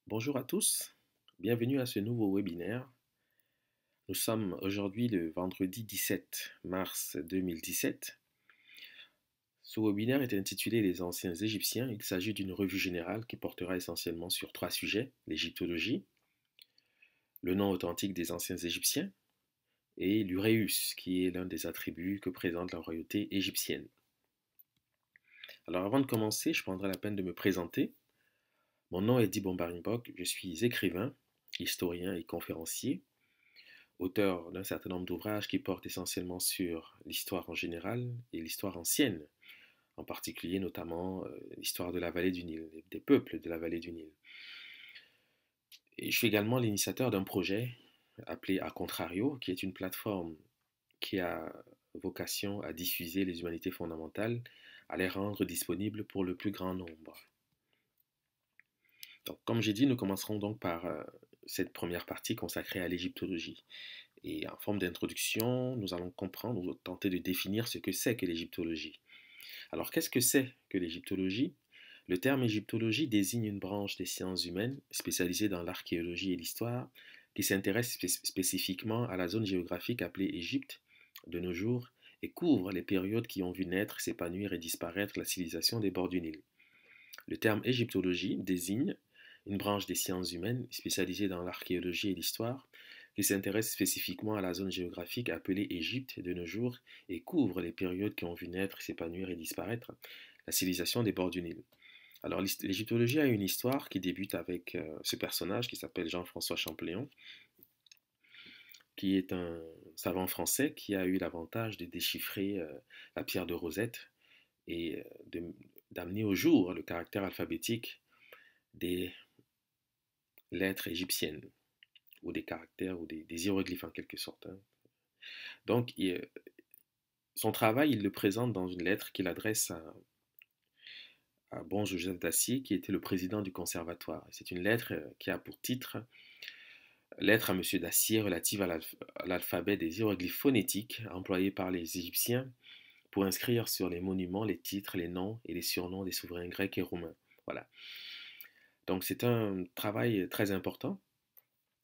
Bonjour à tous, bienvenue à ce nouveau webinaire. Nous sommes aujourd'hui le vendredi 17 mars 2017. Ce webinaire est intitulé Les anciens Égyptiens. Il s'agit d'une revue générale qui portera essentiellement sur trois sujets: l'égyptologie, le nom authentique des anciens Égyptiens et l'uréus, qui est l'un des attributs que présente la royauté égyptienne. Alors avant de commencer, je prendrai la peine de me présenter. Mon nom est Di Bombaringbok, je suis écrivain, historien et conférencier, auteur d'un certain nombre d'ouvrages qui portent essentiellement sur l'histoire en général et l'histoire ancienne, en particulier notamment l'histoire de la vallée du Nil, des peuples de la vallée du Nil. Et je suis également l'initiateur d'un projet appelé A Contrario, qui est une plateforme qui a vocation à diffuser les humanités fondamentales, à les rendre disponibles pour le plus grand nombre. Donc, comme j'ai dit, nous commencerons donc par cette première partie consacrée à l'égyptologie. Et en forme d'introduction, nous allons comprendre ou tenter de définir ce que c'est que l'égyptologie. Alors, qu'est-ce que c'est que l'égyptologie? Le terme égyptologie désigne une branche des sciences humaines spécialisée dans l'archéologie et l'histoire qui s'intéresse spécifiquement à la zone géographique appelée Égypte de nos jours et couvre les périodes qui ont vu naître, s'épanouir et disparaître la civilisation des bords du Nil. Le terme égyptologie désigne une branche des sciences humaines spécialisée dans l'archéologie et l'histoire qui s'intéresse spécifiquement à la zone géographique appelée Égypte de nos jours et couvre les périodes qui ont vu naître, s'épanouir et disparaître la civilisation des bords du Nil. Alors l'égyptologie a une histoire qui débute avec ce personnage qui s'appelle Jean-François Champollion, qui est un savant français qui a eu l'avantage de déchiffrer la pierre de Rosette et d'amener au jour le caractère alphabétique des lettres égyptiennes, ou des caractères, ou des hiéroglyphes en quelque sorte. Donc, son travail, il le présente dans une lettre qu'il adresse à Bon Joseph Dacier, qui était le président du conservatoire. C'est une lettre qui a pour titre Lettre à M. Dacier relative à l'alphabet des hiéroglyphes phonétiques employés par les Égyptiens pour inscrire sur les monuments les titres, les noms et les surnoms des souverains grecs et romains. Voilà. Donc c'est un travail très important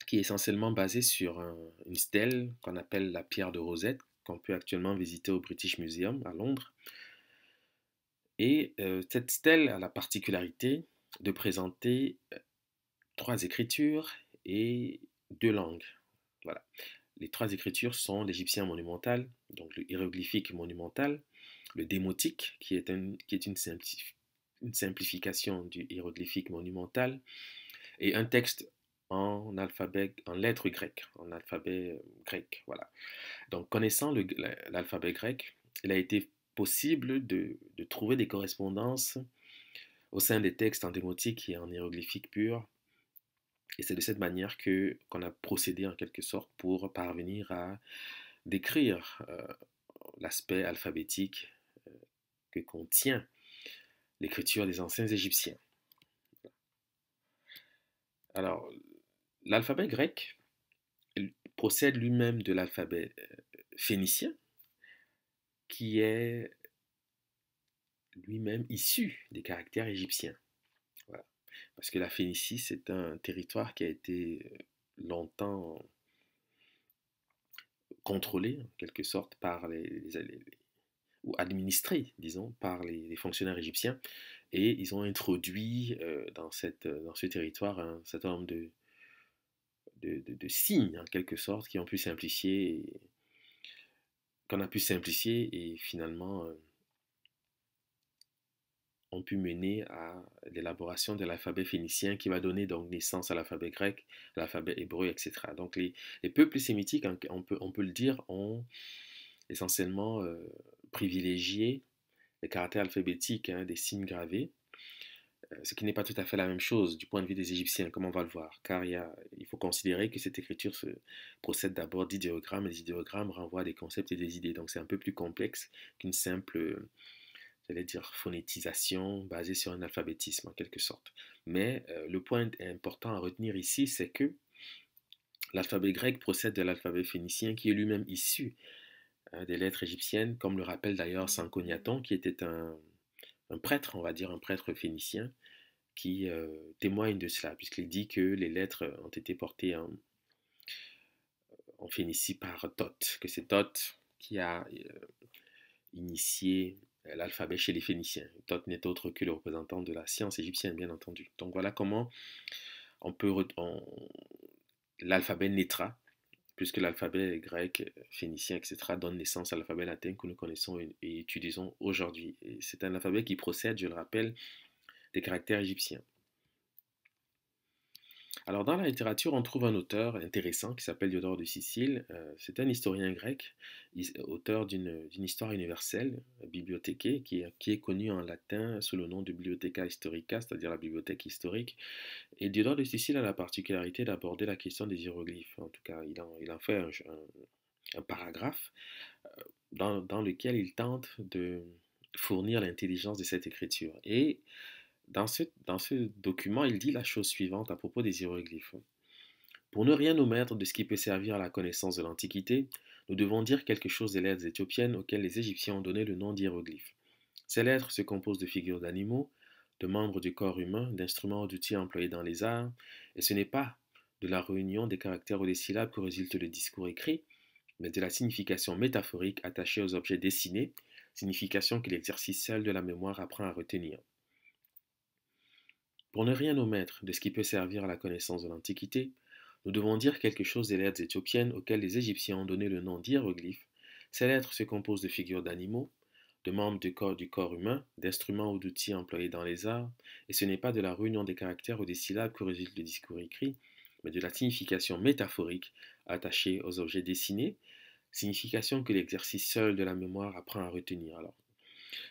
qui est essentiellement basé sur une stèle qu'on appelle la pierre de Rosette, qu'on peut actuellement visiter au British Museum à Londres. Et cette stèle a la particularité de présenter trois écritures et deux langues. Voilà. Les trois écritures sont l'égyptien monumental, donc le hiéroglyphique monumental, le démotique, qui est une simplification du hiéroglyphique monumental, et un texte en alphabet, en lettres grecques, en alphabet grec. Voilà. Donc, connaissant l'alphabet grec, il a été possible de trouver des correspondances au sein des textes en démotique et en hiéroglyphique pur. Et c'est de cette manière qu'on a procédé en quelque sorte pour parvenir à décrire l'aspect alphabétique que contient l'écriture des anciens Égyptiens. Alors, l'alphabet grec procède lui-même de l'alphabet phénicien, qui est lui-même issu des caractères égyptiens. Voilà. Parce que la Phénicie, c'est un territoire qui a été longtemps contrôlé, en quelque sorte, par ou administré, disons, par les fonctionnaires égyptiens. Et ils ont introduit dans ce territoire un certain nombre de signes, en quelque sorte, qui ont pu simplifier, qu'on a pu simplifier et finalement ont pu mener à l'élaboration de l'alphabet phénicien qui va donner donc naissance à l'alphabet grec, à l'alphabet hébreu, etc. Donc les peuples sémitiques, on peut le dire, ont essentiellement privilégié les caractères alphabétiques, des signes gravés, ce qui n'est pas tout à fait la même chose du point de vue des Égyptiens, comme on va le voir, car il faut considérer que cette écriture procède d'abord d'idéogrammes, et les idéogrammes renvoient à des concepts et des idées, donc c'est un peu plus complexe qu'une simple, j'allais dire, phonétisation basée sur un alphabétisme en quelque sorte. Mais le point important à retenir ici, c'est que l'alphabet grec procède de l'alphabet phénicien qui est lui-même issu des lettres égyptiennes, comme le rappelle d'ailleurs Sankoniaton, qui était un prêtre, on va dire un prêtre phénicien, qui témoigne de cela, puisqu'il dit que les lettres ont été portées en phénicie par Thoth, que c'est Thoth qui a initié l'alphabet chez les Phéniciens. Thoth n'est autre que le représentant de la science égyptienne, bien entendu. Donc voilà comment on peut l'alphabet naîtra, puisque l'alphabet grec, phénicien, etc., donne naissance à l'alphabet latin que nous connaissons et utilisons aujourd'hui. Et c'est un alphabet qui procède, je le rappelle, des caractères égyptiens. Alors dans la littérature, on trouve un auteur intéressant qui s'appelle Diodore de Sicile. C'est un historien grec, auteur d'une histoire universelle, bibliothécaire, qui est connu en latin sous le nom de Bibliotheca Historica, c'est-à-dire la bibliothèque historique. Et Diodore de Sicile a la particularité d'aborder la question des hiéroglyphes. En tout cas, il en fait un paragraphe dans lequel il tente de fournir l'intelligence de cette écriture. Et dans ce document, il dit la chose suivante à propos des hiéroglyphes. Pour ne rien omettre de ce qui peut servir à la connaissance de l'Antiquité, nous devons dire quelque chose des lettres éthiopiennes auxquelles les Égyptiens ont donné le nom d'hiéroglyphes. Ces lettres se composent de figures d'animaux, de membres du corps humain, d'instruments ou d'outils employés dans les arts, et ce n'est pas de la réunion des caractères ou des syllabes que résulte le discours écrit, mais de la signification métaphorique attachée aux objets dessinés, signification que l'exercice seul de la mémoire apprend à retenir. Pour ne rien omettre de ce qui peut servir à la connaissance de l'Antiquité, nous devons dire quelque chose des lettres éthiopiennes auxquelles les Égyptiens ont donné le nom d'hiéroglyphes. Ces lettres se composent de figures d'animaux, de membres du corps humain, d'instruments ou d'outils employés dans les arts, et ce n'est pas de la réunion des caractères ou des syllabes que résulte le discours écrit, mais de la signification métaphorique attachée aux objets dessinés, signification que l'exercice seul de la mémoire apprend à retenir. Alors,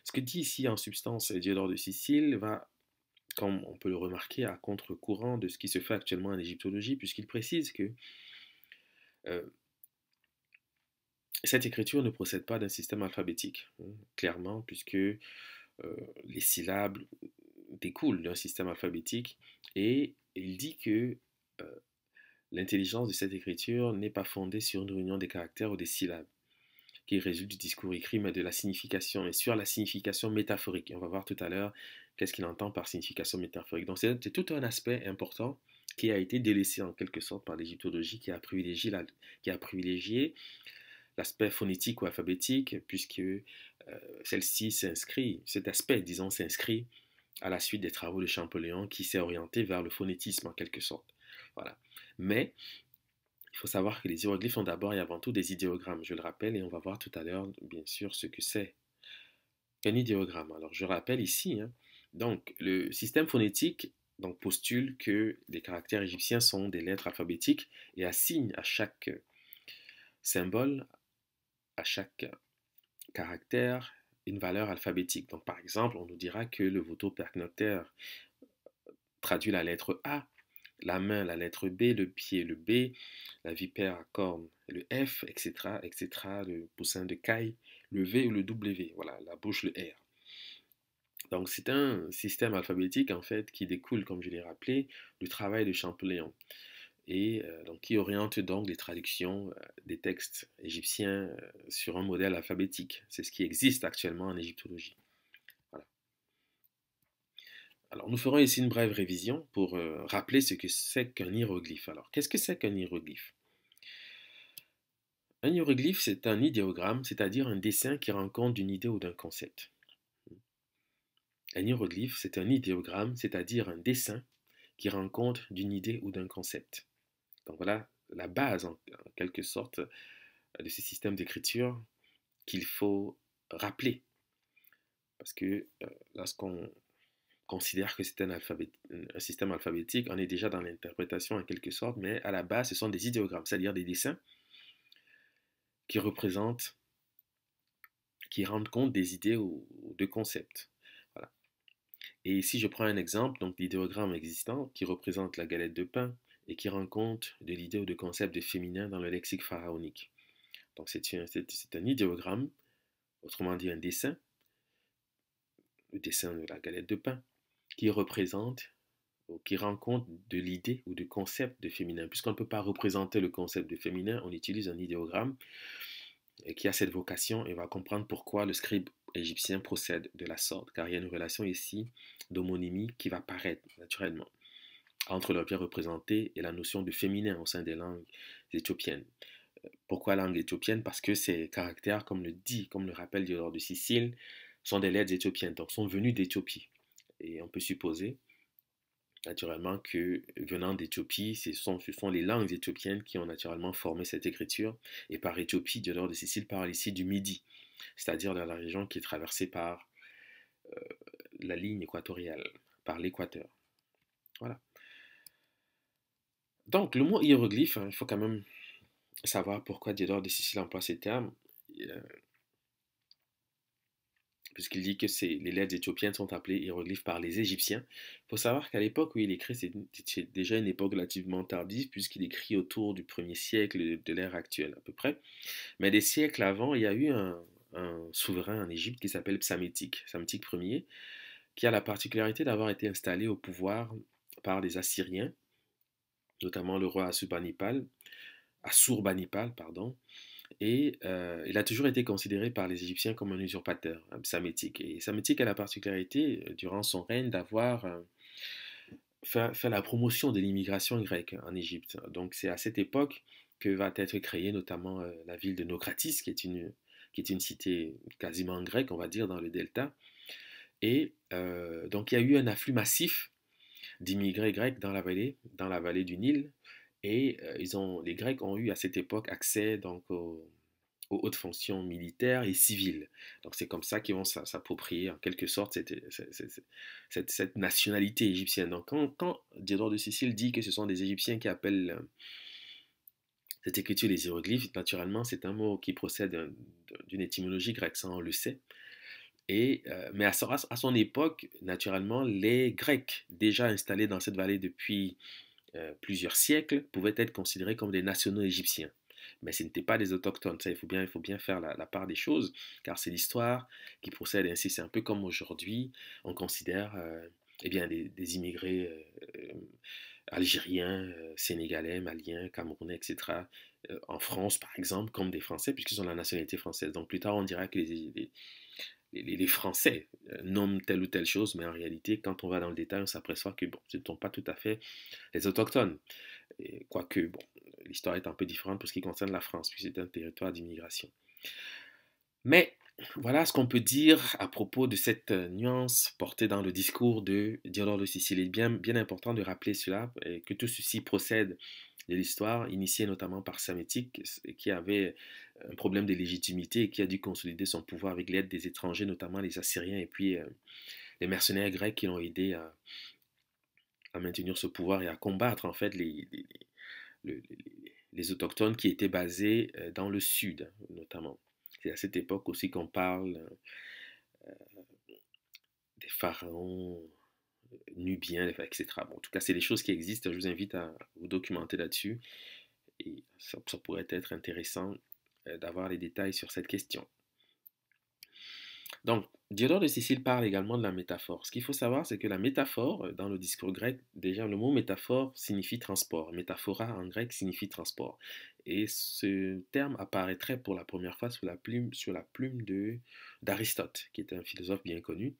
ce que dit ici en substance Diodore de Sicile va, comme on peut le remarquer, à contre-courant de ce qui se fait actuellement en égyptologie, puisqu'il précise que euh, cette écriture ne procède pas d'un système alphabétique, hein, clairement, puisque les syllabes découlent d'un système alphabétique, et il dit que euh, l'intelligence de cette écriture n'est pas fondée sur une réunion des caractères ou des syllabes qui résulte du discours écrit, mais de la signification, et sur la signification métaphorique. Et on va voir tout à l'heure qu'est-ce qu'il entend par signification métaphorique. Donc c'est tout un aspect important qui a été délaissé en quelque sorte par l'égyptologie, qui a privilégié l'aspect phonétique ou alphabétique, puisque celle-ci s'inscrit, cet aspect, disons, s'inscrit à la suite des travaux de Champollion qui s'est orienté vers le phonétisme en quelque sorte. Voilà. Mais il faut savoir que les hiéroglyphes sont d'abord et avant tout des idéogrammes, je le rappelle, et on va voir tout à l'heure, bien sûr, ce que c'est qu'un idéogramme. Alors, je rappelle ici, hein, donc, le système phonétique donc, postule que les caractères égyptiens sont des lettres alphabétiques et assigne à chaque symbole, à chaque caractère, une valeur alphabétique. Donc, par exemple, on nous dira que le vautour percnoctaire traduit la lettre A, la main, la lettre B, le pied, le B, la vipère à cornes, le F, etc., etc., le poussin de caille, le V ou le W, voilà, la bouche, le R. Donc c'est un système alphabétique en fait qui découle, comme je l'ai rappelé, du travail de Champollion et donc qui oriente donc les traductions des textes égyptiens sur un modèle alphabétique. C'est ce qui existe actuellement en égyptologie. Voilà. Alors, nous ferons ici une brève révision pour rappeler ce que c'est qu'un hiéroglyphe. Alors, qu'est-ce que c'est qu'un hiéroglyphe? Un hiéroglyphe, c'est un idéogramme, c'est-à-dire un dessin qui rend compte d'une idée ou d'un concept. Un hiéroglyphe, c'est un idéogramme, c'est-à-dire un dessin qui rend compte d'une idée ou d'un concept. Donc voilà la base, en quelque sorte, de ce système d'écriture qu'il faut rappeler. Parce que lorsqu'on considère que c'est un système alphabétique, on est déjà dans l'interprétation en quelque sorte, mais à la base, ce sont des idéogrammes, c'est-à-dire des dessins qui représentent, qui rendent compte des idées ou de concepts. Voilà. Et ici, je prends un exemple donc d'idéogramme existant qui représente la galette de pain et qui rend compte de l'idée ou de concept de féminin dans le lexique pharaonique. Donc c'est un idéogramme, autrement dit un dessin, le dessin de la galette de pain, qui représente ou qui rend compte de l'idée ou du concept de féminin. Puisqu'on ne peut pas représenter le concept de féminin, on utilise un idéogramme qui a cette vocation et va comprendre pourquoi le scribe égyptiens procèdent de la sorte, car il y a une relation ici d'homonymie qui va paraître naturellement entre l'objet représenté et la notion de féminin au sein des langues éthiopiennes. Pourquoi langue éthiopienne? Parce que ces caractères, comme le rappelle Diodore de Sicile, sont des lettres éthiopiennes, donc sont venus d'Éthiopie. Et on peut supposer naturellement que venant d'Éthiopie, ce sont les langues éthiopiennes qui ont naturellement formé cette écriture. Et par Éthiopie, Diodore de Sicile parle ici du Midi, c'est-à-dire de la région qui est traversée par la ligne équatoriale, par l'équateur. Voilà. Donc, le mot hiéroglyphe, hein, il faut quand même savoir pourquoi Diodore de Sicile emploie ces termes, euh, puisqu'il dit que les lettres éthiopiennes sont appelées hiéroglyphes par les Égyptiens. Il faut savoir qu'à l'époque où il écrit, c'est déjà une époque relativement tardive, puisqu'il écrit autour du 1er siècle de l'ère actuelle à peu près. Mais des siècles avant, il y a eu un souverain en Égypte qui s'appelle Psamétique Ier, qui a la particularité d'avoir été installé au pouvoir par des Assyriens, notamment le roi Assurbanipal, pardon, et il a toujours été considéré par les Égyptiens comme un usurpateur, un psamétique. Et Psamétique a la particularité, durant son règne, d'avoir fait la promotion de l'immigration grecque en Égypte. Donc c'est à cette époque que va être créée notamment la ville de Naucratis, qui est une cité quasiment grecque, on va dire, dans le delta. Et donc il y a eu un afflux massif d'immigrés grecs dans la vallée du Nil. Et les Grecs ont eu à cette époque accès donc aux hautes fonctions militaires et civiles. Donc c'est comme ça qu'ils vont s'approprier en quelque sorte cette nationalité égyptienne. Donc quand Diodore de Sicile dit que ce sont des Égyptiens qui appellent cette écriture les hiéroglyphes, naturellement c'est un mot qui procède d'une étymologie grecque, ça on le sait. Mais à son époque, naturellement, les Grecs déjà installés dans cette vallée depuis plusieurs siècles pouvaient être considérés comme des nationaux égyptiens. Mais ce n'étaient pas des autochtones. Ça, il faut bien faire la part des choses, car c'est l'histoire qui procède ainsi. C'est un peu comme aujourd'hui, on considère eh bien, des immigrés algériens, sénégalais, maliens, camerounais, etc., en France, par exemple, comme des Français, puisqu'ils ont la nationalité française. Donc plus tard, on dira que les Français nomment telle ou telle chose, mais en réalité, quand on va dans le détail, on s'aperçoit que bon, ce ne sont pas tout à fait les autochtones. Quoique, bon, l'histoire est un peu différente pour ce qui concerne la France, puisque c'est un territoire d'immigration. Mais voilà ce qu'on peut dire à propos de cette nuance portée dans le discours de Diodore de Sicile. Il est bien important de rappeler cela, et que tout ceci procède de l'histoire, initiée notamment par Psamétique, qui avait un problème de légitimité et qui a dû consolider son pouvoir avec l'aide des étrangers, notamment les Assyriens et puis les mercenaires grecs qui l'ont aidé à maintenir ce pouvoir et à combattre en fait le- les autochtones qui étaient basés dans le sud, notamment. C'est à cette époque aussi qu'on parle des pharaons nubiens, etc. Bon, en tout cas, c'est des choses qui existent. Je vous invite à vous documenter là-dessus. Et ça pourrait être intéressant d'avoir les détails sur cette question. Donc, Diodore de Sicile parle également de la métaphore. Ce qu'il faut savoir, c'est que la métaphore, dans le discours grec, déjà le mot métaphore signifie transport. Métaphora en grec signifie transport. Et ce terme apparaîtrait pour la première fois sur la plume d'Aristote, qui est un philosophe bien connu.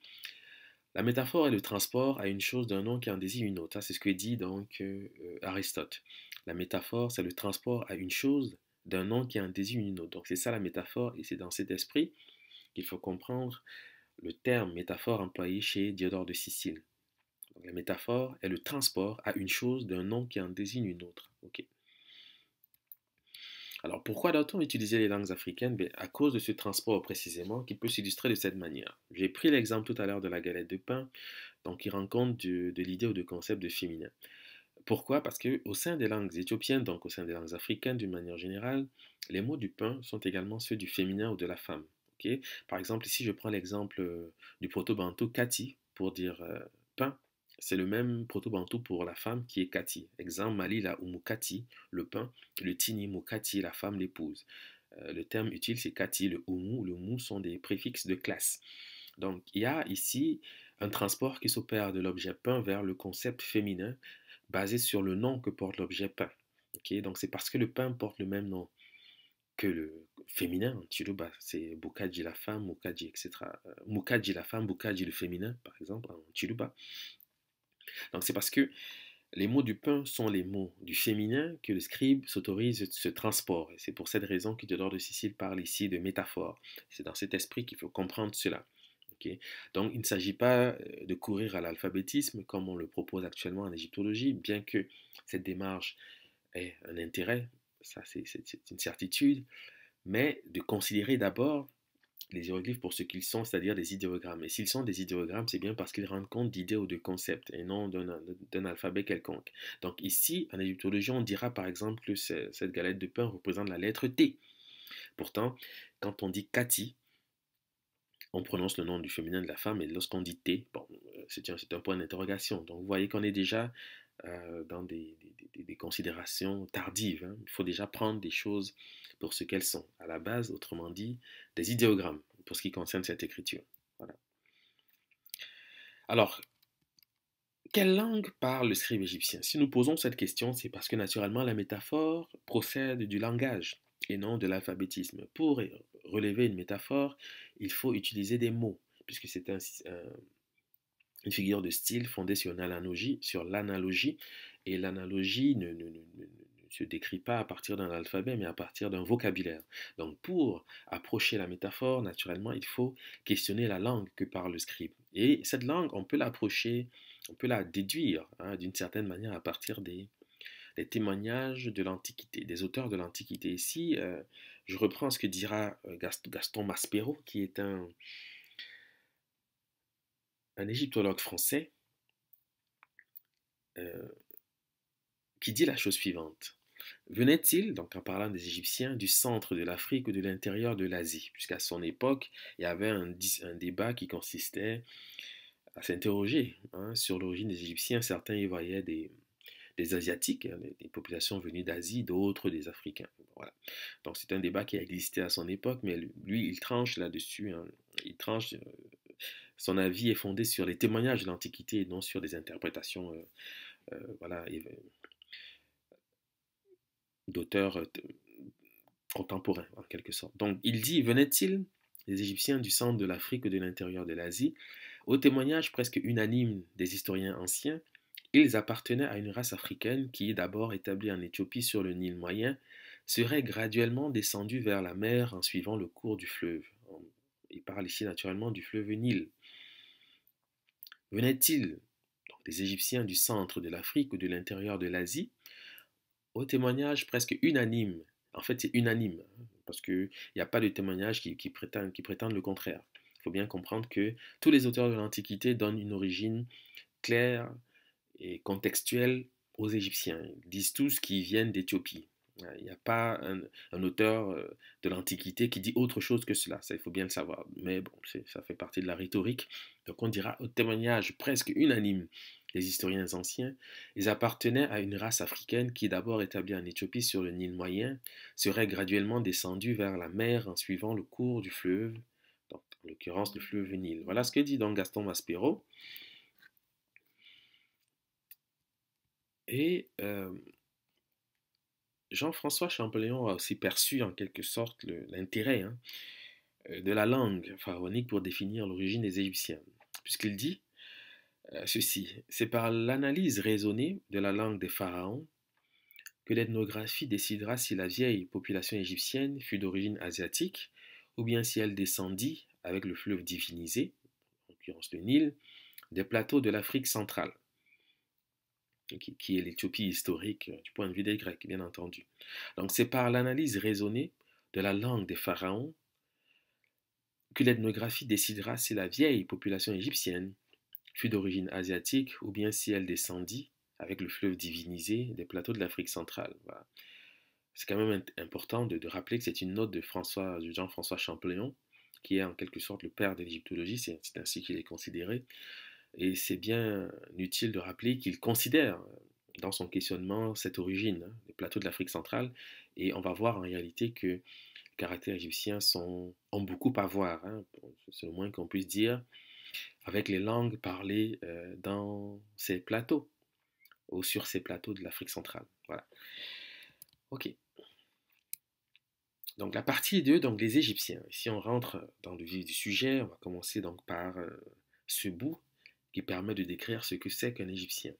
La métaphore est le transport à une chose d'un nom qui en désigne une autre. Ça, c'est ce que dit donc Aristote. La métaphore, c'est le transport à une chose d'un nom qui en désigne une autre. Donc c'est ça la métaphore, et c'est dans cet esprit qu'il faut comprendre le terme métaphore employé chez Diodore de Sicile. Donc, la métaphore est le transport à une chose d'un nom qui en désigne une autre. Ok. Alors pourquoi doit-on utiliser les langues africaines? À cause de ce transport précisément qui peut s'illustrer de cette manière. J'ai pris l'exemple tout à l'heure de la galette de pain, donc il rend compte de l'idée ou du concept de féminin. Pourquoi? Parce qu'au sein des langues éthiopiennes, donc au sein des langues africaines d'une manière générale, les mots du pain sont également ceux du féminin ou de la femme. Ok. Par exemple, ici je prends l'exemple du proto-bantou kati pour dire pain. C'est le même proto-bantou pour la femme qui est kati. Exemple, Mali la umukati, le pain, le tini mukati, la femme, l'épouse. Le terme utile c'est kati, le umu, le mu sont des préfixes de classe. Donc il y a ici un transport qui s'opère de l'objet pain vers le concept féminin basé sur le nom que porte l'objet pain. Ok. Donc c'est parce que le pain porte le même nom que féminin en Chiluba. C'est Bukaji la femme, Mukaji, etc. Mukaji la femme, Bukaji le féminin, par exemple, en Chiluba. Donc c'est parce que les mots du pain sont les mots du féminin que le scribe s'autorise ce transport. Et c'est pour cette raison que Diodore de Sicile parle ici de métaphore. C'est dans cet esprit qu'il faut comprendre cela. Okay. Donc il ne s'agit pas de courir à l'alphabétisme comme on le propose actuellement en égyptologie, bien que cette démarche ait un intérêt, ça c'est une certitude, mais de considérer d'abord les hiéroglyphes pour ce qu'ils sont, c'est-à-dire des idéogrammes. Et s'ils sont des idéogrammes, c'est bien parce qu'ils rendent compte d'idées ou de concepts et non d'un alphabet quelconque. Donc ici, en égyptologie, on dira par exemple que cette galette de pain représente la lettre T. Pourtant, quand on dit Kati, on prononce le nom du féminin de la femme, et lorsqu'on dit T, bon, c'est un point d'interrogation. Donc vous voyez qu'on est déjà dans des considérations tardives. Hein. Il faut déjà prendre des choses pour ce qu'elles sont. À la base, autrement dit, des idéogrammes pour ce qui concerne cette écriture. Voilà. Alors, quelle langue parle le scribe égyptien? Si nous posons cette question, c'est parce que naturellement la métaphore procède du langage et non de l'alphabétisme. Pour relever une métaphore, il faut utiliser des mots, puisque c'est une figure de style fondée sur l'analogie, et l'analogie ne se décrit pas à partir d'un alphabet, mais à partir d'un vocabulaire. Donc pour approcher la métaphore, naturellement, il faut questionner la langue que parle le scribe. Et cette langue, on peut l'approcher, on peut la déduire d'une certaine manière à partir des témoignages de l'Antiquité, des auteurs de l'Antiquité. Ici, je reprends ce que dira Gaston Maspero, qui est un égyptologue français, euh, qui dit la chose suivante. Venait-il, donc en parlant des Égyptiens, du centre de l'Afrique ou de l'intérieur de l'Asie? Puisqu'à son époque, il y avait un débat qui consistait à s'interroger sur l'origine des Égyptiens. Certains y voyaient des Asiatiques, des populations venues d'Asie, d'autres des Africains. Voilà. Donc c'est un débat qui a existé à son époque, mais lui, il tranche là-dessus. Hein. Il tranche, son avis est fondé sur les témoignages de l'Antiquité et non sur des interprétations voilà, d'auteurs contemporains, en quelque sorte. Donc il dit, venait-il des Égyptiens du centre de l'Afrique ou de l'intérieur de l'Asie? Au témoignage presque unanime des historiens anciens, ils appartenaient à une race africaine qui, d'abord établie en Éthiopie sur le Nil moyen, serait graduellement descendue vers la mer en suivant le cours du fleuve. Il parle ici naturellement du fleuve Nil. Venait-il des Égyptiens du centre de l'Afrique ou de l'intérieur de l'Asie? Au témoignage presque unanime, en fait c'est unanime, parce qu'il n'y a pas de témoignage qui prétendent le contraire. Il faut bien comprendre que tous les auteurs de l'Antiquité donnent une origine claire et contextuelle aux Égyptiens. Ils disent tous qu'ils viennent d'Éthiopie. Il n'y a pas un auteur de l'Antiquité qui dit autre chose que cela, ça il faut bien le savoir. Mais bon, ça fait partie de la rhétorique. Donc on dira au témoignage presque unanime des historiens anciens, ils appartenaient à une race africaine qui, d'abord établie en Éthiopie sur le Nil moyen, serait graduellement descendue vers la mer en suivant le cours du fleuve, donc en l'occurrence le fleuve Nil. Voilà ce que dit donc Gaston Maspero. Et Jean-François Champollion a aussi perçu en quelque sorte l'intérêt de la langue pharaonique pour définir l'origine des Égyptiens, puisqu'il dit ceci, c'est par l'analyse raisonnée de la langue des pharaons que l'ethnographie décidera si la vieille population égyptienne fut d'origine asiatique ou bien si elle descendit avec le fleuve divinisé, en l'occurrence le Nil, des plateaux de l'Afrique centrale, qui est l'Éthiopie historique du point de vue des Grecs, bien entendu. Donc c'est par l'analyse raisonnée de la langue des pharaons que l'ethnographie décidera si la vieille population égyptienne fut d'origine asiatique ou bien si elle descendit avec le fleuve divinisé des plateaux de l'Afrique centrale. Voilà. C'est quand même important de rappeler que c'est une note de Jean-François Champollion, qui est en quelque sorte le père de l'égyptologie, c'est ainsi qu'il est considéré. Et c'est bien utile de rappeler qu'il considère dans son questionnement cette origine des plateaux de l'Afrique centrale, et on va voir en réalité que les caractères égyptiens ont beaucoup à voir, c'est le moins qu'on puisse dire, avec les langues parlées dans ces plateaux, ou sur ces plateaux de l'Afrique centrale. Voilà. Ok. Donc la partie 2, donc les Égyptiens. Si on rentre dans le vif du sujet, on va commencer donc par ce bout qui permet de décrire ce que c'est qu'un Égyptien.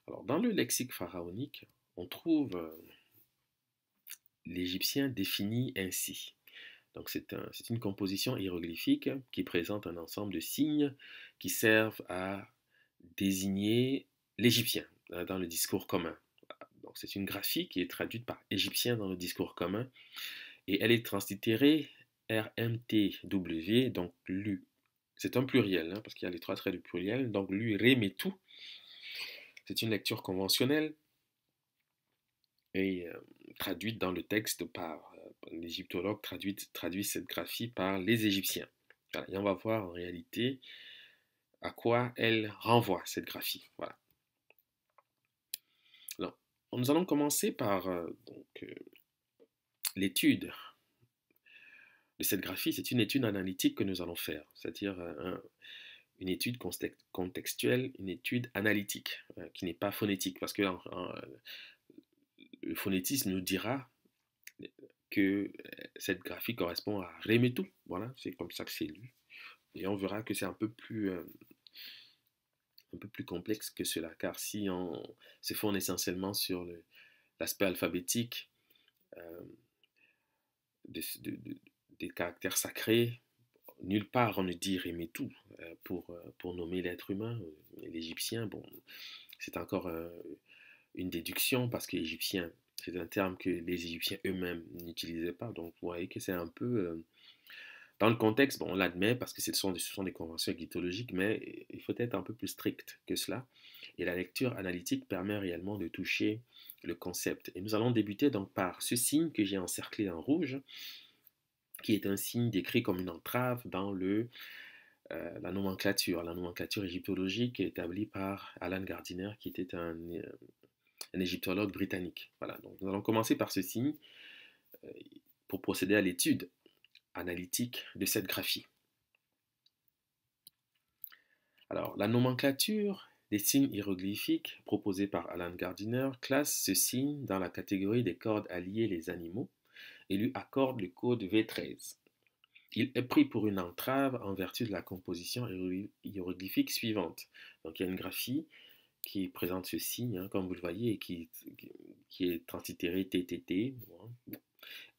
Alors dans le lexique pharaonique, on trouve l'Égyptien défini ainsi. Donc c'est une composition hiéroglyphique qui présente un ensemble de signes qui servent à désigner l'Égyptien dans le discours commun. Donc c'est une graphie qui est traduite par Égyptien dans le discours commun et elle est translittérée RMTW, donc lu. C'est un pluriel, parce qu'il y a les 3 traits du pluriel, donc lu, ré, mais tout. C'est une lecture conventionnelle et traduite dans le texte par l'égyptologue, traduit cette graphie par les Égyptiens. Voilà. Et on va voir en réalité à quoi elle renvoie, cette graphie. Voilà. Alors, nous allons commencer par l'étude de cette graphie. C'est une étude analytique que nous allons faire, c'est-à-dire une étude contextuelle, une étude analytique, qui n'est pas phonétique, parce que le phonétisme nous dira que cette graphie correspond à Remetu. Voilà, c'est comme ça que c'est lu. Et on verra que c'est un peu plus complexe que cela, car si on se fonde essentiellement sur l'aspect alphabétique euh, des caractères sacrés, nulle part on ne dit Remetu pour nommer l'être humain. L'Égyptien, bon, c'est encore une déduction parce que égyptien, c'est un terme que les Égyptiens eux-mêmes n'utilisaient pas. Donc vous voyez que c'est un peu... dans le contexte, bon, on l'admet parce que ce sont des conventions glytologiques, mais il faut être un peu plus strict que cela. Et la lecture analytique permet réellement de toucher le concept. Et nous allons débuter donc par ce signe que j'ai encerclé en rouge, qui est un signe décrit comme une entrave dans la nomenclature égyptologique établie par Alan Gardiner, qui était un égyptologue britannique. Voilà, donc nous allons commencer par ce signe pour procéder à l'étude analytique de cette graphie. Alors, la nomenclature des signes hiéroglyphiques proposée par Alan Gardiner classe ce signe dans la catégorie des cordes alliées les animaux et lui accorde le code V13. Il est pris pour une entrave en vertu de la composition hiéroglyphique suivante. Donc il y a une graphie qui présente ce signe, comme vous le voyez, et qui est translittéré TTT,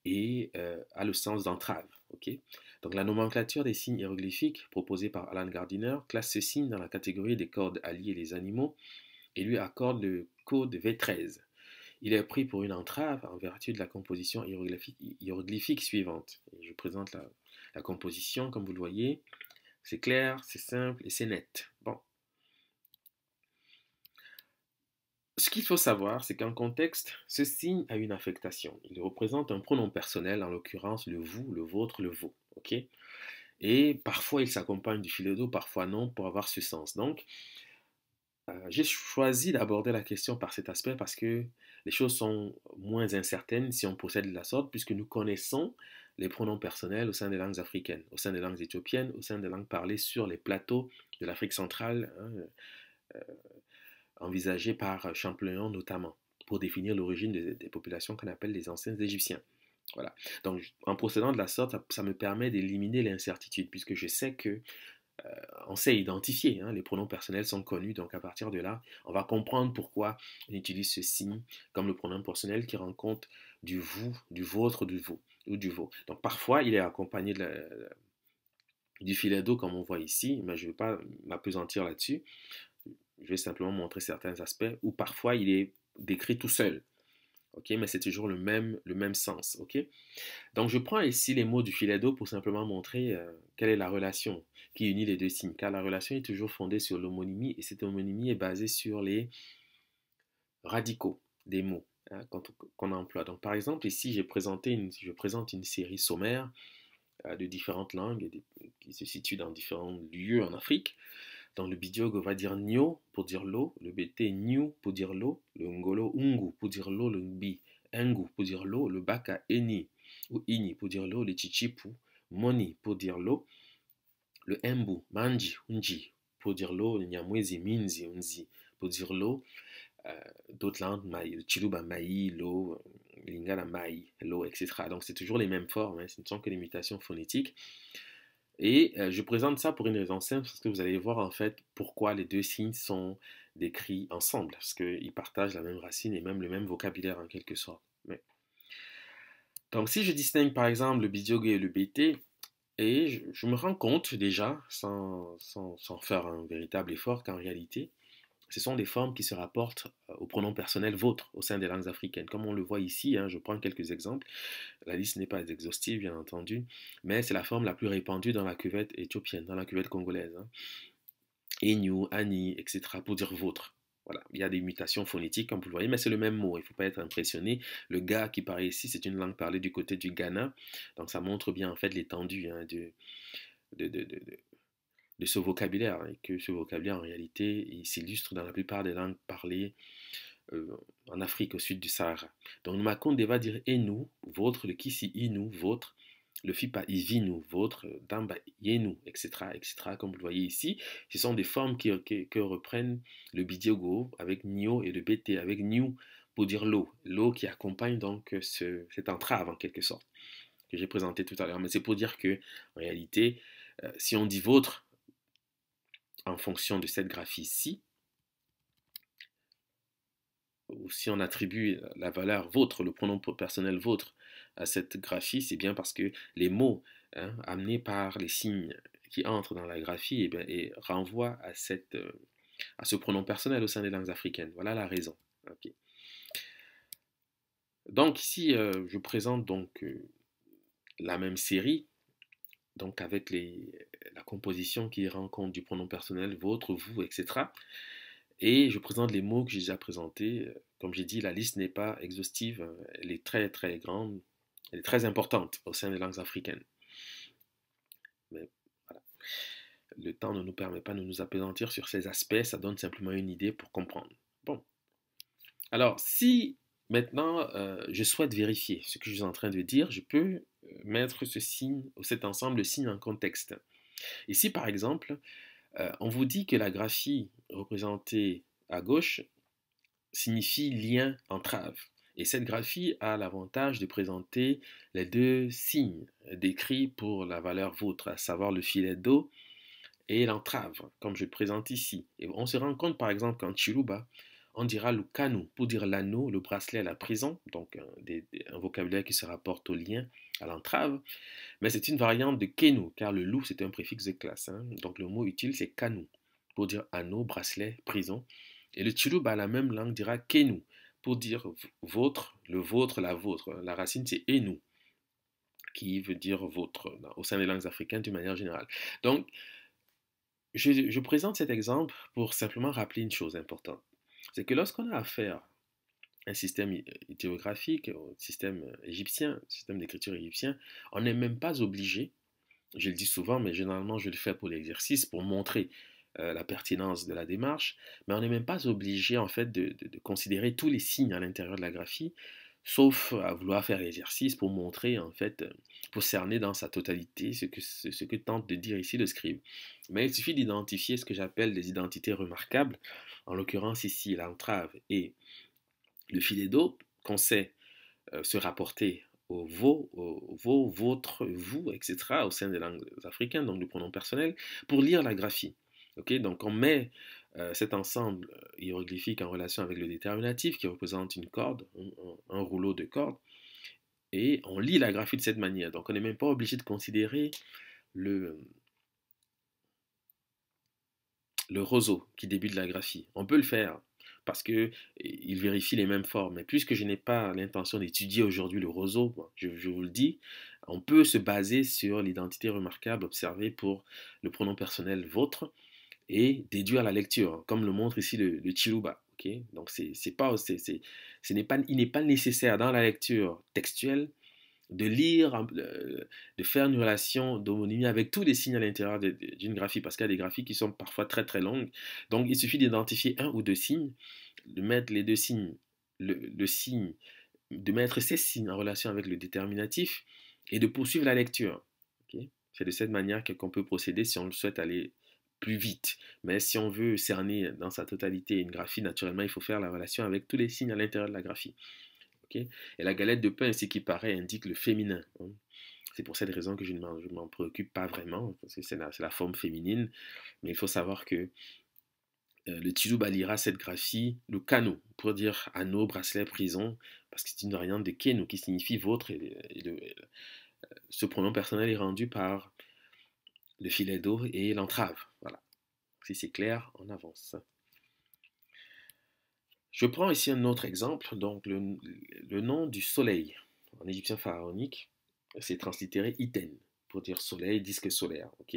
et a le sens d'entrave. Okay. Donc la nomenclature des signes hiéroglyphiques proposée par Alan Gardiner classe ce signe dans la catégorie des cordes alliées les animaux et lui accorde le code V13. Il est pris pour une entrave en vertu de la composition hiéroglyphique suivante. Et je présente la composition, comme vous le voyez. C'est clair, c'est simple et c'est net. Bon. Ce qu'il faut savoir, c'est qu'en contexte, ce signe a une affectation. Il représente un pronom personnel, en l'occurrence le vous, le vôtre, le vos. Okay. Et parfois, il s'accompagne du filet d'eau, parfois non, pour avoir ce sens. Donc, j'ai choisi d'aborder la question par cet aspect parce que les choses sont moins incertaines si on procède de la sorte, puisque nous connaissons les pronoms personnels au sein des langues africaines, au sein des langues éthiopiennes, au sein des langues parlées sur les plateaux de l'Afrique centrale, envisagés par Champollion notamment, pour définir l'origine des populations qu'on appelle les anciens Égyptiens. Voilà. Donc, en procédant de la sorte, ça me permet d'éliminer l'incertitude, puisque je sais que on sait identifier, les pronoms personnels sont connus, donc à partir de là, on va comprendre pourquoi on utilise ce signe comme le pronom personnel qui rend compte du vous, du vôtre, du vous, ou du vos. Donc parfois, il est accompagné du filet d'eau comme on voit ici, mais je ne vais pas m'apesantir là-dessus, je vais simplement montrer certains aspects, où parfois il est décrit tout seul. Okay, mais c'est toujours le même sens. Okay. Donc je prends ici les mots du filet d'eau pour simplement montrer quelle est la relation qui unit les deux signes, car la relation est toujours fondée sur l'homonymie et cette homonymie est basée sur les radicaux des mots qu'on emploie. Donc par exemple ici je présente une série sommaire de différentes langues qui se situent dans différents lieux en Afrique. Dans le Bidiogo, on va dire Nyo pour dire l'eau, le BT Nyu pour dire l'eau, le Ngolo Ungu pour dire l'eau, le Mbi Engu pour dire l'eau, le Baka Eni ou Ini pour dire l'eau, le Chichipu Moni pour dire l'eau, le Embu Manji Unji pour dire l'eau, le Nyamwezi Minzi Unzi pour dire l'eau, d'autres langues, le Chiluba Maï, l'eau, Lingala, Mai, Lo, etc. Donc c'est toujours les mêmes formes, hein, ce ne sont que des mutations phonétiques. Et je présente ça pour une raison simple, parce que vous allez voir en fait pourquoi les deux signes sont décrits ensemble, parce qu'ils partagent la même racine et même le même vocabulaire en quelque sorte. Donc si je distingue par exemple le bidiogo et le bt, et je me rends compte déjà, sans faire un véritable effort, qu'en réalité, ce sont des formes qui se rapportent au pronom personnel vôtre au sein des langues africaines. Comme on le voit ici, hein, je prends quelques exemples. La liste n'est pas exhaustive, bien entendu, mais c'est la forme la plus répandue dans la cuvette éthiopienne, dans la cuvette congolaise. Hein. Enyu, Ani, etc. pour dire vôtre. Voilà, il y a des mutations phonétiques, comme vous le voyez, mais c'est le même mot, il ne faut pas être impressionné. Le ga qui paraît ici, c'est une langue parlée du côté du Ghana, donc ça montre bien en fait l'étendue hein, de, de, de, de ce vocabulaire, et que ce vocabulaire en réalité, il s'illustre dans la plupart des langues parlées euh, en Afrique, au sud du Sahara. Donc le Makonde va dire Enu, vôtre, le Kisi Inu, vôtre, le Fipa Ivinu, vôtre, Damba Yenu, etc., etc., comme vous le voyez ici. Ce sont des formes que reprennent le Bidiogo avec Nio et le BT avec Niu pour dire l'eau. L'eau qui accompagne donc cette entrave en quelque sorte que j'ai présenté tout à l'heure. Mais c'est pour dire que en réalité, si on dit vôtre en fonction de cette graphie-ci, ou si on attribue la valeur vôtre, le pronom personnel vôtre à cette graphie, c'est bien parce que les mots hein, amenés par les signes qui entrent dans la graphie et renvoient à ce pronom personnel au sein des langues africaines. Voilà la raison. Okay. Donc ici, je présente donc la même série, donc avec la composition qui rend compte du pronom personnel vôtre, vous, etc. Et je présente les mots que j'ai déjà présentés. Comme j'ai dit, la liste n'est pas exhaustive, elle est très très grande, elle est très importante au sein des langues africaines. Mais voilà. Le temps ne nous permet pas de nous appesantir sur ces aspects, ça donne simplement une idée pour comprendre. Bon. Alors, si maintenant je souhaite vérifier ce que je suis en train de dire, je peux mettre ce signe, ou cet ensemble de signes en contexte. Ici, par exemple, on vous dit que la graphie représentée à gauche signifie lien, entrave. Et cette graphie a l'avantage de présenter les deux signes décrits pour la valeur vôtre, à savoir le filet d'eau et l'entrave, comme je le présente ici. Et on se rend compte par exemple qu'en Chiluba, on dira le kanu pour dire l'anneau, le bracelet à la prison, donc un vocabulaire qui se rapporte au lien, à l'entrave, mais c'est une variante de kenu, car le loup c'est un préfixe de classe. Hein. Donc le mot utile c'est kanu, pour dire anneau, bracelet, prison. Et le Chiluba, la même langue, dira kenu, pour dire vôtre, le vôtre, la vôtre. La racine c'est enu, qui veut dire vôtre, au sein des langues africaines d'une manière générale. Donc, je présente cet exemple pour simplement rappeler une chose importante. C'est que lorsqu'on a affaire à un système idéographique, au système égyptien, système d'écriture égyptien, on n'est même pas obligé, je le dis souvent, mais généralement je le fais pour l'exercice, pour montrer la pertinence de la démarche, mais on n'est même pas obligé en fait de considérer tous les signes à l'intérieur de la graphie, sauf à vouloir faire l'exercice pour montrer en fait, pour cerner dans sa totalité ce que tente de dire ici le scribe. Mais il suffit d'identifier ce que j'appelle des identités remarquables, en l'occurrence ici l'entrave et le filet d'eau, qu'on sait se rapporter au vos, votre, vous, etc., au sein des langues africaines, donc du pronom personnel, pour lire la graphie. Okay, donc on met cet ensemble hiéroglyphique en relation avec le déterminatif qui représente une corde, un rouleau de cordes, et on lit la graphie de cette manière. Donc on n'est même pas obligé de considérer le, le roseau qui débute la graphie. On peut le faire parce que il vérifie les mêmes formes. Mais puisque je n'ai pas l'intention d'étudier aujourd'hui le roseau, je vous le dis, on peut se baser sur l'identité remarquable observée pour le pronom personnel vôtre et déduire la lecture, comme le montre ici le Chiluba. Okay, donc il n'est pas nécessaire dans la lecture textuelle de lire, de faire une relation d'homonymie avec tous les signes à l'intérieur d'une graphie, parce qu'il y a des graphies qui sont parfois très très longues. Donc il suffit d'identifier un ou deux signes, de mettre les deux signes, le signe, de mettre ces signes en relation avec le déterminatif et de poursuivre la lecture. Okay. C'est de cette manière qu'on peut procéder si on le souhaite aller plus vite. Mais si on veut cerner dans sa totalité une graphie, naturellement, il faut faire la relation avec tous les signes à l'intérieur de la graphie. ok? Et la galette de pain, ainsi qui paraît, indique le féminin, hein. C'est pour cette raison que je ne m'en préoccupe pas vraiment, parce que c'est la forme féminine. Mais il faut savoir que le Chiluba lira cette graphie, le Kanu, pour dire anneau, bracelet, prison, parce que c'est une variante de Kenu qui signifie vôtre, ce pronom personnel est rendu par le filet d'eau et l'entrave. Voilà. Si c'est clair, on avance. Je prends ici un autre exemple, donc le nom du soleil en égyptien pharaonique, c'est translittéré Iten pour dire soleil, disque solaire, ok?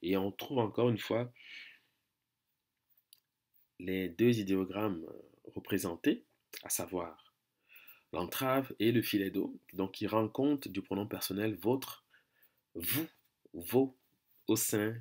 Et on trouve encore une fois les deux idéogrammes représentés, à savoir l'entrave et le filet d'eau, donc qui rend compte du pronom personnel votre, vous, vos, au sein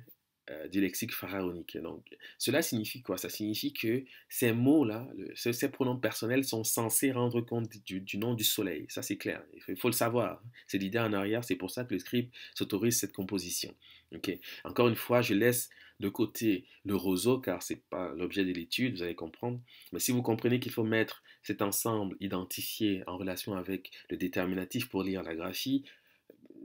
du lexique pharaonique. Donc, cela signifie quoi? Ça signifie que ces mots-là, ces pronoms personnels sont censés rendre compte du nom du soleil. Ça, c'est clair. Il faut le savoir. C'est l'idée en arrière. C'est pour ça que le script s'autorise cette composition. Okay. Encore une fois, je laisse de côté le roseau car ce n'est pas l'objet de l'étude, vous allez comprendre. Mais si vous comprenez qu'il faut mettre cet ensemble identifié en relation avec le déterminatif pour lire la graphie,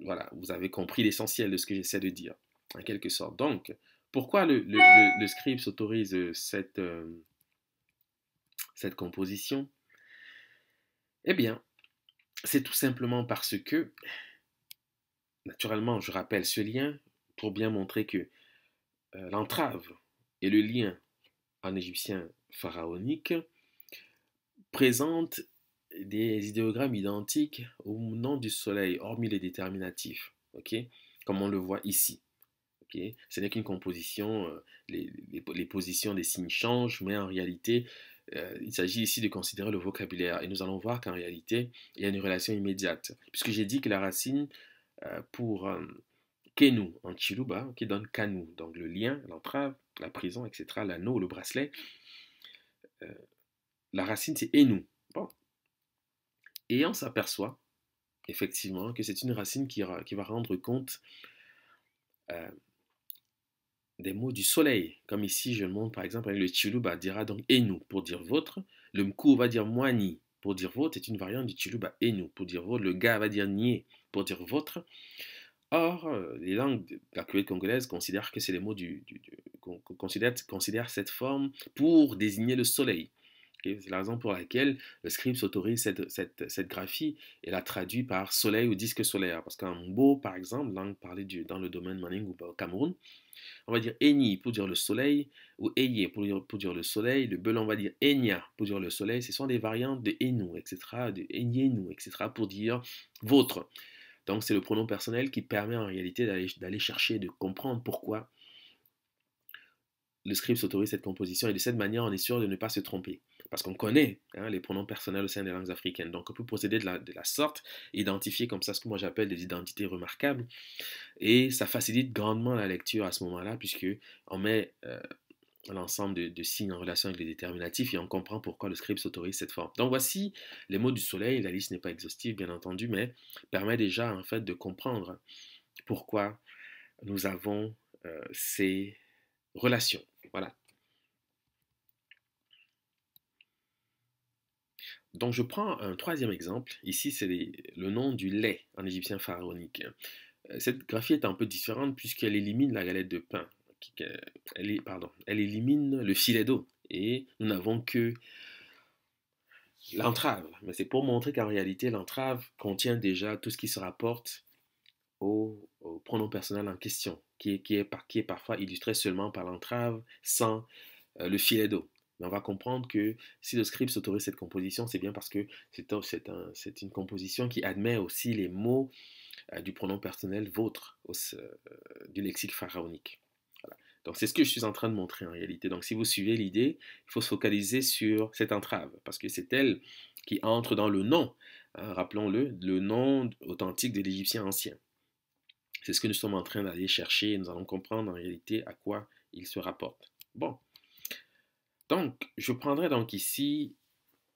voilà, vous avez compris l'essentiel de ce que j'essaie de dire, en quelque sorte. Donc, pourquoi le script s'autorise cette composition? Eh bien, c'est tout simplement parce que, naturellement, je rappelle ce lien pour bien montrer que l'entrave et le lien en égyptien pharaonique présentent des idéogrammes identiques au nom du soleil, hormis les déterminatifs, ok? Comme on le voit ici. Okay. Ce n'est qu'une composition, les positions des signes changent, mais en réalité, il s'agit ici de considérer le vocabulaire. Et nous allons voir qu'en réalité, il y a une relation immédiate. Puisque j'ai dit que la racine pour Kenu en Chiluba, qui donne Kanu, donc le lien, l'entrave, la prison, etc., l'anneau, le bracelet, euh, la racine c'est Enu. Bon. Et on s'aperçoit effectivement que c'est une racine qui va rendre compte euh, des mots du soleil. Comme ici, je le montre par exemple avec le Chiluba dira donc Enu pour dire votre. Le Mkou va dire Moani pour dire votre. C'est une variante du Chiluba Enu pour dire votre. Le Ga va dire Nié pour dire votre. Or, les langues de la Koweït congolaise considèrent que c'est les mots considèrent cette forme pour désigner le soleil. Okay? C'est la raison pour laquelle le scribe s'autorise cette graphie et la traduit par soleil ou disque solaire. Parce qu'en Mbo, par exemple, langue parlée dans le domaine Manding ou au Cameroun, on va dire Eni pour dire le soleil, ou Eye pour dire le soleil. Le Beul, on va dire Enya pour dire le soleil. Ce sont des variantes de Enu, etc., de Enyenu, etc., pour dire votre. Donc, c'est le pronom personnel qui permet en réalité d'aller chercher, de comprendre pourquoi le script s'autorise cette composition. Et de cette manière, on est sûr de ne pas se tromper. Parce qu'on connaît les pronoms personnels au sein des langues africaines. Donc, on peut procéder de la sorte, identifier comme ça ce que moi j'appelle des identités remarquables. Et ça facilite grandement la lecture à ce moment-là, puisque on met l'ensemble de signes en relation avec les déterminatifs et on comprend pourquoi le script s'autorise cette forme. Donc voici les mots du soleil. La liste n'est pas exhaustive, bien entendu, mais permet déjà en fait de comprendre pourquoi nous avons ces relations. Voilà. Donc je prends un troisième exemple. Ici, c'est le nom du lait en égyptien pharaonique. Cette graphie est un peu différente puisqu'elle élimine la galette de pain. Elle élimine le filet d'eau. Et nous n'avons que l'entrave. Mais c'est pour montrer qu'en réalité, l'entrave contient déjà tout ce qui se rapporte au pronom personnel en question, qui est parfois illustré seulement par l'entrave sans le filet d'eau. Mais on va comprendre que si le script s'autorise cette composition, c'est bien parce que c'est une composition qui admet aussi les mots du pronom personnel vôtre du lexique pharaonique. Voilà. Donc c'est ce que je suis en train de montrer en réalité. Donc si vous suivez l'idée, il faut se focaliser sur cette entrave parce que c'est elle qui entre dans le nom, hein, rappelons-le, le nom authentique de l'Égyptien ancien. C'est ce que nous sommes en train d'aller chercher et nous allons comprendre en réalité à quoi il se rapporte. Bon. Donc, je prendrai donc ici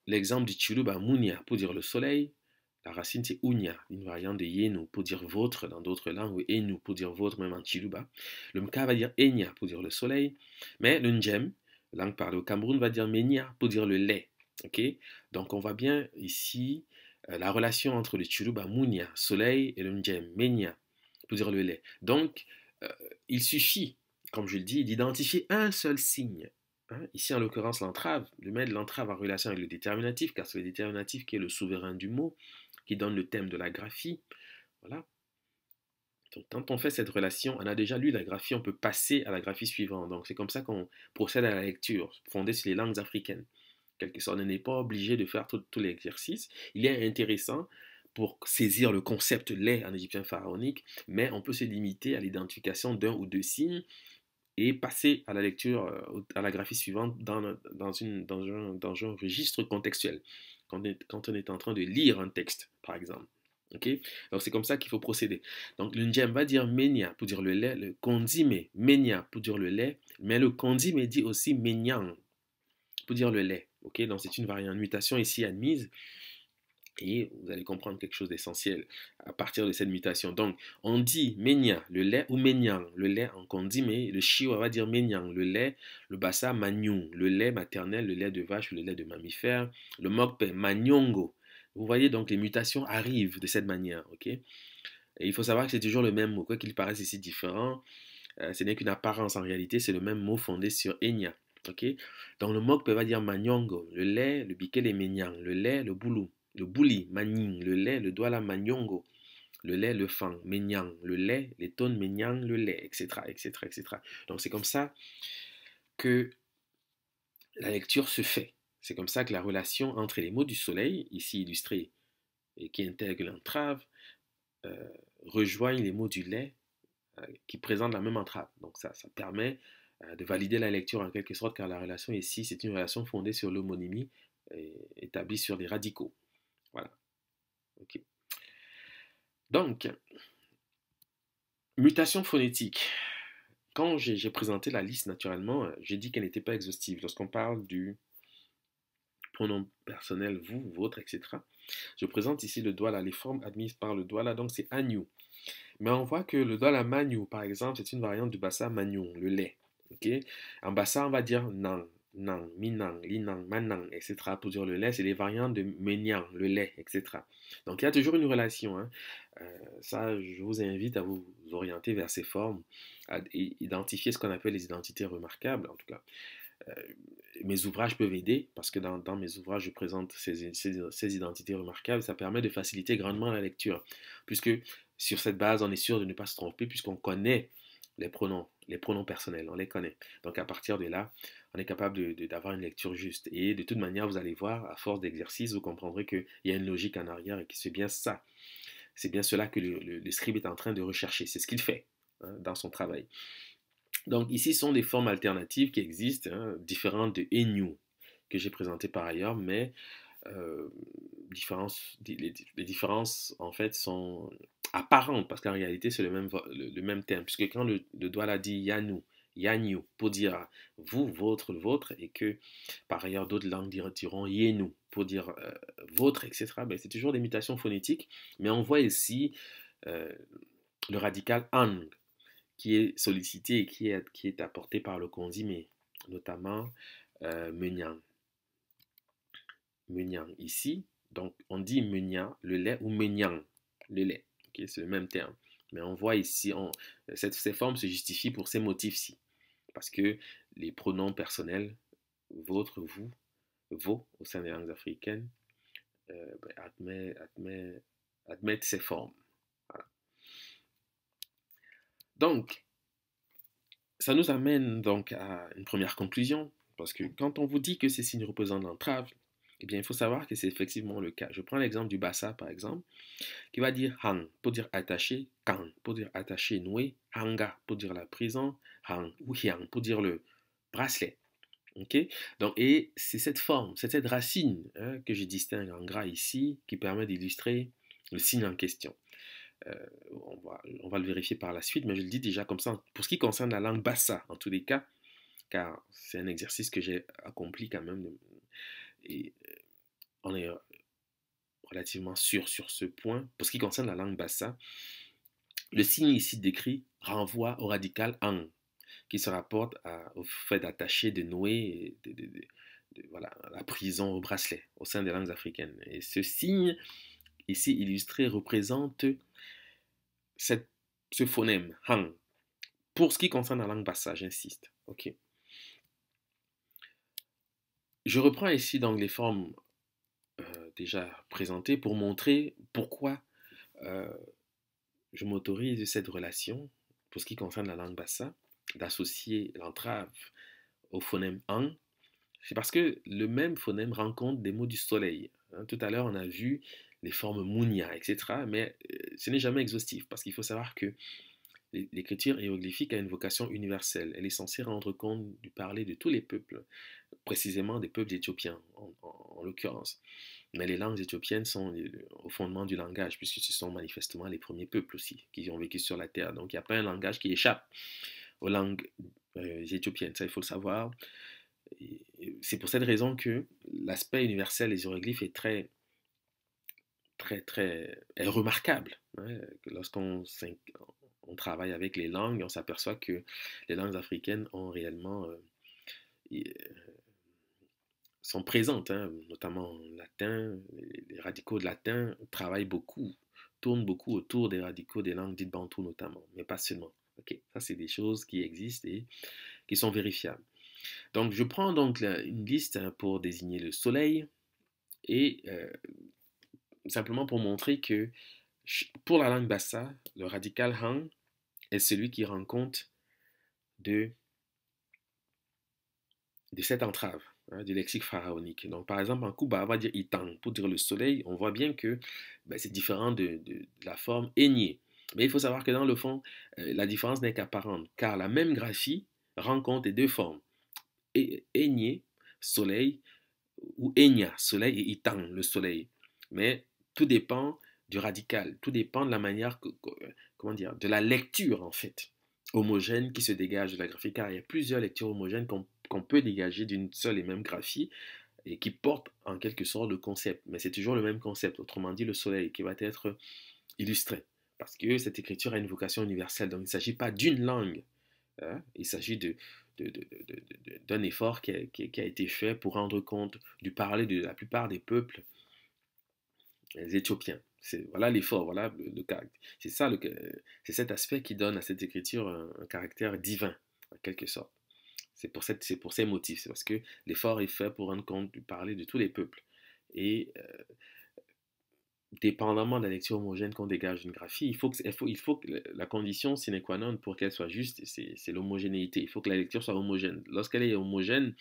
l'exemple du Chiluba Munia pour dire le soleil. La racine c'est Unya, une variante de Yenu pour dire votre dans d'autres langues, ou Enu pour dire votre même en Chiluba. Le Mka va dire Enya pour dire le soleil, mais le Njem, langue parlée au Cameroun, va dire Menia pour dire le lait. Okay. Donc on voit bien ici La relation entre le Chiluba Munya, soleil, et le Njem, Menya, pour dire le lait. Donc, euh, il suffit, comme je le dis, d'identifier un seul signe. Hein. Ici, en l'occurrence, l'entrave, de mettre l'entrave en relation avec le déterminatif, car c'est le déterminatif qui est le souverain du mot, qui donne le thème de la graphie. Voilà. Donc, quand on fait cette relation, on a déjà lu la graphie, on peut passer à la graphie suivante. Donc, c'est comme ça qu'on procède à la lecture, fondée sur les langues africaines. Quelque sorte, on n'est pas obligé de faire tout l'exercice. Il est intéressant pour saisir le concept lait en égyptien pharaonique, mais on peut se limiter à l'identification d'un ou deux signes et passer à la lecture, à la graphie suivante dans un registre contextuel, quand on est en train de lire un texte, par exemple. Okay. Donc c'est comme ça qu'il faut procéder. Donc le Ndjem va dire menia pour dire le lait, le kondime, menia pour dire le lait, mais le kondime dit aussi menyang pour dire le lait. Okay. Donc c'est une variante, une mutation ici admise. Et vous allez comprendre quelque chose d'essentiel à partir de cette mutation. Donc, on dit menya, le lait, ou menyang, le lait en condimé. Le chiwa va dire menyang, le lait. Le bassa, magnon, le lait maternel, le lait de vache, le lait de mammifère. Le mokpe, manyongo. Vous voyez, donc les mutations arrivent de cette manière. Ok. Et il faut savoir que c'est toujours le même mot. Quoi qu'il paraisse ici différent, ce n'est qu'une apparence. En réalité, c'est le même mot fondé sur enya. Ok. Donc, le mokpe va dire manyongo, le lait. Le biquet, les menyang, le lait, le boulou. Le bouli, magning, le lait, le douala, manyongo, le lait, le fang, menyang, le lait, les tonnes, menyang, le lait, etc., etc., etc. Donc c'est comme ça que la lecture se fait. C'est comme ça que la relation entre les mots du soleil, ici illustrés, et qui intègrent l'entrave, rejoignent les mots du lait qui présentent la même entrave. Donc ça permet de valider la lecture en quelque sorte, car la relation ici, c'est une relation fondée sur l'homonymie, établie sur les radicaux. Voilà. Ok. Donc, mutation phonétique. Quand j'ai présenté la liste, naturellement, j'ai dit qu'elle n'était pas exhaustive. Lorsqu'on parle du pronom personnel vous, votre, etc., je présente ici le douala, les formes admises par le douala, donc c'est agnew. Mais on voit que le douala magnou, par exemple, c'est une variante du bassa magnon, le lait. Okay. En bassa, on va dire nang, nang, minang, linang, manang, etc. Pour dire le lait, c'est les variantes de menyang, le lait, etc. Donc il y a toujours une relation. Hein. Ça, je vous invite à vous orienter vers ces formes, à identifier ce qu'on appelle les identités remarquables, en tout cas. Euh, Mes ouvrages peuvent aider, parce que dans mes ouvrages, je présente ces identités remarquables. Ça permet de faciliter grandement la lecture, puisque sur cette base, on est sûr de ne pas se tromper, puisqu'on connaît les pronoms personnels, on les connaît. Donc à partir de là, on est capable d'avoir une lecture juste. Et de toute manière, vous allez voir, à force d'exercice, vous comprendrez qu'il y a une logique en arrière et que c'est bien ça. C'est bien cela que le scribe est en train de rechercher. C'est ce qu'il fait hein, dans son travail. Donc ici sont des formes alternatives qui existent, hein, différentes de Enyu, que j'ai présenté par ailleurs, mais euh, les différences en fait sont apparentes parce qu'en réalité c'est le même terme, puisque quand le douala dit Yanu, Yanyu, pour dire vous, votre, le vôtre, et que par ailleurs d'autres langues diront Yenu, pour dire votre, etc., ben, c'est toujours des mutations phonétiques, mais on voit ici euh, le radical ang, qui est sollicité et qui est apporté par le condimé, notamment Menyang. Menyang ici, donc on dit Menyang, le lait, ou Menyang, le lait. Okay, c'est le même terme. Mais on voit ici, ces formes se justifient pour ces motifs-ci. Parce que les pronoms personnels, votre, vous, vos, au sein des langues africaines, admettent ces formes. Voilà. Donc, ça nous amène donc à une première conclusion, parce que quand on vous dit que ces signes représentent l'entrave, eh bien, il faut savoir que c'est effectivement le cas. Je prends l'exemple du bassa, par exemple, qui va dire hang pour dire attaché, kang pour dire attaché, noué, hanga pour dire la prison, hang ou hyang pour dire le bracelet. Okay. Donc, et c'est cette forme, c'est cette racine hein, que je distingue en gras ici, qui permet d'illustrer le signe en question. On va le vérifier par la suite, mais je le dis déjà comme ça. Pour ce qui concerne la langue bassa, en tous les cas, car c'est un exercice que j'ai accompli quand même, et on est relativement sûr sur ce point. Pour ce qui concerne la langue bassa, le signe ici décrit renvoie au radical ang, qui se rapporte au fait d'attacher, de nouer, voilà, la prison au bracelet au sein des langues africaines. Et ce signe ici illustré, représente cette, ce phonème, hang. Pour ce qui concerne la langue bassa, j'insiste. Ok. Je reprends ici donc les formes déjà présentées pour montrer pourquoi euh, je m'autorise cette relation, pour ce qui concerne la langue bassa, d'associer l'entrave au phonème ang. C'est parce que le même phonème rencontre des mots du soleil. Hein. Tout à l'heure, on a vu les formes munya, etc. Mais ce n'est jamais exhaustif, parce qu'il faut savoir que l'écriture hiéroglyphique a une vocation universelle. Elle est censée rendre compte du parler de tous les peuples, précisément des peuples éthiopiens en l'occurrence. Mais les langues éthiopiennes sont au fondement du langage, puisque ce sont manifestement les premiers peuples aussi qui ont vécu sur la terre. Donc il n'y a pas un langage qui échappe aux langues éthiopiennes, ça il faut le savoir. C'est pour cette raison que l'aspect universel des hiéroglyphes est est remarquable. Hein. Lorsqu'on on travaille avec les langues, on s'aperçoit que les langues africaines ont réellement sont présentes, hein, notamment en latin. Les radicaux de latin travaillent beaucoup, tournent beaucoup autour des radicaux des langues dites bantoues notamment, mais pas seulement. Ok, ça c'est des choses qui existent et qui sont vérifiables. Donc je prends donc une liste pour désigner le soleil et simplement pour montrer que pour la langue bassa, le radical hang est celui qui rend compte de, de cette entrave, hein, du lexique pharaonique. Donc, par exemple, en Kuba, on va dire itang pour dire le soleil. On voit bien que ben, c'est différent de la forme aigné. Mais il faut savoir que dans le fond, la différence n'est qu'apparente, car la même graphie rend compte des deux formes. Aigné, soleil, ou Enya, soleil, et Itang, le soleil. Mais tout dépend du radical, tout dépend de la manière, comment dire, de la lecture en fait, homogène qui se dégage de la graphie, car il y a plusieurs lectures homogènes qu'on peut dégager d'une seule et même graphie et qui portent en quelque sorte le concept, mais c'est toujours le même concept, autrement dit le soleil qui va être illustré, parce que cette écriture a une vocation universelle, donc il ne s'agit pas d'une langue, hein, il s'agit d'un effort qui a été fait pour rendre compte du parler de la plupart des peuples éthiopiens. Voilà l'effort, voilà le caractère. C'est cet aspect qui donne à cette écriture un caractère divin, en quelque sorte. C'est pour ces motifs. C'est parce que l'effort est fait pour rendre compte du parler de tous les peuples. Et dépendamment de la lecture homogène qu'on dégage d'une graphie, il faut que la condition sine qua non pour qu'elle soit juste, c'est l'homogénéité. Il faut que la lecture soit homogène. Lorsqu'elle est homogène,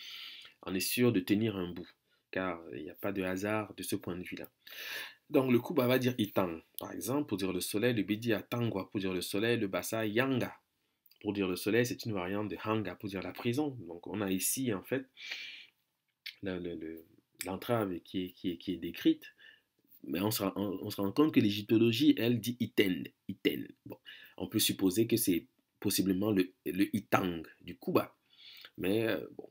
on est sûr de tenir un bout, car il n'y a pas de hasard de ce point de vue-là. Donc le Kuba va dire Itang, par exemple, pour dire le soleil, le Bedi a Tangwa pour dire le soleil, le Bassa Yanga pour dire le soleil, c'est une variante de Hanga pour dire la prison. Donc on a ici en fait l'entrave qui est décrite, mais on se rend compte que l'égyptologie, elle, dit iten, iten. Bon, on peut supposer que c'est possiblement le itang du Kuba. Mais bon,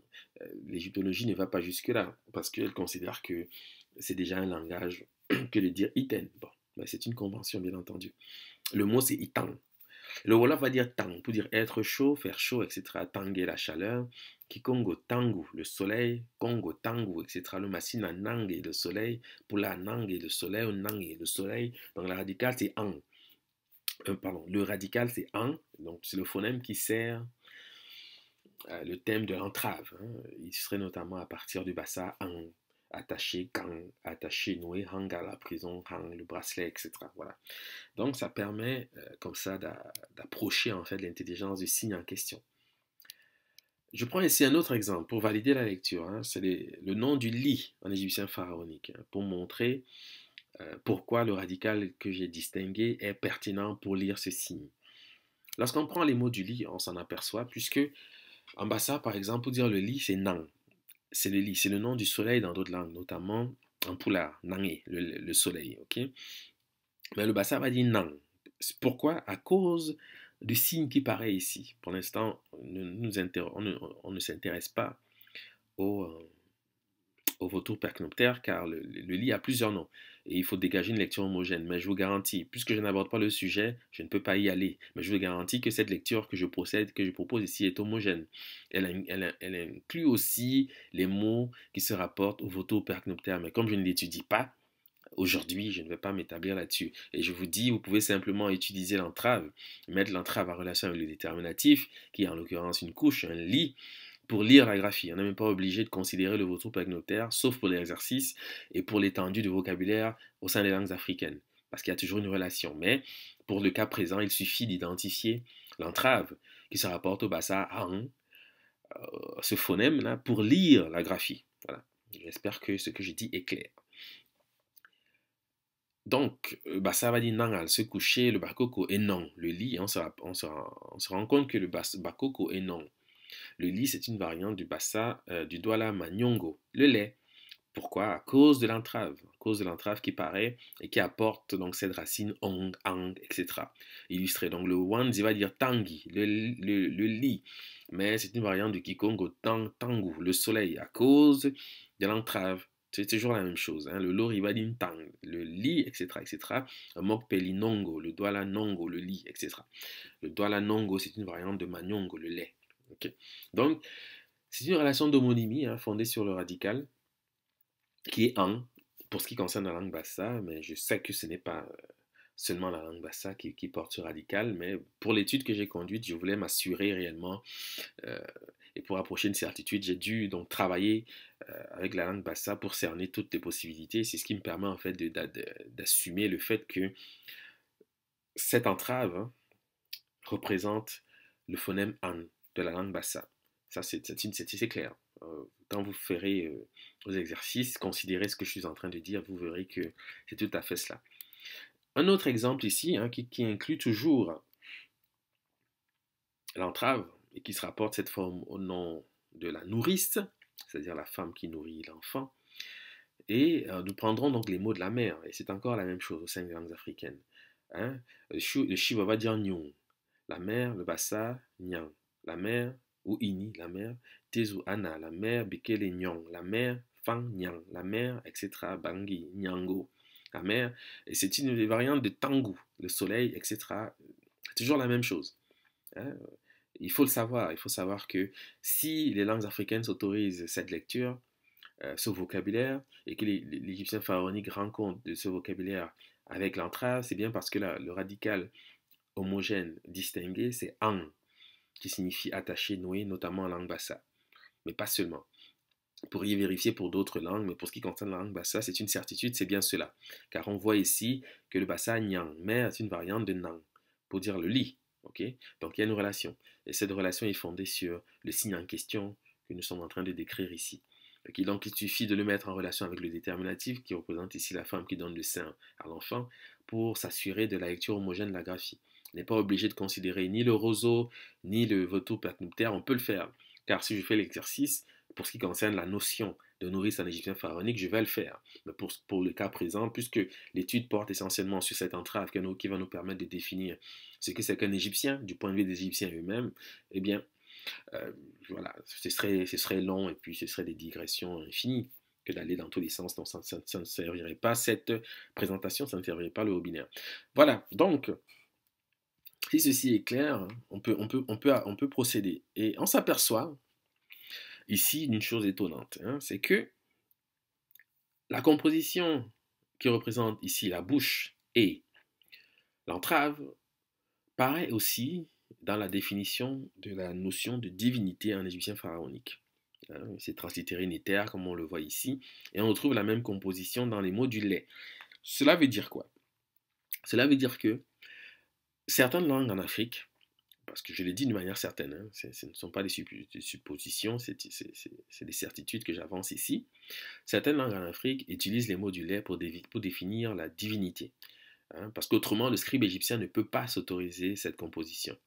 l'égyptologie ne va pas jusque-là, parce qu'elle considère que c'est déjà un langage que de dire iten. Bon, ben, c'est une convention, bien entendu. Le mot, c'est itang. Le Wolof va dire tang, pour dire être chaud, faire chaud, etc. Tanguer la chaleur. Kikongo tangu, le soleil. Kongo tangu, etc. Le massina nangue, le soleil. Pula nangue, le soleil. Nangue, le soleil. Donc la radicale, c'est ang. Pardon, le radical, c'est ang. Donc c'est le phonème qui sert le thème de l'entrave. Hein. Il serait notamment à partir du bassa ang. Attaché, gang, attaché, noué, hang à la prison, hang, le bracelet, etc. Voilà. Donc ça permet comme ça d'approcher en fait l'intelligence du signe en question. Je prends ici un autre exemple pour valider la lecture. Hein. C'est le nom du lit en égyptien pharaonique, hein, pour montrer pourquoi le radical que j'ai distingué est pertinent pour lire ce signe. Lorsqu'on prend les mots du lit, on s'en aperçoit, puisque en bassa, par exemple, pour dire le lit, c'est nang. C'est le lit, c'est le nom du soleil dans d'autres langues, notamment en pula, nangé, le soleil. Okay. Mais le bassa va dire nang. Pourquoi? À cause du signe qui paraît ici. Pour l'instant, on ne s'intéresse pas au, au vautour percnoptère car le lit a plusieurs noms et il faut dégager une lecture homogène. Mais je vous garantis, puisque je n'aborde pas le sujet, je ne peux pas y aller. Mais je vous garantis que cette lecture que je propose ici est homogène. Elle inclut aussi les mots qui se rapportent au vautour percnoptère. Mais comme je ne l'étudie pas, Aujourd'hui, je ne vais pas m'établir là-dessus. Et je vous dis, vous pouvez simplement utiliser l'entrave, mettre l'entrave en relation avec le déterminatif, qui est en l'occurrence une couche, un lit, pour lire la graphie. On n'est même pas obligé de considérer le vautour pagnotère, sauf pour l'exercice et pour l'étendue de vocabulaire au sein des langues africaines, parce qu'il y a toujours une relation. Mais pour le cas présent, il suffit d'identifier l'entrave qui se rapporte au bassa ang, ce phonème-là, pour lire la graphie. Voilà. J'espère que ce que je dis est clair. Donc, ça va dire nangal, se coucher, le bakoko est non. Le lit, on se rend compte que le bakoko est non. Le lit, c'est une variante du bassa du douala manyongo, le lait. Pourquoi? À cause de l'entrave. À cause de l'entrave qui paraît et qui apporte donc cette racine ong, ang, etc. Illustré. Donc le wanzi va dire tangi, le lit. Mais c'est une variante du kikongo tang, tangu, le soleil, à cause de l'entrave. C'est toujours la même chose. Hein. Le lori va dire tang, le lit, etc. etc. Mokpeli nongo, le douala nongo, le lit, etc. Le douala nongo, c'est une variante de manyongo, le lait. Okay. Donc, c'est une relation d'homonymie hein, fondée sur le radical qui est ang pour ce qui concerne la langue bassa, mais je sais que ce n'est pas seulement la langue bassa qui porte ce radical, mais pour l'étude que j'ai conduite, je voulais m'assurer réellement, euh, et pour approcher une certitude, j'ai dû donc travailler avec la langue bassa pour cerner toutes les possibilités. C'est ce qui me permet en fait d'assumer le fait que cette entrave hein, représente le phonème an de la langue bassa. Ça, c'est clair. Quand vous ferez vos exercices, considérez ce que je suis en train de dire, vous verrez que c'est tout à fait cela. Un autre exemple ici, hein, qui inclut toujours l'entrave et qui se rapporte cette forme au nom de la nourrice, c'est-à-dire la femme qui nourrit l'enfant. Et nous prendrons donc les mots de la mère, et c'est encore la même chose au sein des langues africaines. Hein. Le Shiva va dire nyong, la mère, le bassa, nyang, la mère, ou ini, la mère, tezu ana, la mère, bekele nyong, la mère, fang nyang, la mère, etc., bangi, nyango, la mère, et c'est une variante de tangu, le soleil, etc. C'est toujours la même chose. Hein. Il faut savoir que si les langues africaines s'autorisent cette lecture, ce vocabulaire, et que l'Égyptien pharaonique rend compte de ce vocabulaire avec l'entrave, c'est bien parce que le radical homogène distingué, c'est ang, qui signifie attaché, noué, notamment en langue bassa. Mais pas seulement. Vous pourriez vérifier pour d'autres langues, mais pour ce qui concerne la langue bassa, c'est une certitude, c'est bien cela. Car on voit ici que le bassa nyang, mais est une variante de nang, pour dire le lit. Okay. Donc il y a une relation. Et cette relation est fondée sur le signe en question que nous sommes en train de décrire ici. Okay. Donc il suffit de le mettre en relation avec le déterminatif qui représente ici la femme qui donne le sein à l'enfant pour s'assurer de la lecture homogène de la graphie. On n'est pas obligé de considérer ni le roseau, ni le vautour percnuptaire, on peut le faire. Car si je fais l'exercice, pour ce qui concerne la notion de nourrice en égyptien pharaonique, je vais le faire. Mais pour le cas présent, puisque l'étude porte essentiellement sur cette entrave qui va nous permettre de définir ce que c'est qu'un Égyptien, du point de vue des Égyptiens eux-mêmes, eh bien, voilà, ce serait long et puis ce serait des digressions infinies que d'aller dans tous les sens. Donc ça ne servirait pas cette présentation, ça ne servirait pas le webinaire. Voilà, donc, si ceci est clair, on peut procéder. Et on s'aperçoit ici d'une chose étonnante, hein, c'est que la composition qui représente ici la bouche et l'entrave paraît aussi dans la définition de la notion de divinité en égyptien pharaonique. Hein, c'est translittéré néther comme on le voit ici, et on retrouve la même composition dans les mots du lait. Cela veut dire quoi? Cela veut dire que certaines langues en Afrique, parce que je l'ai dit d'une manière certaine, hein, ce ne sont pas des suppositions, c'est des certitudes que j'avance ici. Certaines langues en Afrique utilisent les mots du lait pour définir la divinité. Hein, parce qu'autrement, le scribe égyptien ne peut pas s'autoriser cette composition.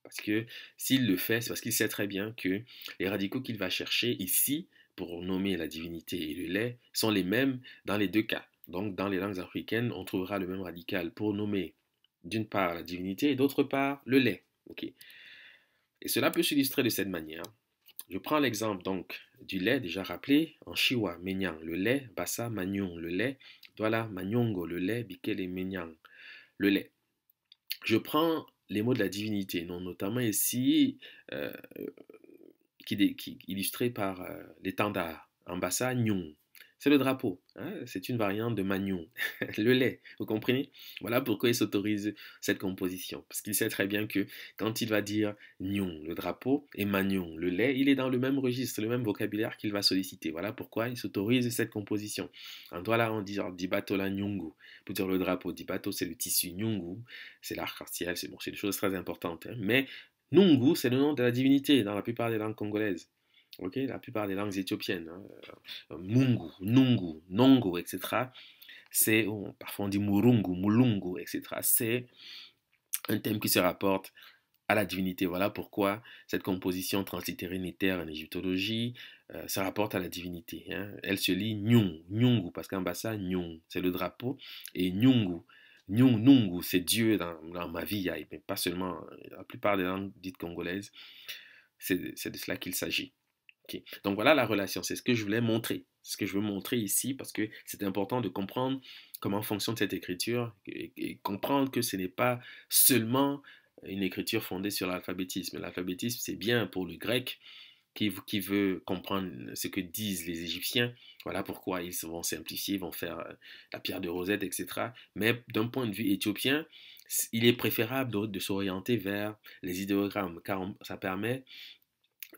Parce que s'il le fait, c'est parce qu'il sait très bien que les radicaux qu'il va chercher ici, pour nommer la divinité et le lait, sont les mêmes dans les deux cas. Donc dans les langues africaines, on trouvera le même radical pour nommer d'une part la divinité et d'autre part le lait. Okay. Et cela peut s'illustrer de cette manière. Je prends l'exemple donc du lait déjà rappelé en Chiwa, Menyang, le lait, Bassa, Magnon, le lait, Douala, Manyongo, le lait, Bikele, Menyang, le lait. Je prends les mots de la divinité, notamment ici, qui illustrés par l'étendard, en Bassa, Nyong, c'est le drapeau. Hein, c'est une variante de Magnon, le lait, vous comprenez? Voilà pourquoi il s'autorise cette composition. Parce qu'il sait très bien que quand il va dire Nyon, le drapeau, et Magnon, le lait, il est dans le même registre, le même vocabulaire qu'il va solliciter. Voilà pourquoi il s'autorise cette composition. En là, on dit Dibato la Nyungu, pour dire le drapeau. Dibato, c'est le tissu Nyungu, c'est l'arc-en-ciel, c'est bon, c'est des choses très importantes. Hein. Mais Nungu, c'est le nom de la divinité dans la plupart des langues congolaises. Ok, la plupart des langues éthiopiennes, hein, Mungu, Nungu, Nongo, etc. C'est, parfois on dit Murungu, Mulungu, etc. C'est un thème qui se rapporte à la divinité. Voilà pourquoi cette composition translittéraire en égyptologie se rapporte à la divinité. Hein. Elle se lit Nyung, Nyungu, parce qu'en bas ça, Nyung, c'est le drapeau, et Nyungu, Nyung, Nungu, c'est Dieu dans ma vie, mais pas seulement, la plupart des langues dites congolaises, c'est de cela qu'il s'agit. Okay. Donc voilà la relation, c'est ce que je voulais montrer. C'est ce que je veux montrer ici parce que c'est important de comprendre comment fonctionne cette écriture et comprendre que ce n'est pas seulement une écriture fondée sur l'alphabétisme. L'alphabétisme, c'est bien pour le grec qui veut comprendre ce que disent les Égyptiens. Voilà pourquoi ils vont simplifier, vont faire la pierre de Rosette, etc. Mais d'un point de vue éthiopien, il est préférable de s'orienter vers les idéogrammes car ça permet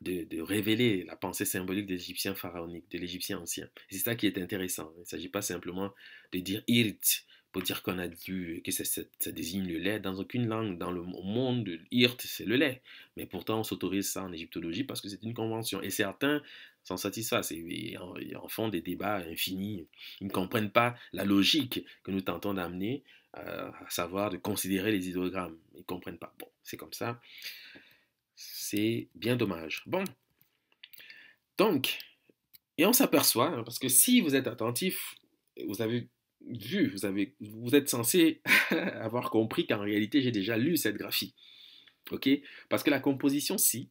de révéler la pensée symbolique des Égyptiens pharaoniques, de l'Égyptien ancien. C'est ça qui est intéressant. Il ne s'agit pas simplement de dire Irt pour dire qu'on a dû, que ça désigne le lait. Dans aucune langue dans le monde, Irt, c'est le lait. Mais pourtant, on s'autorise ça en égyptologie parce que c'est une convention. Et certains s'en satisfassent et en font des débats infinis. Ils ne comprennent pas la logique que nous tentons d'amener, à savoir de considérer les idéogrammes. Ils ne comprennent pas. Bon, c'est comme ça. C'est bien dommage. Bon, donc, et on s'aperçoit, hein, parce que si vous êtes attentif, vous avez vu, vous êtes censé avoir compris qu'en réalité, j'ai déjà lu cette graphie. Ok? Parce que la composition ci,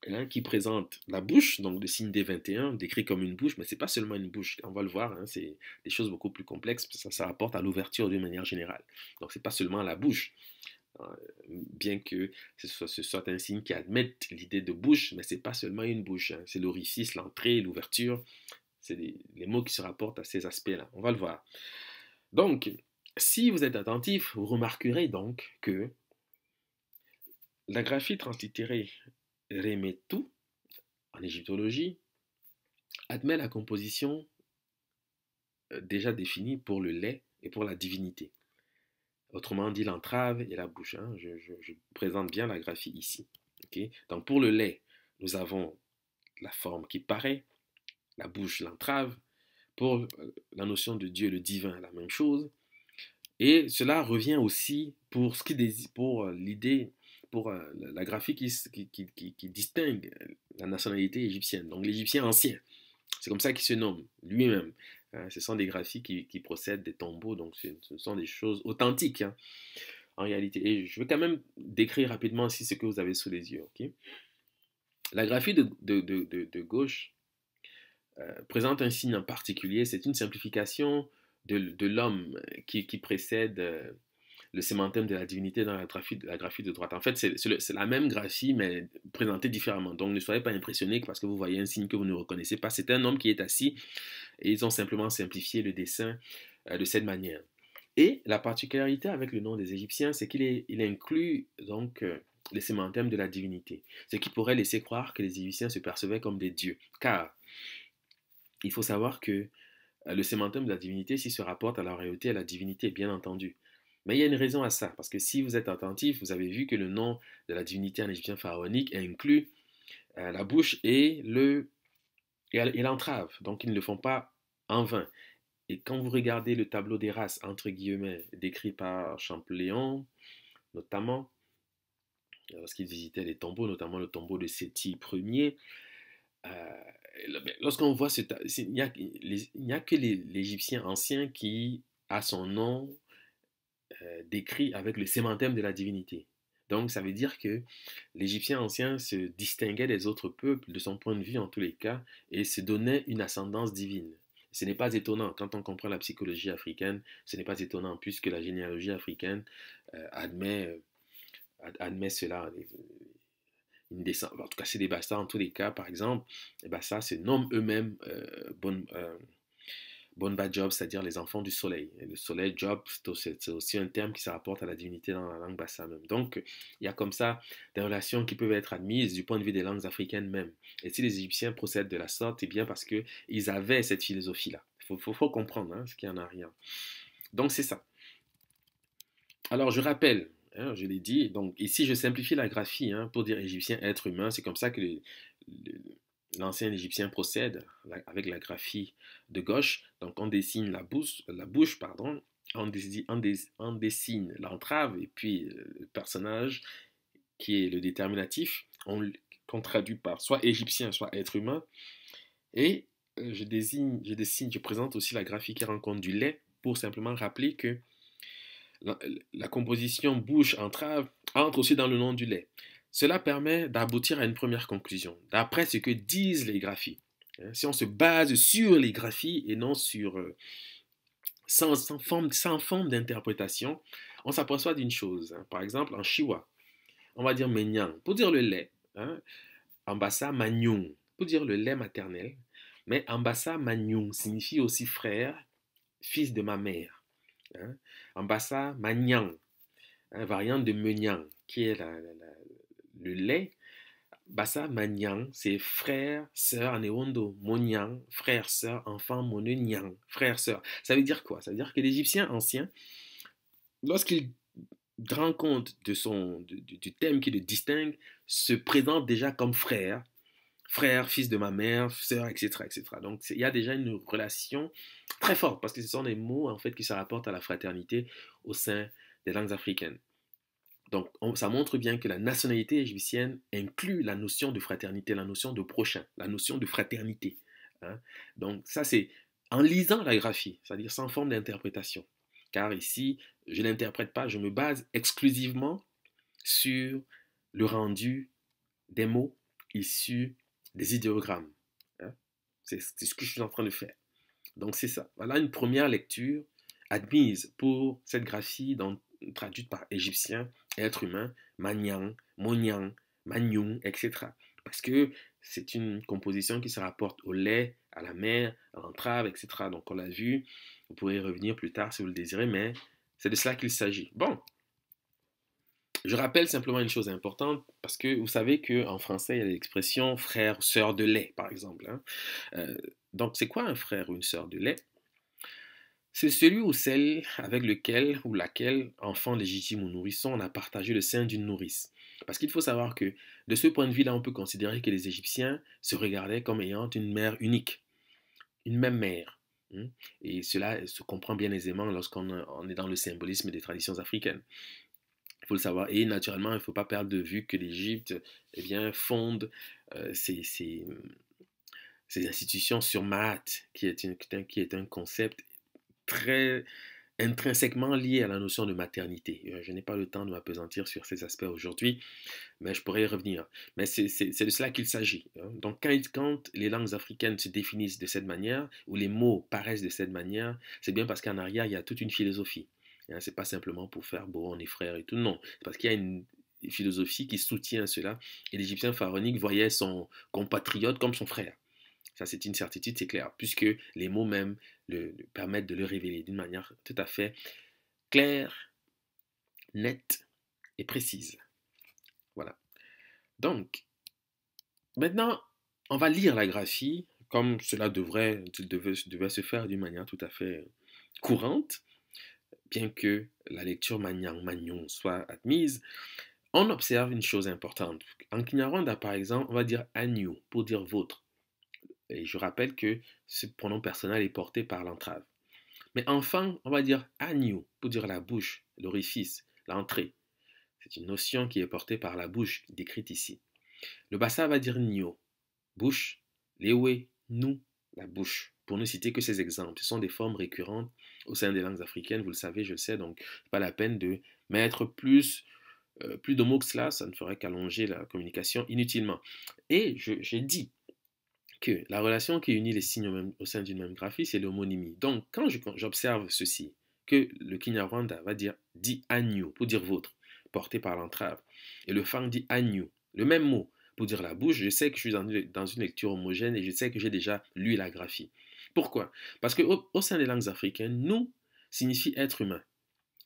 hein, qui présente la bouche, donc le signe D21, décrit comme une bouche, mais c'est pas seulement une bouche, on va le voir, hein, c'est des choses beaucoup plus complexes, ça rapporte à l'ouverture d'une manière générale. Donc c'est pas seulement la bouche, bien que ce soit un signe qui admette l'idée de bouche, mais c'est pas seulement une bouche, hein, c'est l'orifice, l'entrée, l'ouverture, c'est les mots qui se rapportent à ces aspects-là. On va le voir. Donc, si vous êtes attentif, vous remarquerez donc que la graphie translittérée Remetu, en égyptologie, admet la composition déjà définie pour le lait et pour la divinité. Autrement dit, l'entrave et la bouche. Hein. Je présente bien la graphie ici. Okay? Donc pour le lait, nous avons la forme qui paraît, la bouche, l'entrave. Pour la notion de Dieu, le divin, la même chose. Et cela revient aussi pour ce qui pour l'idée, pour la graphie qui distingue la nationalité égyptienne, donc l'égyptien ancien. C'est comme ça qu'il se nomme lui-même. Hein, ce sont des graphies qui procèdent des tombeaux, donc ce sont des choses authentiques hein, en réalité. Et je vais quand même décrire rapidement aussi ce que vous avez sous les yeux. Okay? La graphie de gauche présente un signe en particulier, c'est une simplification de l'homme qui précède le sémantème de la divinité dans la graphie de droite. En fait, c'est la même graphie, mais présentée différemment. Donc, ne soyez pas impressionnés parce que vous voyez un signe que vous ne reconnaissez pas. C'est un homme qui est assis et ils ont simplement simplifié le dessin de cette manière. Et la particularité avec le nom des Égyptiens, c'est qu'il inclut donc les sémantèmes de la divinité, ce qui pourrait laisser croire que les Égyptiens se percevaient comme des dieux. Car il faut savoir que le sémantème de la divinité s'y se rapporte à la royauté et à la divinité, bien entendu. Mais il y a une raison à ça, parce que si vous êtes attentif, vous avez vu que le nom de la divinité en égyptien pharaonique inclut la bouche et l'entrave. Donc ils ne le font pas en vain. Et quand vous regardez le tableau des races, entre guillemets, décrit par Champollion, notamment, lorsqu'il visitait les tombeaux, notamment le tombeau de Séti Ier, lorsqu'on voit il n'y a que l'Égyptien ancien qui a son nom décrit avec le sémantème de la divinité. Donc ça veut dire que l'Égyptien ancien se distinguait des autres peuples de son point de vue en tous les cas et se donnait une ascendance divine. Ce n'est pas étonnant, quand on comprend la psychologie africaine, ce n'est pas étonnant puisque la généalogie africaine admet cela. une descendance. En tout cas, c'est des Bassa en tous les cas, par exemple, les Bassa se nomment eux-mêmes Bonba Job, c'est-à-dire les enfants du soleil. Et le soleil, Job, c'est aussi un terme qui se rapporte à la divinité dans la langue Bassa même. Donc, il y a comme ça des relations qui peuvent être admises du point de vue des langues africaines même. Et si les Égyptiens procèdent de la sorte, c'est bien parce qu'ils avaient cette philosophie-là. Il faut comprendre ce qu'il y en a rien. Donc, c'est ça. Alors, je rappelle, je l'ai dit, donc ici, je simplifie la graphie pour dire égyptien, être humain. C'est comme ça que l'ancien égyptien procède avec la graphie de gauche. Donc, on dessine la bouche pardon, on dessine l'entrave et puis le personnage qui est le déterminatif, qu'on traduit par soit égyptien, soit être humain. Et je présente aussi la graphie qui rend compte du lait pour simplement rappeler que la composition bouche-entrave entre aussi dans le nom du lait. Cela permet d'aboutir à une première conclusion, d'après ce que disent les graphies. Si on se base sur les graphies et non sans forme d'interprétation, on s'aperçoit d'une chose. Par exemple, en Chiwa, on va dire Menyang pour dire le lait. En Bassa, Manyung pour dire le lait maternel. Mais en Bassa, Manyung signifie aussi frère, fils de ma mère. En Bassa, Manyang, variante de Menyang, qui est le lait. Bassa, Manyang, c'est frère, sœur, anewondo. Monyang, frère, sœur, enfant, monenyang, frère, sœur. Ça veut dire quoi? Ça veut dire que l'Égyptien ancien, lorsqu'il rend compte du thème qui le distingue, se présente déjà comme frère, fils de ma mère, sœur, etc., etc. Donc il y a déjà une relation très forte parce que ce sont des mots en fait qui se rapportent à la fraternité au sein des langues africaines. Donc ça montre bien que la nationalité égyptienne inclut la notion de fraternité, la notion de prochain, la notion de fraternité. Donc ça c'est en lisant la graphie, c'est-à-dire sans forme d'interprétation. Car ici, je n'interprète pas, je me base exclusivement sur le rendu des mots issus des idéogrammes. C'est ce que je suis en train de faire. Donc c'est ça. Voilà une première lecture admise pour cette graphie traduite par égyptien, être humain, Manyang, Monyang, Manyung, etc. Parce que c'est une composition qui se rapporte au lait, à la mer, à l'entrave, etc. Donc on l'a vu, vous pourrez y revenir plus tard si vous le désirez, mais c'est de cela qu'il s'agit. Bon, je rappelle simplement une chose importante, parce que vous savez qu'en français, il y a l'expression frère ou sœur de lait, par exemple. Donc, c'est quoi un frère ou une sœur de lait? C'est celui ou celle avec lequel ou laquelle, enfant légitime ou nourrisson, on a partagé le sein d'une nourrice. Parce qu'il faut savoir que, de ce point de vue-là, on peut considérer que les Égyptiens se regardaient comme ayant une mère unique, une même mère. Et cela se comprend bien aisément lorsqu'on est dans le symbolisme des traditions africaines. Il faut le savoir. Et naturellement, il ne faut pas perdre de vue que l'Égypte fonde ses institutions sur Maat, qui est un concept très intrinsèquement lié à la notion de maternité. Je n'ai pas le temps de m'appesantir sur ces aspects aujourd'hui, mais je pourrais y revenir. Mais c'est de cela qu'il s'agit. Donc quand les langues africaines se définissent de cette manière, ou les mots paraissent de cette manière, c'est bien parce qu'en arrière, il y a toute une philosophie. C'est pas simplement pour faire bon, on est frères et tout, non. C'est parce qu'il y a une philosophie qui soutient cela. Et l'Égyptien pharaonique voyait son compatriote comme son frère. Ça, c'est une certitude, c'est clair, puisque les mots même le permettent de le révéler d'une manière tout à fait claire, nette et précise. Voilà. Donc, maintenant, on va lire la graphie comme cela devait se faire d'une manière tout à fait courante, bien que la lecture Magnon soit admise. On observe une chose importante. En Kinyarwanda, par exemple, on va dire agneau pour dire vôtre. Et je rappelle que ce pronom personnel est porté par l'entrave. Mais enfant, on va dire agneau pour dire la bouche, l'orifice, l'entrée. C'est une notion qui est portée par la bouche, décrite ici. Le bassa va dire nio, bouche, lewe, nous, la bouche. Pour ne citer que ces exemples, ce sont des formes récurrentes au sein des langues africaines, vous le savez, je le sais, donc pas la peine de mettre plus de mots que cela, ça ne ferait qu'allonger la communication inutilement. Et j'ai dit que la relation qui unit les signes au sein d'une même graphie, c'est l'homonymie. Donc, quand j'observe ceci, que le Kinyarwanda va dire dit agneau pour dire vôtre, porté par l'entrave, et le Fang dit agneau, le même mot, pour dire la bouche, je sais que je suis dans une lecture homogène et je sais que j'ai déjà lu la graphie. Pourquoi? Parce qu'au au sein des langues africaines, nous signifie être humain.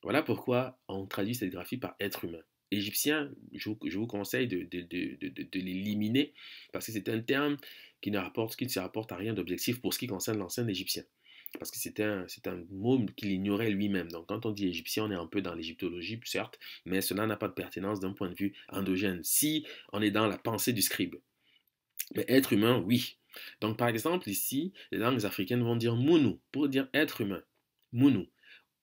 Voilà pourquoi on traduit cette graphie par être humain. Égyptien, je vous conseille de l'éliminer parce que c'est un terme qui ne se rapporte à rien d'objectif pour ce qui concerne l'ancien égyptien. Parce que c'est un mot qu'il ignorait lui-même. Donc quand on dit égyptien, on est un peu dans l'égyptologie, certes, mais cela n'a pas de pertinence d'un point de vue endogène, si on est dans la pensée du scribe. Mais être humain, oui. Donc par exemple, ici, les langues africaines vont dire mounou pour dire être humain. Mounou.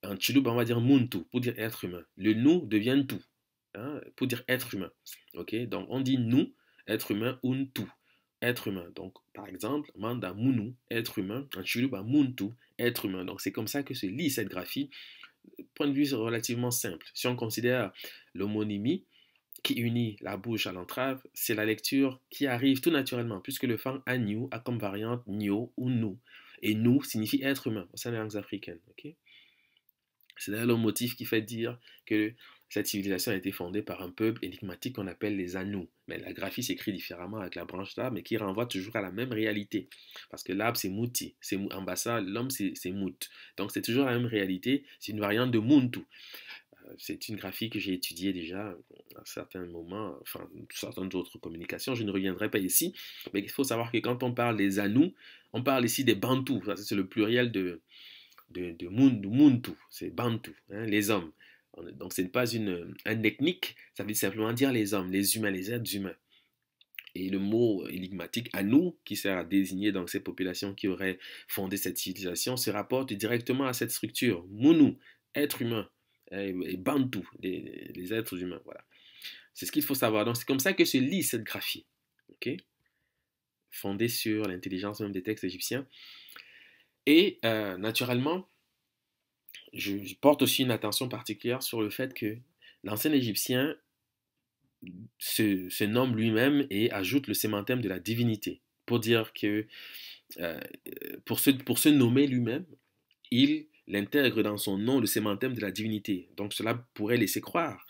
En Chilouba, on va dire muntu pour dire être humain. Le nous devient tout, hein, pour dire être humain. Ok, donc on dit nous, être humain, untu, être humain. Donc par exemple, manda munu, être humain. En Chilouba, muntu, être humain. Donc c'est comme ça que se lit cette graphie. Point de vue relativement simple. Si on considère l'homonymie qui unit la bouche à l'entrave, c'est la lecture qui arrive tout naturellement, puisque le fang agnew a comme variante nio ou nous. Et nous signifie être humain au sein des langues africaines. Okay. C'est d'ailleurs le motif qui fait dire que cette civilisation a été fondée par un peuple énigmatique qu'on appelle les Anous. Mais la graphie s'écrit différemment avec la branche d'arbre, mais qui renvoie toujours à la même réalité. Parce que l'arbre, c'est Mouti. En bassa, l'homme, c'est Mout. Donc c'est toujours la même réalité. C'est une variante de Muntu. C'est une graphie que j'ai étudiée déjà à certains moments, enfin, certaines autres communications. Je ne reviendrai pas ici. Mais il faut savoir que quand on parle des Anous, on parle ici des Bantous. C'est le pluriel de Muntu, c'est Bantu, hein, les hommes. Donc ce n'est pas un ethnique, ça veut simplement dire les hommes, les humains, les êtres humains. Et le mot énigmatique Anu, qui sert à désigner donc ces populations qui auraient fondé cette civilisation, se rapporte directement à cette structure. Munu, être humain, et Bantu, les êtres humains. Voilà. C'est ce qu'il faut savoir. Donc c'est comme ça que se lit cette graphie, ok, fondée sur l'intelligence même des textes égyptiens. Et naturellement, je porte aussi une attention particulière sur le fait que l'ancien égyptien se nomme lui-même et ajoute le sémantème de la divinité pour dire que euh, pour se nommer lui-même, il intègre dans son nom le sémantème de la divinité. Donc cela pourrait laisser croire,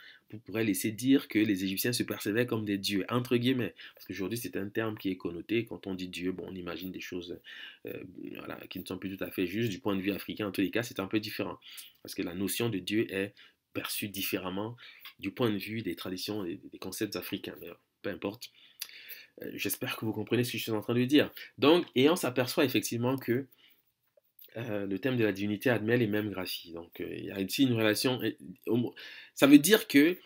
pourrait laisser dire que les Égyptiens se percevaient comme des dieux, entre guillemets. Parce qu'aujourd'hui, c'est un terme qui est connoté. Quand on dit Dieu, bon, on imagine des choses voilà, qui ne sont plus tout à fait justes. Du point de vue africain, en tous les cas, c'est un peu différent. Parce que la notion de Dieu est perçue différemment du point de vue des traditions, des concepts africains. Mais peu importe. J'espère que vous comprenez ce que je suis en train de dire. Donc, et on s'aperçoit effectivement que le thème de la divinité admet les mêmes graphies. Donc, il y a ici une relation. Ça veut dire que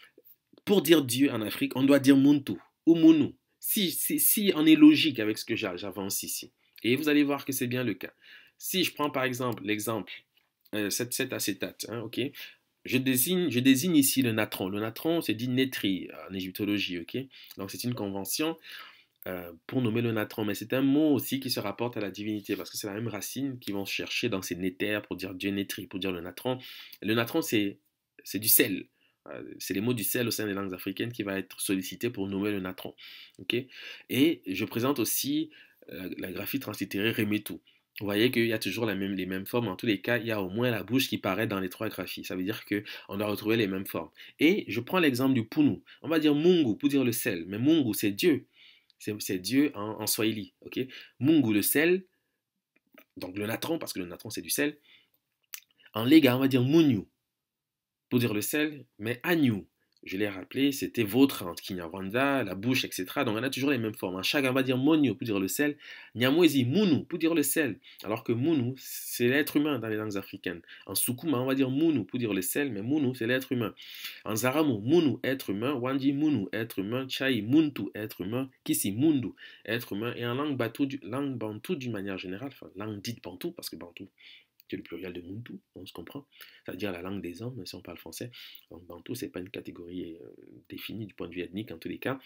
pour dire Dieu en Afrique, on doit dire Muntu ou Munu. Si on est logique avec ce que j'avance ici. Et vous allez voir que c'est bien le cas. Si je prends par exemple l'exemple cet acétate, hein, ok, je désigne ici le natron. Le natron, c'est dit nétri en égyptologie, ok. Donc c'est une convention pour nommer le natron. Mais c'est un mot aussi qui se rapporte à la divinité, parce que c'est la même racine qu'ils vont chercher dans ces néters pour dire Dieu nétri, pour dire le natron. Le natron, c'est du sel. C'est les mots du sel au sein des langues africaines qui va être sollicité pour nommer le natron. Okay. Et je présente aussi la graphie translittérée Remetu. Vous voyez qu'il y a toujours les mêmes formes. En tous les cas, il y a au moins la bouche qui paraît dans les trois graphies. Ça veut dire qu'on doit retrouver les mêmes formes. Et je prends l'exemple du Punu. On va dire Mungu pour dire le sel. Mais Mungu, c'est Dieu. C'est Dieu en Swahili. Okay. Mungu, le sel. Donc le natron, parce que le natron, c'est du sel. En Lega, on va dire Munyu pour dire le sel, mais agnew, je l'ai rappelé, c'était vôtre en Kinyarwanda, la bouche, etc. Donc on a toujours les mêmes formes. En chaque, on va dire monio pour dire le sel, nyamwezi, munu pour dire le sel. Alors que munu, c'est l'être humain dans les langues africaines. En sukuma, on va dire munu pour dire le sel, mais munu, c'est l'être humain. En zaramu, munu, être humain, wanji, munu, être humain, chai, muntu, être humain, kisi, mundu, être humain. Et en langue bantou d'une manière générale, enfin langue dite bantou, parce que bantou, c'est le pluriel de Muntu, on se comprend. C'est-à-dire la langue des hommes, si on parle français. Donc Bantou, ce n'est pas une catégorie définie du point de vue ethnique en tous les cas.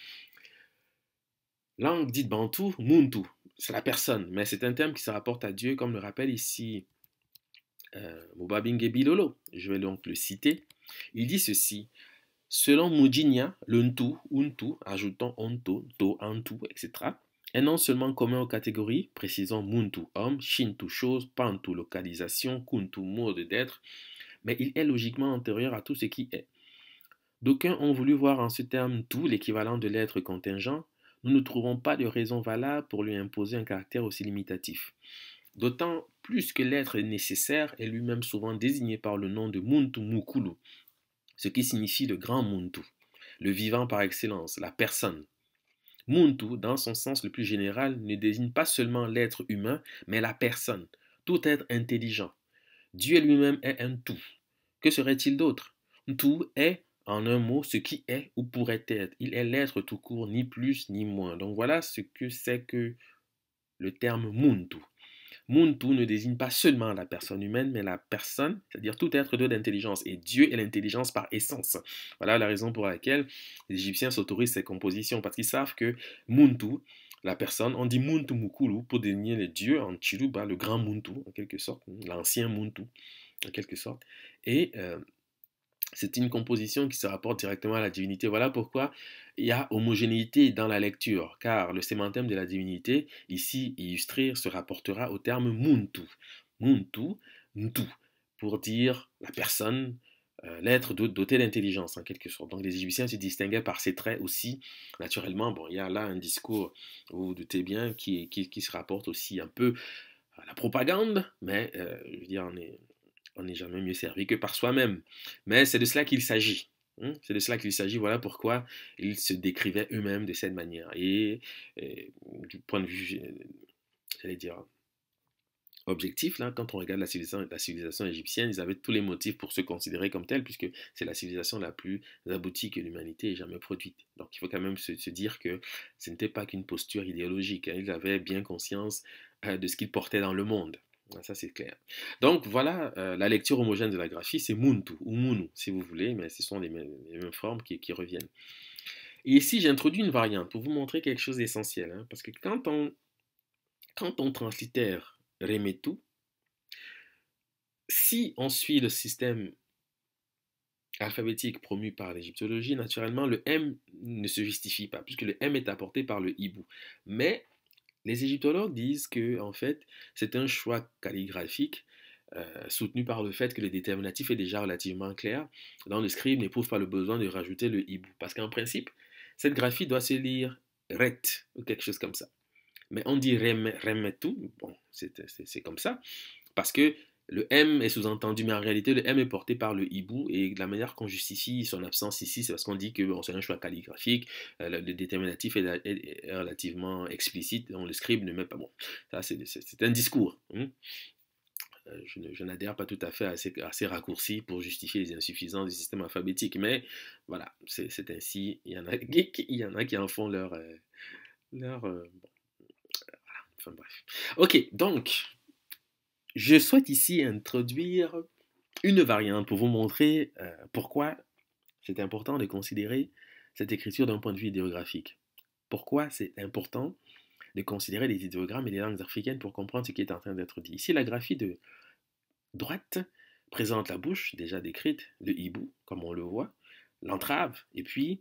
Langue dite Bantou, Muntu, c'est la personne, mais c'est un terme qui se rapporte à Dieu, comme le rappelle ici Mubabinge Bilolo. Je vais donc le citer. Il dit ceci. Selon Mujinya, le Ntu, Untu, ajoutons Onto, To, Antu, etc., est non seulement commun aux catégories, précisons Muntu, homme, Shintu, chose, Pantu, localisation, Kuntu, mode d'être, mais il est logiquement antérieur à tout ce qui est. D'aucuns ont voulu voir en ce terme tout l'équivalent de l'être contingent, nous ne trouvons pas de raison valable pour lui imposer un caractère aussi limitatif. D'autant plus que l'être nécessaire est lui-même souvent désigné par le nom de Muntu Mukulu, ce qui signifie le grand Muntu, le vivant par excellence, la personne. Muntu, dans son sens le plus général, ne désigne pas seulement l'être humain, mais la personne, tout être intelligent. Dieu lui-même est un tout. Que serait-il d'autre? Tout est, en un mot, ce qui est ou pourrait être. Il est l'être tout court, ni plus ni moins. Donc voilà ce que c'est que le terme Muntu. Muntu ne désigne pas seulement la personne humaine, mais la personne, c'est-à-dire tout être doué d'intelligence. Et Dieu est l'intelligence par essence. Voilà la raison pour laquelle les Égyptiens s'autorisent ces compositions, parce qu'ils savent que Muntu, la personne, on dit Muntu Mukulu pour désigner le Dieu en Chiluba, le grand Muntu, en quelque sorte, l'ancien Muntu, en quelque sorte. Et c'est une composition qui se rapporte directement à la divinité. Voilà pourquoi il y a homogénéité dans la lecture, car le sémantème de la divinité, ici illustré, se rapportera au terme muntu. Muntu, ntu, pour dire la personne, l'être doté d'intelligence, en quelque sorte. Donc les Égyptiens se distinguaient par ces traits aussi. Naturellement, bon, il y a là un discours, vous vous doutez bien, qui se rapporte aussi un peu à la propagande, mais je veux dire, on n'est jamais mieux servi que par soi-même. Mais c'est de cela qu'il s'agit. C'est de cela qu'il s'agit. Voilà pourquoi ils se décrivaient eux-mêmes de cette manière. Et du point de vue, j'allais dire, objectif, là, quand on regarde la civilisation égyptienne, ils avaient tous les motifs pour se considérer comme tels, puisque c'est la civilisation la plus aboutie que l'humanité ait jamais produite. Donc il faut quand même se dire que ce n'était pas qu'une posture idéologique. Hein. Ils avaient bien conscience de ce qu'ils portaient dans le monde. Ça, c'est clair. Donc, voilà, la lecture homogène de la graphie, c'est Muntu, ou Munu, si vous voulez, mais ce sont les mêmes formes qui reviennent. Et ici, j'introduis une variante pour vous montrer quelque chose d'essentiel, hein, parce que quand on translittère Remetu, si on suit le système alphabétique promu par l'égyptologie, naturellement, le M ne se justifie pas, puisque le M est apporté par le hibou. Mais les égyptologues disent que, en fait, c'est un choix calligraphique soutenu par le fait que le déterminatif est déjà relativement clair. Dans le scribe n'éprouve pas le besoin de rajouter le hibou. Parce qu'en principe, cette graphie doit se lire ret ou quelque chose comme ça. Mais on dit remetu, bon, c'est comme ça, parce que le M est sous-entendu, mais en réalité, le M est porté par le hibou, et la manière qu'on justifie son absence ici, c'est parce qu'on dit que bon, c'est un choix calligraphique, le déterminatif est relativement explicite, donc le scribe ne met pas bon. Ça, c'est un discours. Je n'adhère pas tout à fait à ces raccourcis pour justifier les insuffisances du système alphabétique, mais voilà, c'est ainsi. Il y en a qui en font bon, enfin bref. Ok, donc, je souhaite ici introduire une variante pour vous montrer pourquoi c'est important de considérer cette écriture d'un point de vue idéographique. Pourquoi c'est important de considérer les idéogrammes et les langues africaines pour comprendre ce qui est en train d'être dit. Ici, la graphie de droite présente la bouche, déjà décrite, le hibou, comme on le voit, l'entrave, et puis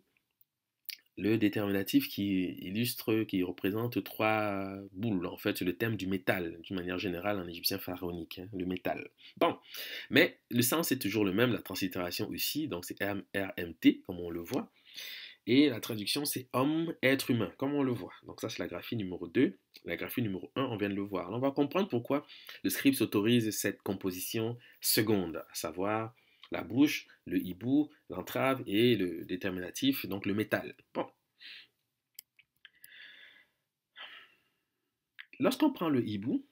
le déterminatif qui représente trois boules. En fait, c'est le thème du métal, d'une manière générale en égyptien pharaonique, hein, le métal. Bon, mais le sens est toujours le même, la translittération aussi, donc c'est RMT, comme on le voit. Et la traduction, c'est homme, être humain, comme on le voit. Donc ça, c'est la graphie numéro 2. La graphie numéro 1, on vient de le voir. Alors, on va comprendre pourquoi le scribe s'autorise cette composition seconde, à savoir la bouche, le hibou, l'entrave et le déterminatif, donc le métal. Bon. Lorsqu'on prend le hibou,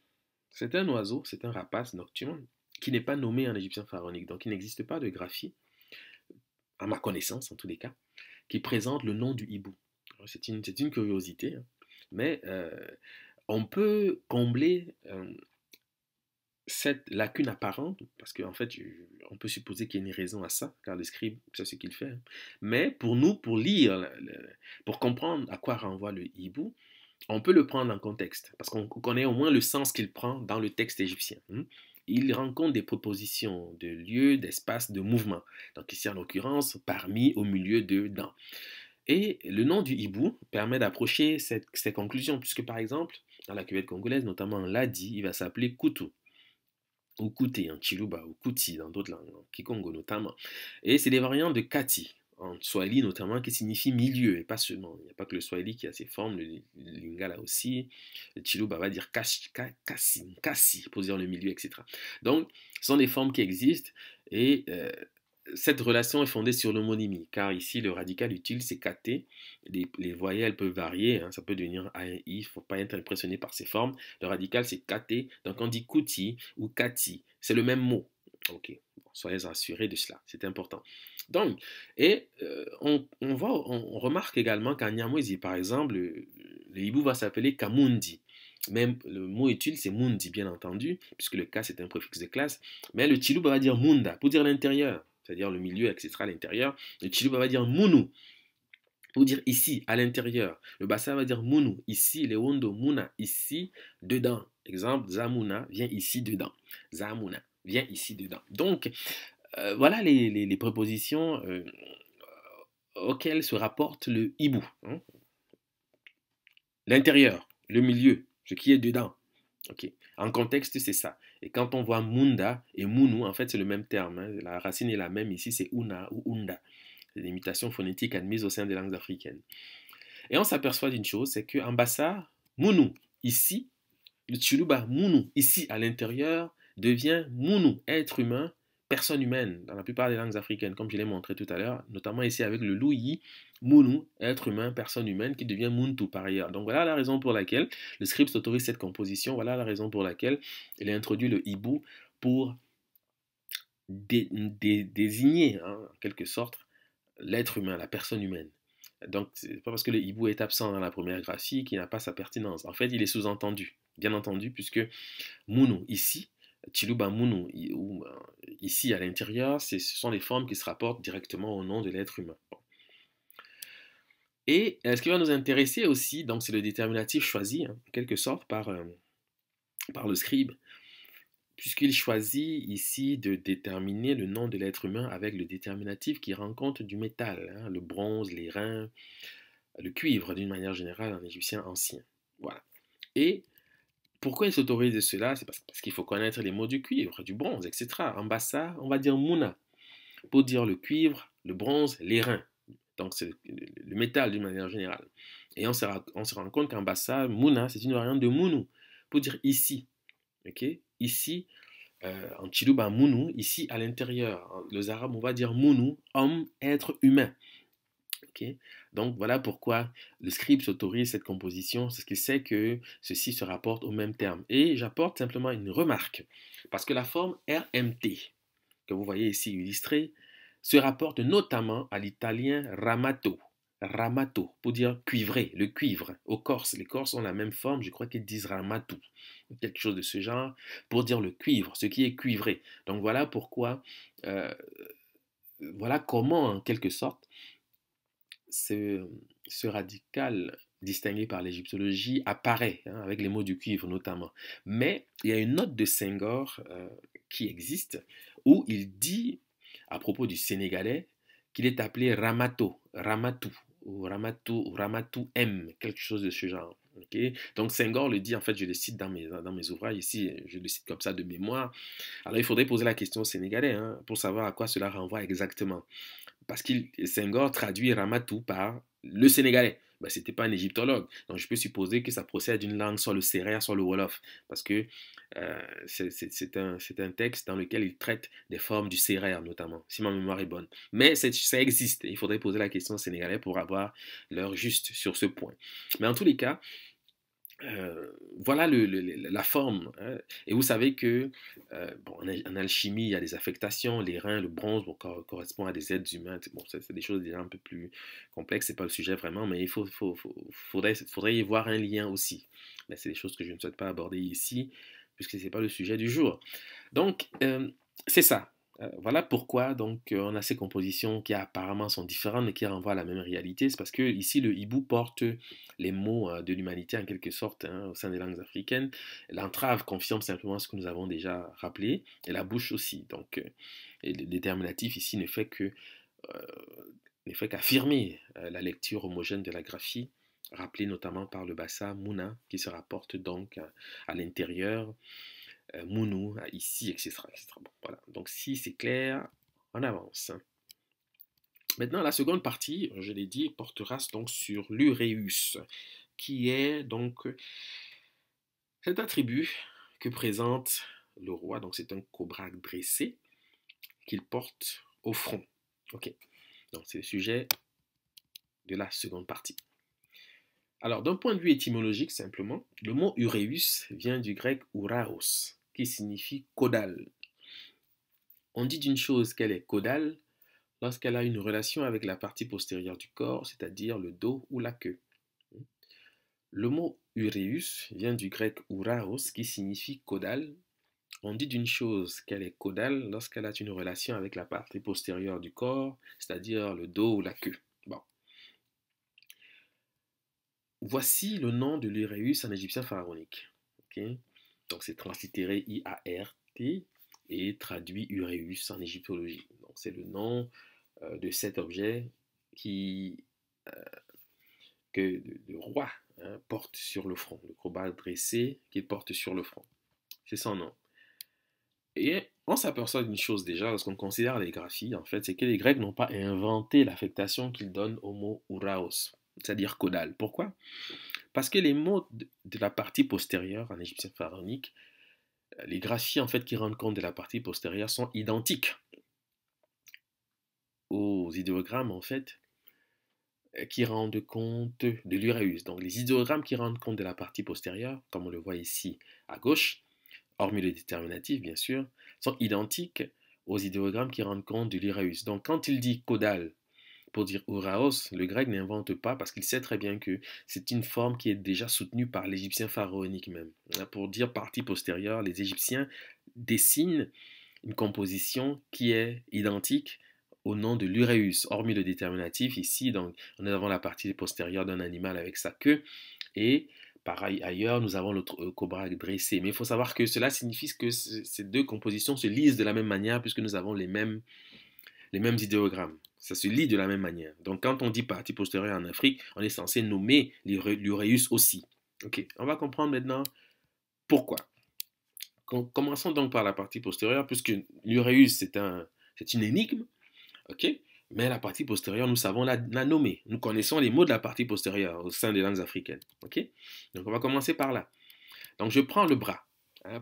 c'est un oiseau, c'est un rapace nocturne qui n'est pas nommé en égyptien pharaonique. Donc il n'existe pas de graphie, à ma connaissance en tous les cas, qui présente le nom du hibou. C'est une curiosité, hein. Mais on peut combler cette lacune apparente, parce qu'en fait, on peut supposer qu'il y a une raison à ça, car le scribe, c'est ce qu'il fait. Hein. Mais pour nous, pour lire, pour comprendre à quoi renvoie le hibou, on peut le prendre en contexte, parce qu'on connaît au moins le sens qu'il prend dans le texte égyptien. Il rencontre des propositions de lieu, d'espace, de mouvement. Donc ici, en l'occurrence, parmi, au milieu de, dans. Et le nom du hibou permet d'approcher ces conclusions, puisque par exemple, dans la cuvette congolaise, notamment en Ladi, il va s'appeler Kutu, ou Kouté en Chiluba, ou Kuti dans d'autres langues, en Kikongo notamment. Et c'est des variantes de Kati. en Swahili notamment, qui signifie milieu, et pas seulement. Il n'y a pas que le Swahili qui a ses formes, le Lingala aussi. Le Chiluba va dire kasi, pour dire le milieu, etc. Donc, ce sont des formes qui existent, et cette relation est fondée sur l'homonymie, car ici, le radical utile, c'est katé. Les voyelles peuvent varier, hein, ça peut devenir A, I, il ne faut pas être impressionné par ces formes. Le radical, c'est katé, donc on dit kuti ou kati, c'est le même mot. Ok, bon, soyez assurés de cela, c'est important. Donc, et on remarque également qu'en Nyamwezi, par exemple, le hibou va s'appeler Kamundi. Même le mot utile, c'est Mundi, bien entendu, puisque le K, c'est un préfixe de classe. Mais le Chiluba va dire Munda, pour dire l'intérieur, c'est-à-dire le milieu, etc., à l'intérieur. Le Chiluba va dire Munu, pour dire ici, à l'intérieur. Le Bassa va dire Munu, ici, le Wondo, Muna, ici, dedans. Exemple, Zamuna, viens ici, dedans. Zamuna, viens ici, dedans. Donc, voilà les prépositions auxquelles se rapporte le hibou. Hein. L'intérieur, le milieu, ce qui est dedans. Ok. En contexte, c'est ça. Et quand on voit munda et munu, en fait, c'est le même terme. Hein. La racine est la même ici, c'est una ou unda. C'est des mutations phonétiques admises au sein des langues africaines. Et on s'aperçoit d'une chose, c'est qu'en bassa, munu, ici, le Chiluba munu, ici, à l'intérieur, devient munu, être humain, personne humaine, dans la plupart des langues africaines, comme je l'ai montré tout à l'heure, notamment ici avec le louyi, munu, être humain, personne humaine, qui devient muntu par ailleurs. Donc voilà la raison pour laquelle le script autorise cette composition, voilà la raison pour laquelle il a introduit le hibou pour désigner, hein, en quelque sorte, l'être humain, la personne humaine. Donc, c'est pas parce que le hibou est absent dans la première graphie qu'il n'a pas sa pertinence. En fait, il est sous-entendu, bien entendu, puisque munu, ici, Chiluba munu, ou ici à l'intérieur, ce sont les formes qui se rapportent directement au nom de l'être humain. Bon. Et ce qui va nous intéresser aussi, donc c'est le déterminatif choisi, hein, en quelque sorte, par le scribe, puisqu'il choisit ici de déterminer le nom de l'être humain avec le déterminatif qui rend compte du métal, hein, le bronze, les reins, le cuivre d'une manière générale en égyptien ancien. Voilà. Et pourquoi il s'autorise cela? C'est parce qu'il faut connaître les mots du cuivre, du bronze, etc. En bassa, on va dire mouna, pour dire le cuivre, le bronze, les reins. Donc c'est le métal d'une manière générale. Et on se rend compte qu'en bassa, mouna, c'est une variante de mounou, pour dire ici. Okay? Ici, en Chiluba, mounou, ici à l'intérieur. Les Arabes, on va dire mounou, homme, être humain. Okay? Donc voilà pourquoi le scribe s'autorise cette composition, c'est ce qu'il sait que ceci se rapporte au même terme. Et j'apporte simplement une remarque, parce que la forme RMT, que vous voyez ici illustrée, se rapporte notamment à l'italien ramato. Ramato, pour dire cuivré, le cuivre. Aux Corses, les Corses ont la même forme, je crois qu'ils disent ramatou, quelque chose de ce genre, pour dire le cuivre, ce qui est cuivré. Donc voilà pourquoi, voilà comment en quelque sorte, ce radical distingué par l'égyptologie apparaît, hein, avec les mots du cuivre notamment. Mais il y a une note de Senghor qui existe où il dit, à propos du sénégalais, qu'il est appelé Ramato, Ramatou, ou Ramatou M, quelque chose de ce genre. Okay? Donc Senghor le dit, en fait, je le cite dans mes ouvrages ici, je le cite comme ça de mémoire. Alors il faudrait poser la question au Sénégalais, hein, pour savoir à quoi cela renvoie exactement. Parce que Senghor traduit Ramatou par le sénégalais. Ben, ce n'était pas un égyptologue. Donc je peux supposer que ça procède d'une langue, soit le sérère, soit le wolof. Parce que c'est un texte dans lequel il traite des formes du sérère, notamment, si ma mémoire est bonne. Mais ça existe. Il faudrait poser la question au sénégalais pour avoir l'heure juste sur ce point. Mais en tous les cas, voilà la forme. Hein. Et vous savez que bon, en alchimie, il y a des affectations. Les reins, le bronze bon, correspond à des êtres humains. Bon, c'est des choses déjà un peu plus complexes. C'est pas le sujet vraiment, mais faudrait y voir un lien aussi. Mais c'est des choses que je ne souhaite pas aborder ici, puisque c'est pas le sujet du jour. Donc, c'est ça. Voilà pourquoi donc on a ces compositions qui apparemment sont différentes mais qui renvoient à la même réalité. C'est parce que ici le hibou porte les mots de l'humanité en quelque sorte, hein, au sein des langues africaines. L'entrave confirme simplement ce que nous avons déjà rappelé et la bouche aussi. Donc et le déterminatif ici ne fait qu'affirmer la lecture homogène de la graphie, rappelée notamment par le bassa Mouna qui se rapporte donc à l'intérieur. Mounou, ici, etc. etc. Bon, voilà. Donc si c'est clair, on avance. Maintenant, la seconde partie, je l'ai dit, portera donc sur l'uréus, qui est donc cet attribut que présente le roi. Donc, c'est un cobra dressé qu'il porte au front. Ok, donc c'est le sujet de la seconde partie. Alors, d'un point de vue étymologique, simplement, le mot uréus vient du grec uraos, qui signifie caudale. On dit d'une chose qu'elle est caudale lorsqu'elle a une relation avec la partie postérieure du corps, c'est-à-dire le dos ou la queue. Le mot uréus vient du grec uraos, qui signifie caudale. On dit d'une chose qu'elle est caudale lorsqu'elle a une relation avec la partie postérieure du corps, c'est-à-dire le dos ou la queue. Bon. Voici le nom de l'uréus en égyptien pharaonique. Okay? Donc c'est translittéré I-A-R-T et traduit uréus en égyptologie. Donc c'est le nom de cet objet qui, que le roi porte sur le front, le cobra dressé qu'il porte sur le front. C'est son nom. Et on s'aperçoit d'une chose déjà lorsqu'on considère les graphies, en fait, c'est que les Grecs n'ont pas inventé l'affectation qu'ils donnent au mot uraos, c'est-à-dire caudale. Pourquoi? Parce que les mots de la partie postérieure en égyptien pharaonique, les graphies en fait qui rendent compte de la partie postérieure sont identiques aux idéogrammes en fait qui rendent compte de l'uréus. Donc les idéogrammes qui rendent compte de la partie postérieure, comme on le voit ici à gauche, hormis le déterminatif bien sûr, sont identiques aux idéogrammes qui rendent compte de l'uréus. Donc quand il dit caudale pour dire uraos, le grec n'invente pas parce qu'il sait très bien que c'est une forme qui est déjà soutenue par l'égyptien pharaonique même. Pour dire partie postérieure, les Égyptiens dessinent une composition qui est identique au nom de l'uréus, hormis le déterminatif ici, donc nous avons la partie postérieure d'un animal avec sa queue, et pareil ailleurs, nous avons le cobra dressé. Mais il faut savoir que cela signifie que ces deux compositions se lisent de la même manière puisque nous avons les mêmes idéogrammes. Ça se lit de la même manière. Donc quand on dit partie postérieure en Afrique, on est censé nommer l'uréus aussi. Ok, on va comprendre maintenant pourquoi. Commençons donc par la partie postérieure, puisque l'uréus c'est une énigme, ok? Mais la partie postérieure, nous savons la nommer. Nous connaissons les mots de la partie postérieure au sein des langues africaines, ok? Donc on va commencer par là. Donc je prends le bras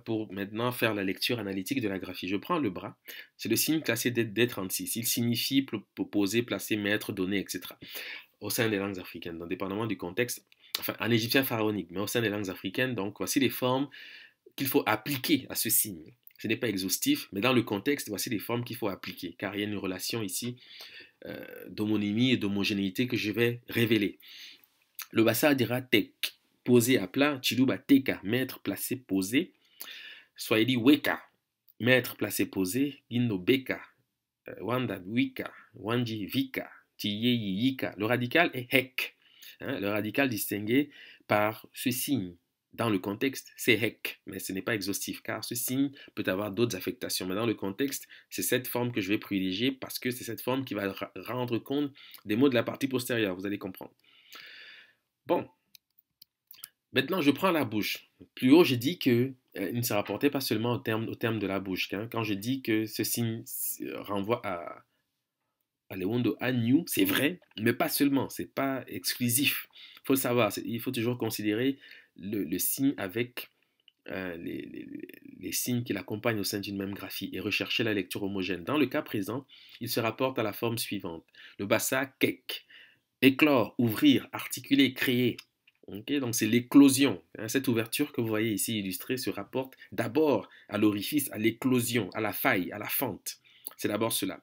pour maintenant faire la lecture analytique de la graphie. Je prends le bras, c'est le signe classé D36. Il signifie poser, placer, mettre, donner, etc. Au sein des langues africaines, donc dépendamment du contexte, enfin en égyptien pharaonique, mais au sein des langues africaines, donc voici les formes qu'il faut appliquer à ce signe. Ce n'est pas exhaustif, mais dans le contexte, voici les formes qu'il faut appliquer, car il y a une relation ici d'homonymie et d'homogénéité que je vais révéler. Le bassa dira tek, posé à plat, chiluba teka, mettre, placé, posé. Swahili weka, mettre, placé, posé. Guindo beka, wanda wika, wanji vika, tiyeyi yika. Le radical est hek. Le radical distingué par ce signe. Dans le contexte, c'est hek, mais ce n'est pas exhaustif, car ce signe peut avoir d'autres affectations. Mais dans le contexte, c'est cette forme que je vais privilégier parce que c'est cette forme qui va rendre compte des mots de la partie postérieure, vous allez comprendre. Bon, maintenant je prends la bouche. Plus haut, j'ai dit que il ne se rapportait pas seulement au terme de la bouche. Quand je dis que ce signe renvoie à Leondo Agnew, c'est vrai, mais pas seulement, c'est pas exclusif. Il faut le savoir, il faut toujours considérer le signe avec les signes qui l'accompagnent au sein d'une même graphie et rechercher la lecture homogène. Dans le cas présent, il se rapporte à la forme suivante. Le bassa kek, éclore, ouvrir, articuler, créer. Okay, donc c'est l'éclosion. Cette ouverture que vous voyez ici illustrée se rapporte d'abord à l'orifice, à l'éclosion, à la faille, à la fente. C'est d'abord cela.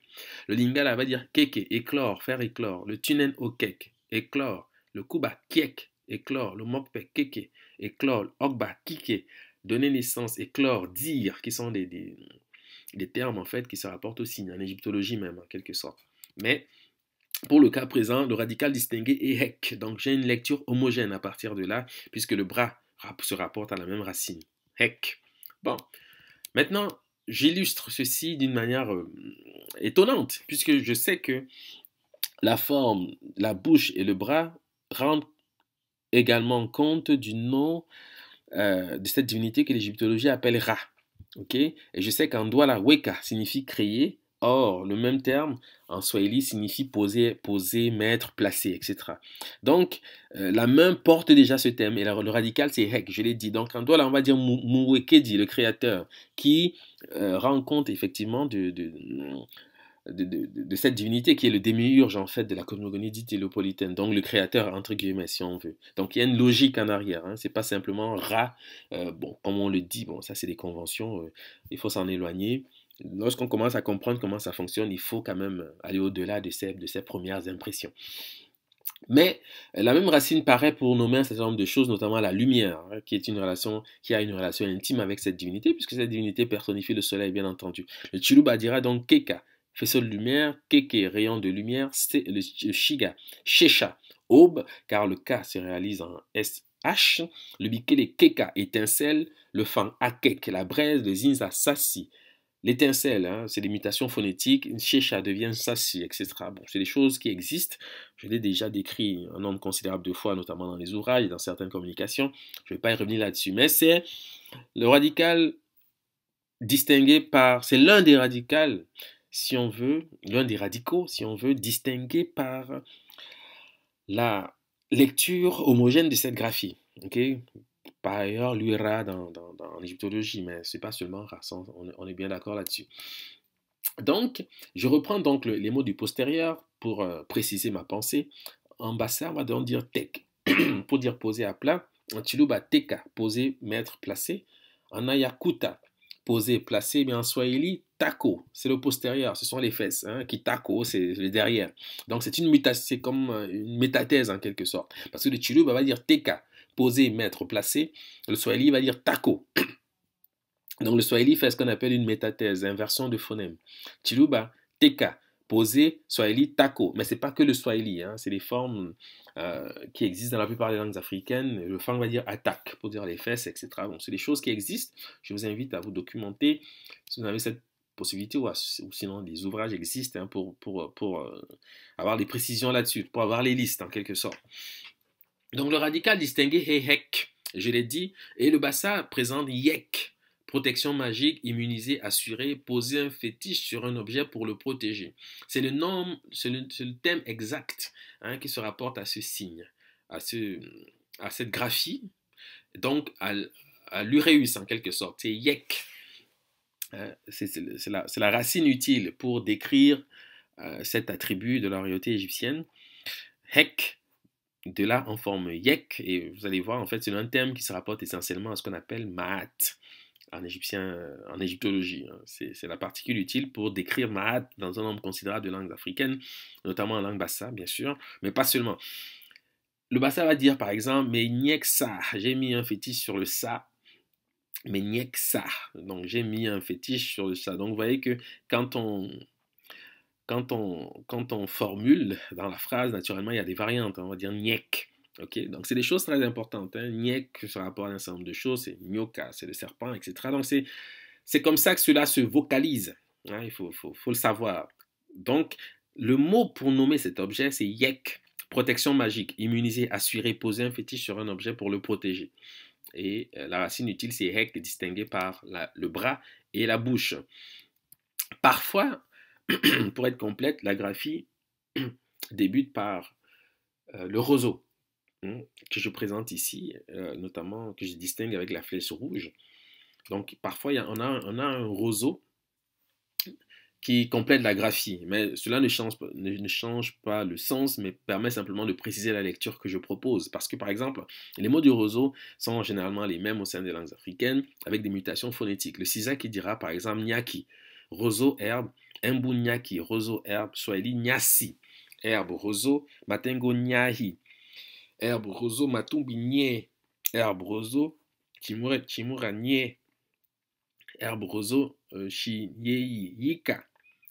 Le lingala va dire keke, éclore, faire éclore. Le tunen o kek, éclore. Le kuba kiek, éclore. Le mokpe keke, éclore. Ogba kike, donner naissance, éclore, dire, qui sont des termes en fait qui se rapportent au signe, en égyptologie même en quelque sorte. Mais pour le cas présent, le radical distingué est hek. Donc j'ai une lecture homogène à partir de là, puisque le bras se rapporte à la même racine. Hek. Bon, maintenant, j'illustre ceci d'une manière étonnante, puisque je sais que la forme, la bouche et le bras rendent également compte du nom de cette divinité que l'égyptologie appelle Ra. Okay? Et je sais qu'en Douala, Weka signifie créer, Or, le même terme en swahili signifie poser, poser, mettre, placer, etc. Donc, la main porte déjà ce thème et le radical c'est hek, je l'ai dit. Donc, en toi, là, on va dire Muwekedi, le créateur, qui rend compte effectivement de cette divinité qui est le démiurge en fait de la cosmogonie dite hélopolitaine, donc le créateur entre guillemets si on veut. Donc il y a une logique en arrière, hein. C'est pas simplement Ra, bon comme on le dit, bon ça c'est des conventions, il faut s'en éloigner. Lorsqu'on commence à comprendre comment ça fonctionne, il faut quand même aller au-delà de ces premières impressions. Mais la même racine paraît pour nommer un certain nombre de choses, notamment la lumière, hein, qui est une relation, qui a une relation intime avec cette divinité, puisque cette divinité personnifie le soleil, bien entendu. Le Chiluba dira donc Keka, faisceau de lumière, Keke, rayon de lumière, le Shiga, Shesha, aube, car le K se réalise en SH, le Bikele Keka, étincelle, le Fang Akek, la braise, le Zinza Sassi, l'étincelle, hein, c'est l'imitation phonétique, Shesha devient Sassi, etc. Bon, c'est des choses qui existent. Je l'ai déjà décrit un nombre considérable de fois, notamment dans les ouvrages et dans certaines communications. Je ne vais pas y revenir là-dessus. Mais c'est le radical distingué par. C'est l'un des radicals, si on veut, l'un des radicaux, si on veut, distingué par la lecture homogène de cette graphie. Okay. Par ailleurs, l'URA dans l'égyptologie, mais ce n'est pas seulement Ra, on est bien d'accord là-dessus. Donc, je reprends donc les mots du postérieur pour préciser ma pensée. En bassa, on va donc dire tek, pour dire poser à plat. En chiluba, teka, poser, mettre, placer. En ayakuta, poser, placer. Mais en swahili, tako, c'est le postérieur, ce sont les fesses. Hein, qui tako, c'est le derrière. Donc, c'est une mutation, c'est comme une métathèse en quelque sorte. Parce que le chiluba va dire teka, poser, mettre, placer. Le swahili va dire tako. Donc le swahili fait ce qu'on appelle une métathèse, inversion de phonème. Chiluba, teka, posé, swahili, tako. Mais ce n'est pas que le swahili, hein, c'est des formes qui existent dans la plupart des langues africaines. Le fang va dire attaque, pour dire les fesses, etc. Donc c'est des choses qui existent. Je vous invite à vous documenter si vous avez cette possibilité ou sinon des ouvrages existent hein, pour avoir des précisions là-dessus, pour avoir les listes en quelque sorte. Donc le radical distingué est hek, je l'ai dit, et le bassa présente yek. Protection magique, immunisée, assurée, poser un fétiche sur un objet pour le protéger. C'est le thème exact hein, qui se rapporte à ce signe, à cette graphie, donc à l'uréus en quelque sorte. C'est yek. C'est la racine utile pour décrire cet attribut de la royauté égyptienne. Hek, de là en forme yek, et vous allez voir, en fait, c'est un terme qui se rapporte essentiellement à ce qu'on appelle ma'at en égyptien, en égyptologie. Hein. C'est la particule utile pour décrire ma'at dans un nombre considérable de langues africaines, notamment en langue bassa, bien sûr, mais pas seulement. Le bassa va dire, par exemple, mais nyek sa, j'ai mis un fétiche sur le sa, mais nyek sa, donc j'ai mis un fétiche sur le sa. Donc vous voyez que quand on formule dans la phrase, naturellement, il y a des variantes. On va dire nyek. Okay? Donc, c'est des choses très importantes. Hein. Nyek, ça rapporte à un certain nombre de choses. C'est nyoka, c'est le serpent, etc. Donc, c'est comme ça que cela se vocalise. Hein. Il faut le savoir. Donc, le mot pour nommer cet objet, c'est yek. Protection magique, immuniser, assurer, poser un fétiche sur un objet pour le protéger. Et la racine utile, c'est hek, distinguée par le bras et la bouche. Parfois, pour être complète, la graphie débute par le roseau que je présente ici, notamment que je distingue avec la flèche rouge. Donc parfois on a un roseau qui complète la graphie, mais cela ne change pas le sens, mais permet simplement de préciser la lecture que je propose. Parce que par exemple, les mots du roseau sont généralement les mêmes au sein des langues africaines, avec des mutations phonétiques. Le Sisa qui dira par exemple nyaki, roseau herbe, Mbu nyaki, roseau herbe, swahili nyasi, herbe roseau, matengo nyahi, herbe roseau, matumbi nye, herbe roseau, chimura nye, herbe roseau, shi yeyi yika,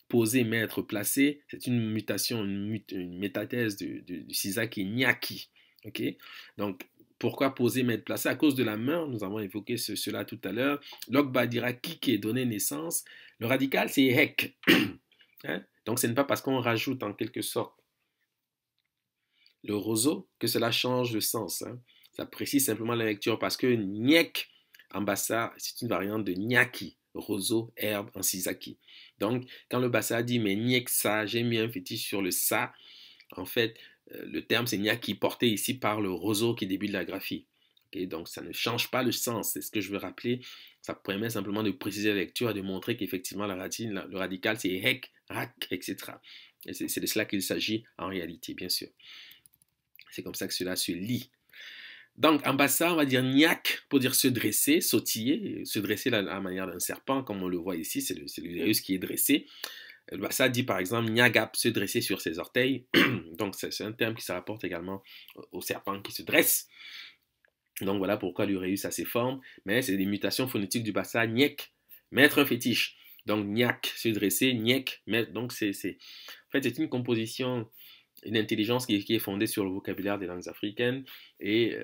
poser, mettre, placer, c'est une mutation, une métathèse du Sisa qui est nyaki. Okay? Donc, pourquoi poser, mettre, placer? À cause de la main, nous avons évoqué cela tout à l'heure. L'ogba dira qui est donné naissance. Le radical, c'est hek. Hein? Donc, ce n'est pas parce qu'on rajoute en quelque sorte le roseau que cela change le sens. Hein? Ça précise simplement la lecture parce que nyek, en bassa, c'est une variante de nyaki. roseau, herbe en Sisaki. Donc, quand le Bassa dit mais niek ça, j'ai mis un fétiche sur le ça, en fait, le terme c'est niaki porté ici par le roseau qui débute la graphie. Okay, donc, ça ne change pas le sens, c'est ce que je veux rappeler. Ça permet simplement de préciser la lecture et de montrer qu'effectivement la racine, le radical c'est hek, rak, etc. Et c'est de cela qu'il s'agit en réalité, bien sûr. C'est comme ça que cela se lit. Donc, en bassa, on va dire niak pour dire se dresser, sautiller, se dresser à la manière d'un serpent, comme on le voit ici, c'est l'uréus qui est dressé. Le bassa dit par exemple niagap, se dresser sur ses orteils. Donc, c'est un terme qui se rapporte également au serpent qui se dresse. Donc, voilà pourquoi l'uréus a ses formes, mais c'est des mutations phonétiques du bassa, niek, mettre un fétiche. Donc, niak, se dresser, niek, mettre. Donc, en fait, c'est une composition, une intelligence qui est fondée sur le vocabulaire des langues africaines et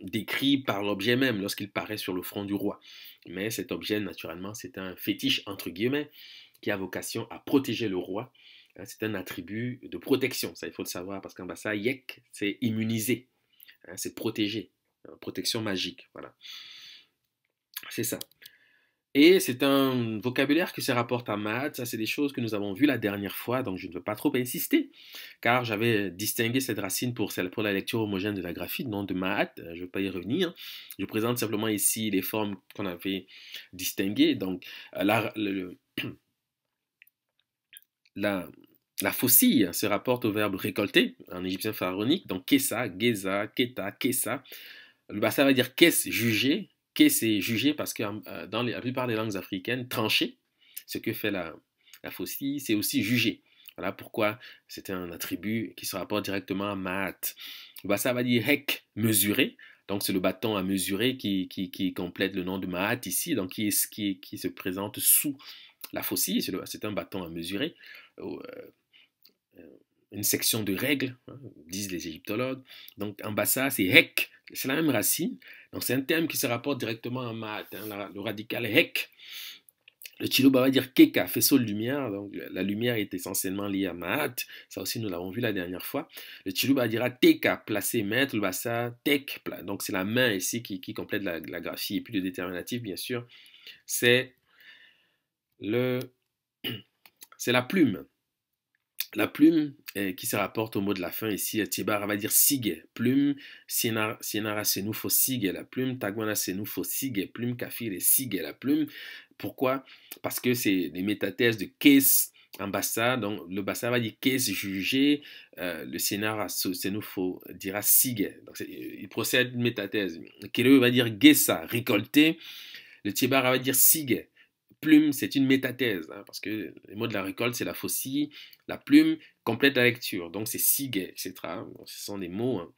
décrit par l'objet même lorsqu'il paraît sur le front du roi. Mais cet objet, naturellement, c'est un fétiche, entre guillemets, qui a vocation à protéger le roi. C'est un attribut de protection, ça il faut le savoir, parce qu'en bassa, yek, c'est immuniser, c'est protéger, protection magique, voilà. C'est ça. Et c'est un vocabulaire qui se rapporte à maths, ça c'est des choses que nous avons vues la dernière fois, donc je ne veux pas trop insister, car j'avais distingué cette racine pour la lecture homogène de la graphie, non de maths, je ne vais pas y revenir. Je présente simplement ici les formes qu'on avait distinguées, donc la faucille se rapporte au verbe récolter, en égyptien pharaonique, donc kessa, geza, keta, kessa. Le bassa va dire kes, juger. Kes, c'est juger parce que dans la plupart des langues africaines, trancher, ce que fait la faucille, c'est aussi juger. Voilà pourquoi c'est un attribut qui se rapporte directement à Maat. Le bassa va dire hek, mesurer. Donc c'est le bâton à mesurer qui complète le nom de Maat ici, donc qui se présente sous la faucille. C'est un bâton à mesurer. Une section de règles, hein, disent les égyptologues. Donc en bassa, c'est hek, c'est la même racine. Donc c'est un terme qui se rapporte directement à maat, hein, le radical hek. Le chiluba va dire keka, faisceau de lumière, donc la lumière est essentiellement liée à maat, ça aussi nous l'avons vu la dernière fois. Le chiluba dira teka, placer, mettre, le bassa, tek, donc c'est la main ici qui complète la graphie, et puis le déterminatif, bien sûr, c'est la plume. La plume qui se rapporte au mot de la fin ici, Tibar va dire sigue, plume, sienara senufo sigue la plume, tagwana senufo sigue, plume, kafir et sigue la plume. Pourquoi? Parce que c'est des métathèses de kes en bassa, donc le bassa va dire kes jugé, le sienara senufo dira sigue, donc il procède d'une métathèse. Kéré va dire gessa, récolter, le Tibar va dire sigue. Plume, c'est une métathèse, hein, parce que les mots de la récolte, c'est la faucille. La plume complète la lecture, donc c'est sigue, etc. Bon, ce sont des mots hein,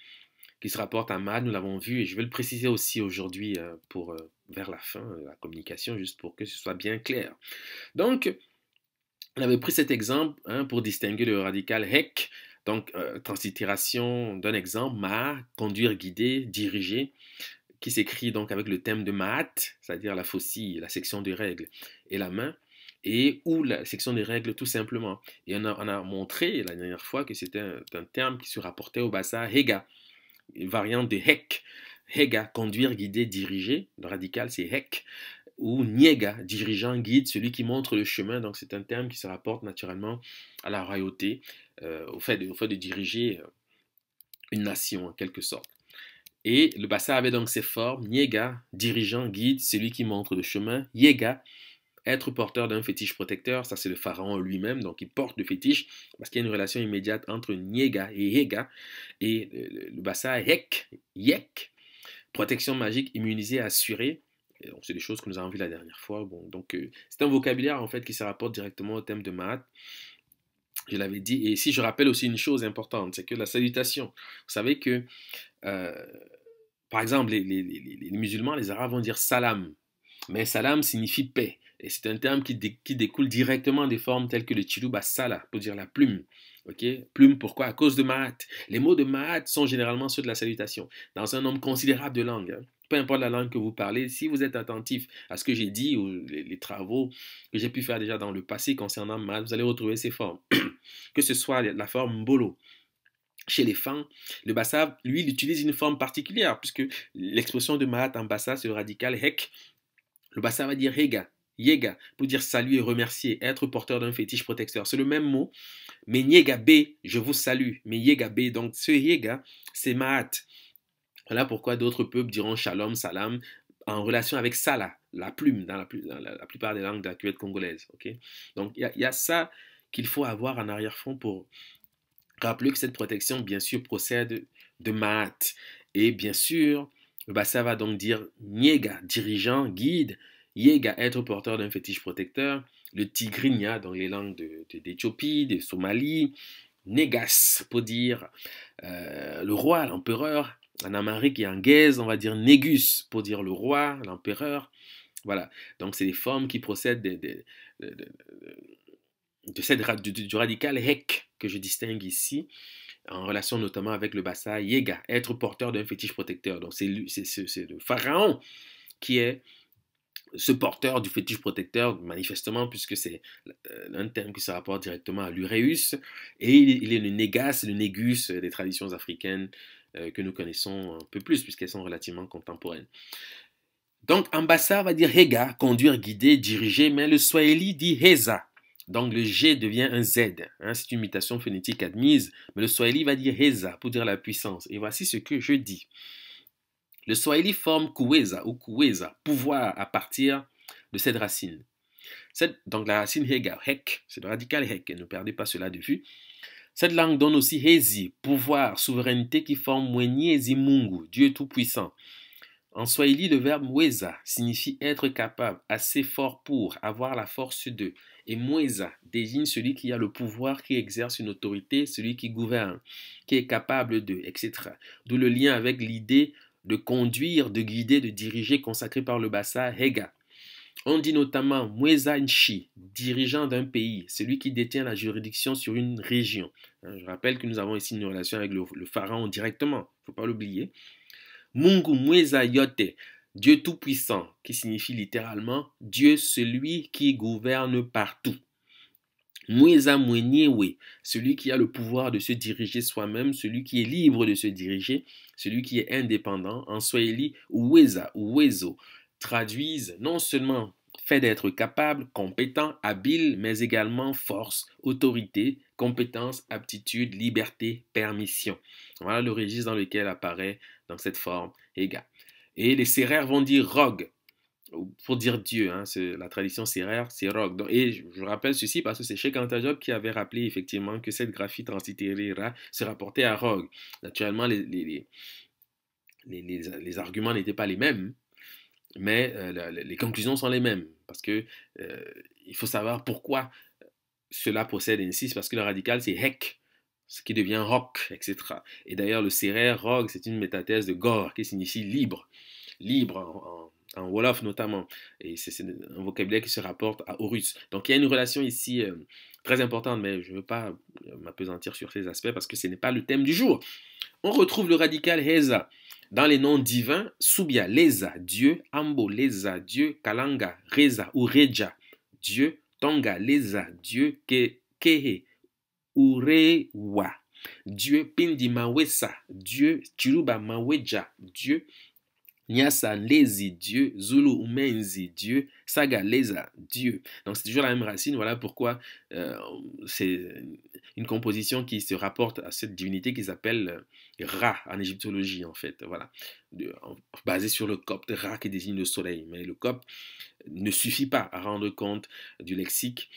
qui se rapportent à Mad, nous l'avons vu, et je vais le préciser aussi aujourd'hui vers la fin de la communication, juste pour que ce soit bien clair. Donc, on avait pris cet exemple hein, pour distinguer le radical hek, donc translittération d'un exemple, ma, conduire, guider, diriger, qui s'écrit donc avec le thème de Maat, c'est-à-dire la faucille, la section des règles, et la main, et ou la section des règles tout simplement. Et on a montré la dernière fois que c'était un terme qui se rapportait au bassa Hega, une variante de Hek. Hega, conduire, guider, diriger, le radical c'est Hek, ou Niega, dirigeant, guide, celui qui montre le chemin, donc c'est un terme qui se rapporte naturellement à la royauté, au fait de diriger une nation en quelque sorte. Et le bassa avait donc ces formes, Niega, dirigeant, guide, celui qui montre le chemin, Yega, être porteur d'un fétiche protecteur, ça c'est le pharaon lui-même, donc il porte le fétiche, parce qu'il y a une relation immédiate entre Niega et Yega, et le bassa Hek, Yek, protection magique, immunisée, assurée, c'est des choses que nous avons vues la dernière fois, bon, donc c'est un vocabulaire en fait qui se rapporte directement au thème de Maat, je l'avais dit, et si je rappelle aussi une chose importante, c'est que la salutation, vous savez que par exemple, les musulmans, les arabes vont dire salam. Mais salam signifie paix. Et c'est un terme qui découle directement des formes telles que le chilouba sala, pour dire la plume. Okay? Plume, pourquoi? À cause de Maat. Les mots de Maat sont généralement ceux de la salutation. Dans un nombre considérable de langues. Hein. Peu importe la langue que vous parlez, si vous êtes attentif à ce que j'ai dit ou les travaux que j'ai pu faire déjà dans le passé concernant Maat, vous allez retrouver ces formes. Que ce soit la forme mbolo, chez les femmes, le bassa, lui, il utilise une forme particulière, puisque l'expression de Mahat en bassa, c'est le radical hek. Le bassa va dire hega. Yega, pour dire salut et remercier, être porteur d'un fétiche protecteur. C'est le même mot, mais Nyega B, je vous salue. Mais Yega B, donc ce Yega, c'est Maat. Voilà pourquoi d'autres peuples diront Shalom, Salam, en relation avec Salah, la plume, dans la plupart des langues de la cuvette congolaise. Okay? Donc il y a ça qu'il faut avoir en arrière-fond pour rappeler que cette protection, bien sûr, procède de Maat. Et bien sûr, ça va donc dire Nyega, dirigeant, guide, Yega, être porteur d'un fétiche protecteur, le Tigrinya, dans les langues d'Éthiopie, de Somalie, Negas, pour dire le roi, l'empereur. En amérique et en gaze, on va dire Négus, pour dire le roi, l'empereur. Voilà, donc c'est des formes qui procèdent du radical Hek, que je distingue ici, en relation notamment avec le bassa Yega, être porteur d'un fétiche protecteur. Donc c'est le pharaon qui est ce porteur du fétiche protecteur, manifestement, puisque c'est un terme qui se rapporte directement à l'Uréus, et il est le Négas, le Négus des traditions africaines que nous connaissons un peu plus, puisqu'elles sont relativement contemporaines. Donc, Ambassa va dire Hega, conduire, guider, diriger, mais le Swahili dit Heza. Donc, le G devient un Z. Hein, c'est une mutation phonétique admise, mais le Swahili va dire Heza pour dire la puissance. Et voici ce que je dis. Le Swahili forme kuweza ou kuweza, pouvoir, à partir de cette racine. Donc la racine Hega, Hek, c'est le radical Hek, ne perdez pas cela de vue. Cette langue donne aussi Hezi, pouvoir, souveraineté qui forme Mwenyezi Mungu, Dieu tout-puissant. En Swahili, le verbe mweza signifie être capable, assez fort pour, avoir la force de. Et mweza désigne celui qui a le pouvoir, qui exerce une autorité, celui qui gouverne, qui est capable de, etc. D'où le lien avec l'idée de conduire, de guider, de diriger, consacré par le bassa Hega. On dit notamment Mweza Nchi, dirigeant d'un pays, celui qui détient la juridiction sur une région. Je rappelle que nous avons ici une relation avec le pharaon directement, il ne faut pas l'oublier. Mungu Mweza Yote, Dieu tout-puissant, qui signifie littéralement Dieu celui qui gouverne partout. Mweza Mwenyewe, celui qui a le pouvoir de se diriger soi-même, celui qui est libre de se diriger, celui qui est indépendant. En Swahili, Uweza ou Wezo traduisent non seulement fait d'être capable, compétent, habile, mais également force, autorité, compétence, aptitude, liberté, permission. Voilà le registre dans lequel apparaît dans cette forme Hega. Et les sérères vont dire Rog, pour dire Dieu, hein, la tradition sérère, c'est Rog. Et je rappelle ceci parce que c'est Cheikh Anta Diop qui avait rappelé effectivement que cette graphie translittérée se rapportait à Rog. Naturellement, les arguments n'étaient pas les mêmes, mais les conclusions sont les mêmes. Parce que il faut savoir pourquoi cela procède ainsi. C'est parce que le radical, c'est Hek, ce qui devient Rock, etc. Et d'ailleurs, le sérère, Rog, c'est une métathèse de Gor, qui signifie libre. Libre en Wolof notamment. Et c'est un vocabulaire qui se rapporte à Horus. Donc il y a une relation ici très importante, mais je ne veux pas m'apesantir sur ces aspects parce que ce n'est pas le thème du jour. On retrouve le radical Heza dans les noms divins, Subia, Leza, Dieu, Ambo, Leza, Dieu, Kalanga, Reza ou Reja, Dieu, Tonga, Leza, Dieu, Kehe, Urewa, Dieu, Pindi Mawesa, Dieu, Chiruba Maweja, Dieu, Nyasa Lezi, Dieu, Zulu Umenzi, Dieu, Saga Leza, Dieu. Donc c'est toujours la même racine, voilà pourquoi c'est une composition qui se rapporte à cette divinité qui s'appelle Ra en égyptologie en fait, voilà. Basée sur le copte, Ra qui désigne le soleil, mais le copte ne suffit pas à rendre compte du lexique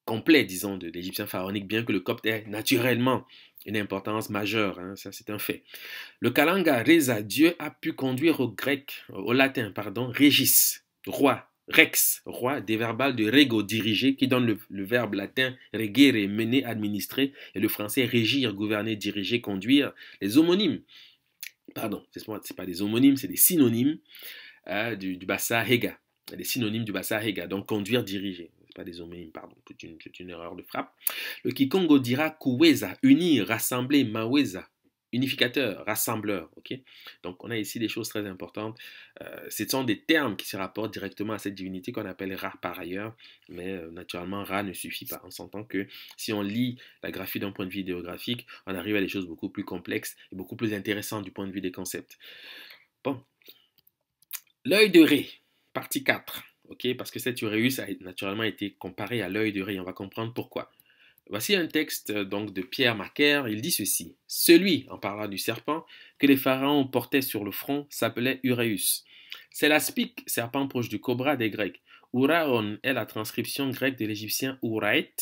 complet, disons, de l'égyptien pharaonique, bien que le copte ait naturellement une importance majeure, hein, ça c'est un fait. Le Kalanga Reza, Dieu a pu conduire au latin, Régis, roi, rex, roi, des verbales de rego, diriger, qui donne le verbe latin regere, mener, administrer, et le français régir, gouverner, diriger, conduire. Les homonymes, c'est pas des homonymes, c'est des synonymes du bassa Hega, des synonymes du bassa Hega, donc conduire, diriger. Pas des homonymes, pardon, c'est une erreur de frappe. Le Kikongo dira kuweza, unir, rassembler, maweza, unificateur, rassembleur, ok? Donc on a ici des choses très importantes. Ce sont des termes qui se rapportent directement à cette divinité qu'on appelle Ra par ailleurs, mais naturellement Ra ne suffit pas. On s'entend que si on lit la graphie d'un point de vue idéographique, on arrive à des choses beaucoup plus complexes et beaucoup plus intéressantes du point de vue des concepts. Bon. L'œil de Ré, partie 4. ok? Parce que cet uréus a naturellement été comparé à l'œil de Ré. On va comprendre pourquoi. Voici un texte donc de Pierre Macaire. Il dit ceci. Celui, en parlant du serpent, que les pharaons portaient sur le front s'appelait Uræus. C'est l'aspic, serpent proche du cobra des Grecs. Uraon est la transcription grecque de l'égyptien Uraet,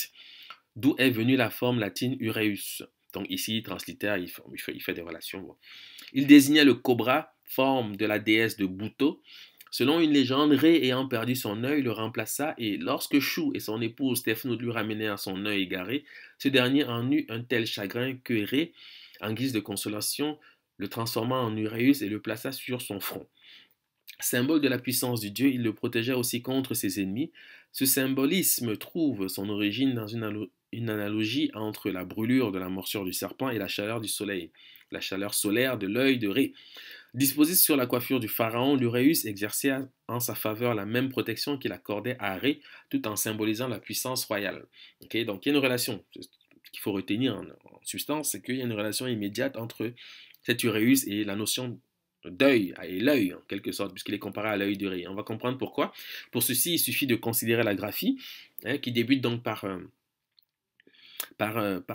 d'où est venue la forme latine Uræus. Donc ici, il translitère, il fait des relations. Bon. Il désignait le cobra, forme de la déesse de Buto. Selon une légende, Ré ayant perdu son œil le remplaça et lorsque Chou et son épouse Tefnut lui ramenèrent son œil égaré, ce dernier en eut un tel chagrin que Ré, en guise de consolation, le transforma en Uræus et le plaça sur son front. Symbole de la puissance du Dieu, il le protégeait aussi contre ses ennemis. Ce symbolisme trouve son origine dans une analogie entre la brûlure de la morsure du serpent et la chaleur du soleil, la chaleur solaire de l'œil de Ré. Disposé sur la coiffure du pharaon, l'Uræus exerçait en sa faveur la même protection qu'il accordait à Ré, tout en symbolisant la puissance royale. Okay, donc il y a une relation. Ce qu'il faut retenir en substance, c'est qu'il y a une relation immédiate entre cet Uræus et la notion d'œil, et l'œil en quelque sorte, puisqu'il est comparé à l'œil de Ré. On va comprendre pourquoi. Pour ceci, il suffit de considérer la graphie, qui débute donc par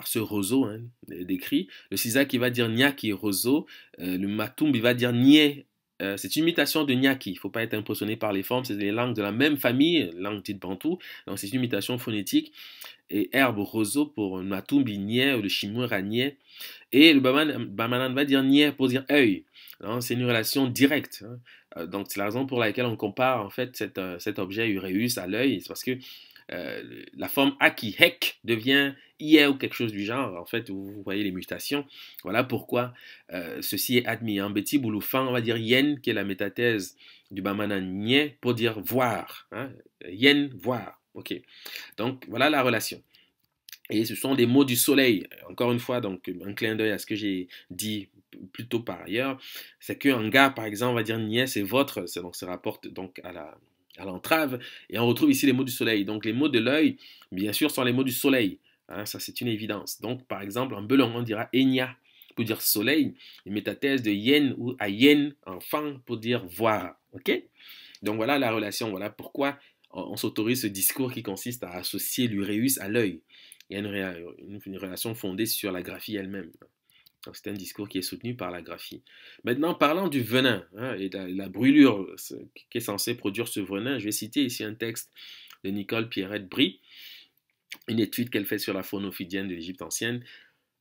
ce roseau hein, décrit. Le Sisak qui va dire Nyaki roseau, le Matumb il va dire Nye. C'est une imitation de Nyaki. Il ne faut pas être impressionné par les formes, c'est des langues de la même famille, langue dite bantou. Donc c'est une imitation phonétique. Et herbe roseau pour Matumb Nye ou le Chimwera Nye. Et le Bamanan va dire Nye pour dire œil. C'est une relation directe. Donc c'est la raison pour laquelle on compare en fait cet objet Uræus à l'œil. C'est parce que la forme Aki, Hek, devient Ie ou quelque chose du genre. En fait, vous voyez les mutations. Voilà pourquoi ceci est admis. En Beti Bouloufan, on va dire Yen, qui est la métathèse du Bamana Nye, pour dire voir. Hein? Yen, voir. Ok. Donc, voilà la relation. Et ce sont des mots du soleil. Encore une fois, donc, un clin d'œil à ce que j'ai dit plus tôt par ailleurs, c'est qu'en gars, par exemple, on va dire Nye, c'est votre, donc ça rapporte donc à l'entrave, et on retrouve ici les mots du soleil. Donc les mots de l'œil, bien sûr, sont les mots du soleil. Hein, ça, c'est une évidence. Donc, par exemple, en belon, on dira Enya pour dire soleil, et métathèse de yen ou ayen, enfant, pour dire voir. Ok? Donc voilà la relation. Voilà pourquoi on s'autorise ce discours qui consiste à associer l'uréus à l'œil. Il y a une relation fondée sur la graphie elle-même. C'est un discours qui est soutenu par la graphie. Maintenant, parlant du venin hein, et de la brûlure qui est censée produire ce venin, je vais citer ici un texte de Nicole Pierrette Brie, une étude qu'elle fait sur la faune ophidienne de l'Égypte ancienne.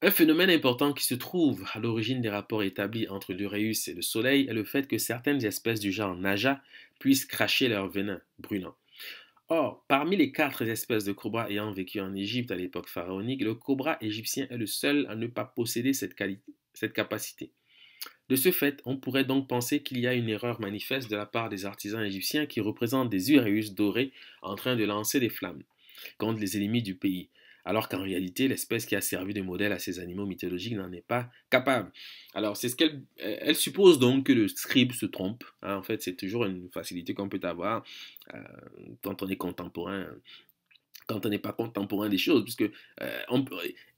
Un phénomène important qui se trouve à l'origine des rapports établis entre l'Uræus et le Soleil est le fait que certaines espèces du genre Naja puissent cracher leur venin brûlant. Or, parmi les 4 espèces de cobras ayant vécu en Égypte à l'époque pharaonique, le cobra égyptien est le seul à ne pas posséder cette capacité. De ce fait, on pourrait donc penser qu'il y a une erreur manifeste de la part des artisans égyptiens qui représentent des uræus dorés en train de lancer des flammes contre les ennemis du pays, alors qu'en réalité, l'espèce qui a servi de modèle à ces animaux mythologiques n'en est pas capable. Alors, c'est ce qu'elle suppose donc que le scribe se trompe. Hein, en fait, c'est toujours une facilité qu'on peut avoir quand on est contemporain. Quand on n'est pas contemporain des choses, puisque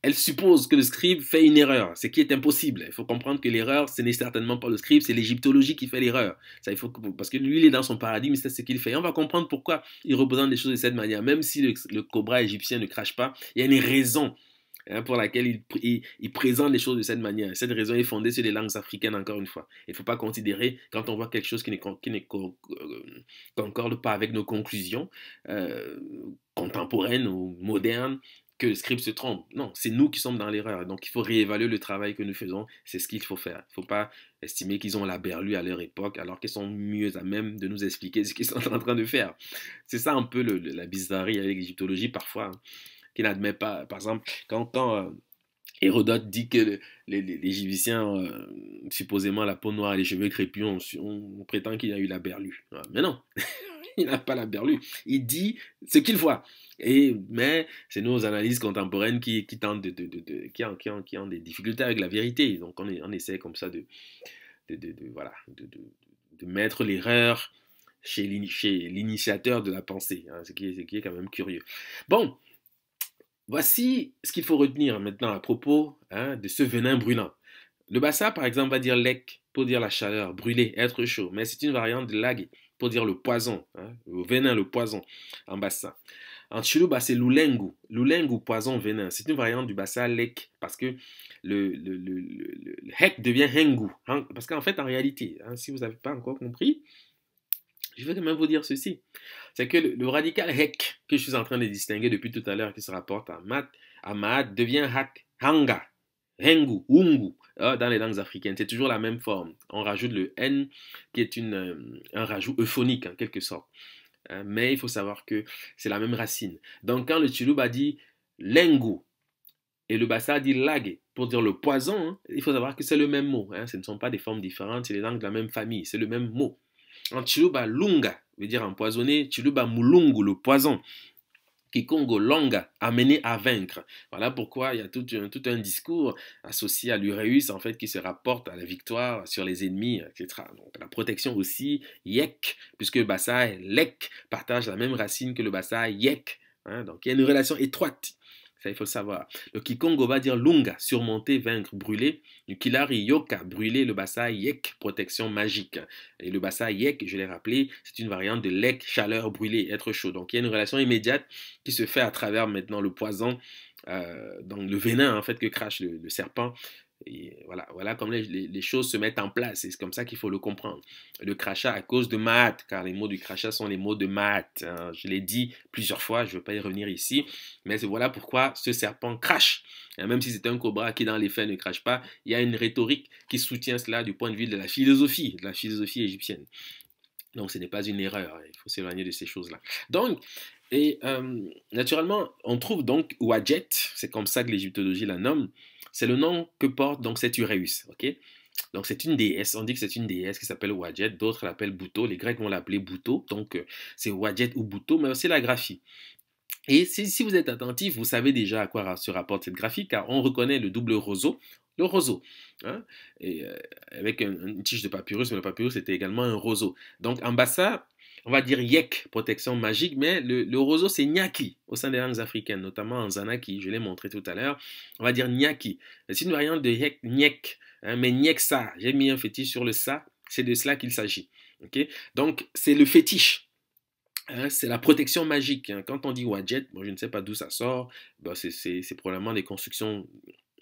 elle suppose que le scribe fait une erreur, ce qui est impossible. Il faut comprendre que l'erreur, ce n'est certainement pas le scribe, c'est l'égyptologie qui fait l'erreur. Parce que lui, il est dans son paradigme, c'est ce qu'il fait. Et on va comprendre pourquoi il représente les choses de cette manière. Même si le cobra égyptien ne crache pas, il y a une raison pour laquelle il présente les choses de cette manière. Cette raison est fondée sur les langues africaines, encore une fois. Il ne faut pas considérer, quand on voit quelque chose qui ne concorde pas avec nos conclusions contemporaines ou modernes, que le scribe se trompe. Non, c'est nous qui sommes dans l'erreur. Donc, il faut réévaluer le travail que nous faisons. C'est ce qu'il faut faire. Il ne faut pas estimer qu'ils ont la berlue à leur époque, alors qu'ils sont mieux à même de nous expliquer ce qu'ils sont en train de faire. C'est ça un peu la bizarrerie avec l'égyptologie, parfois. Hein, qui n'admet pas, par exemple, quand Hérodote dit que les Égyptiens, supposément la peau noire et les cheveux crépus, on prétend qu'il a eu la berlue. Mais non, il n'a pas la berlue. Il dit ce qu'il voit. Mais c'est nos analyses contemporaines qui tentent qui ont des difficultés avec la vérité. Donc on essaie comme ça voilà, de mettre l'erreur chez l'initiateur de la pensée, hein, ce qui est quand même curieux. Bon. Voici ce qu'il faut retenir maintenant à propos de ce venin brûlant. Le Bassa, par exemple, va dire lek pour dire la chaleur, brûler, être chaud, mais c'est une variante de lag pour dire le poison, hein, le venin, le poison, en bassa. En Chiluba, c'est lulengu. Lulengu, poison, venin. C'est une variante du bassa lek parce que le hek devient hengu. Hein, parce qu'en fait, en réalité, hein, si vous n'avez pas encore compris, je vais quand même vous dire ceci. C'est que le radical hek que je suis en train de distinguer depuis tout à l'heure, qui se rapporte à mat devient hak, hanga, hengu, ungu, dans les langues africaines. C'est toujours la même forme. On rajoute le n qui est un rajout euphonique en quelque sorte. Mais il faut savoir que c'est la même racine. Donc quand le Chiluba dit lengu et le Bassa dit lague pour dire le poison, hein, il faut savoir que c'est le même mot. Hein, ce ne sont pas des formes différentes, c'est les langues de la même famille, c'est le même mot. En Chiluba lunga veut dire empoisonné, Chiluba mulungu le poison. Kikongo longa, amené à vaincre. Voilà pourquoi il y a tout un discours associé à l'Uréus, en fait, qui se rapporte à la victoire sur les ennemis, etc. Donc la protection aussi, yek, puisque le Bassa et lek partagent la même racine que le Bassa yek. Hein, donc il y a une relation étroite. Ça, il faut le savoir. Le Kikongo va dire lunga, surmonter, vaincre, brûler. Le Kilari yoka, brûler. Le Bassa yek, protection magique. Et le Bassa yek, je l'ai rappelé, c'est une variante de lek, chaleur, brûler, être chaud. Donc il y a une relation immédiate qui se fait à travers maintenant le poison, donc le venin en fait que crache le serpent. Et voilà comme les choses se mettent en place. Et c'est comme ça qu'il faut le comprendre. Le crachat à cause de Maat, car les mots du crachat sont les mots de Maat. Hein. Je l'ai dit plusieurs fois, je ne vais pas y revenir ici. Mais voilà pourquoi ce serpent crache. Et même si c'est un cobra qui dans les faits ne crache pas, il y a une rhétorique qui soutient cela du point de vue de la philosophie égyptienne. Donc ce n'est pas une erreur, il faut s'éloigner de ces choses-là. Donc, naturellement, on trouve donc Wadjet, c'est comme ça que l'égyptologie la nomme, c'est le nom que porte donc cet Uréus, ok? Donc c'est une déesse, on dit que c'est une déesse qui s'appelle Wadjet, d'autres l'appellent Bouto, les Grecs vont l'appeler Bouto, donc c'est Wadjet ou Bouto, mais aussi la graphie. Et si vous êtes attentif, vous savez déjà à quoi se rapporte cette graphie, car on reconnaît le double roseau, le roseau, hein, et, avec une tige de papyrus, mais le papyrus était également un roseau. Donc en bassa, on va dire yek, protection magique, mais le roseau c'est nyaki au sein des langues africaines, notamment en zanaki, je l'ai montré tout à l'heure, on va dire nyaki. C'est une variante de yek, nyek, hein, mais nyek ça, j'ai mis un fétiche sur le ça, c'est de cela qu'il s'agit. Okay? Donc c'est le fétiche. Hein, c'est la protection magique. Hein. Quand on dit Wadjet, bon, je ne sais pas d'où ça sort. Ben, c'est probablement des constructions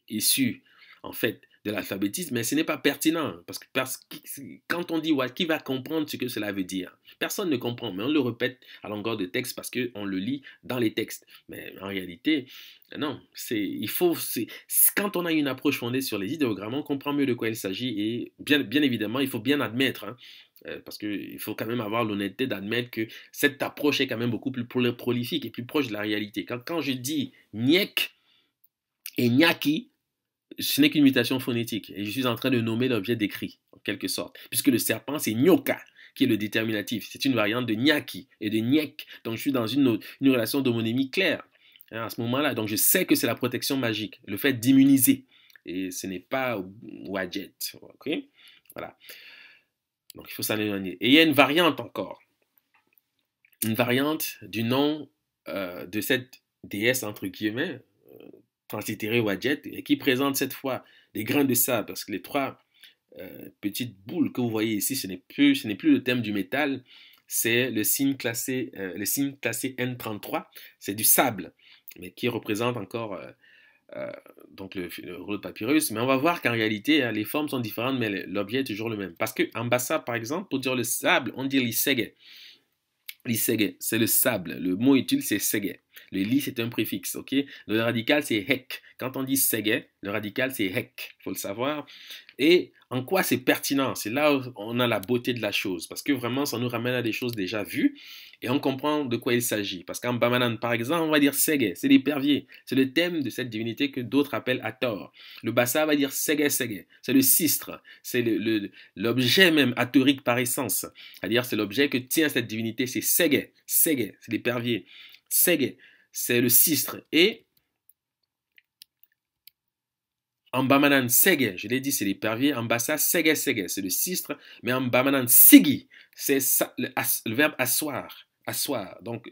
issues, en fait, de l'alphabétisme, mais ce n'est pas pertinent. Parce que quand on dit Wadjet, qui va comprendre ce que cela veut dire? Personne ne comprend, mais on le répète à longueur de texte parce qu'on le lit dans les textes. Mais en réalité, non. Quand on a une approche fondée sur les idéogrammes, on comprend mieux de quoi il s'agit et bien évidemment, il faut bien admettre, hein, parce qu'il faut quand même avoir l'honnêteté d'admettre que cette approche est quand même beaucoup plus prolifique et plus proche de la réalité. Quand je dis niek et nyaki, ce n'est qu'une mutation phonétique. Et je suis en train de nommer l'objet décrit, en quelque sorte. Puisque le serpent, c'est nyoka, qui est le déterminatif. C'est une variante de nyaki et de nyek. Donc je suis dans une relation d'homonymie claire, hein, à ce moment-là. Donc je sais que c'est la protection magique, le fait d'immuniser. Et ce n'est pas Wadjet. Ok? Voilà. Donc il faut s'en éloigner. Et il y a une variante encore. Une variante du nom de cette déesse, entre guillemets, translittérée Wadjet, et qui présente cette fois des grains de sable, parce que les trois petites boules que vous voyez ici, ce n'est plus le thème du métal, c'est le signe classé N33, c'est du sable, mais qui représente encore donc le rouleau de papyrus. Mais on va voir qu'en réalité, hein, les formes sont différentes, mais l'objet est toujours le même. Parce qu'en bassa, par exemple, pour dire le sable, on dit l'isege. L'isege, c'est le sable. Le mot utile, c'est sege. Le li, c'est un préfixe, ok? Le radical, c'est hek. Quand on dit sege, le radical, c'est hek. Il faut le savoir. Et en quoi c'est pertinent? C'est là où on a la beauté de la chose. Parce que vraiment, ça nous ramène à des choses déjà vues. Et on comprend de quoi il s'agit. Parce qu'en Bamanan, par exemple, on va dire sege. C'est l'épervier. C'est le thème de cette divinité que d'autres appellent à tort. Le bassa va dire sege sege. C'est le sistre. C'est l'objet même atorique par essence. C'est-à-dire, c'est l'objet que tient cette divinité. C'est sege. Sege, c'est l'épervier. Sege, c'est le sistre. Et en Bamanan Sege, je l'ai dit, c'est l'épervier. En Bassa, Sege Sege, c'est le sistre. Mais en Bamanan Sigi, c'est le verbe asseoir. Asseoir. Donc,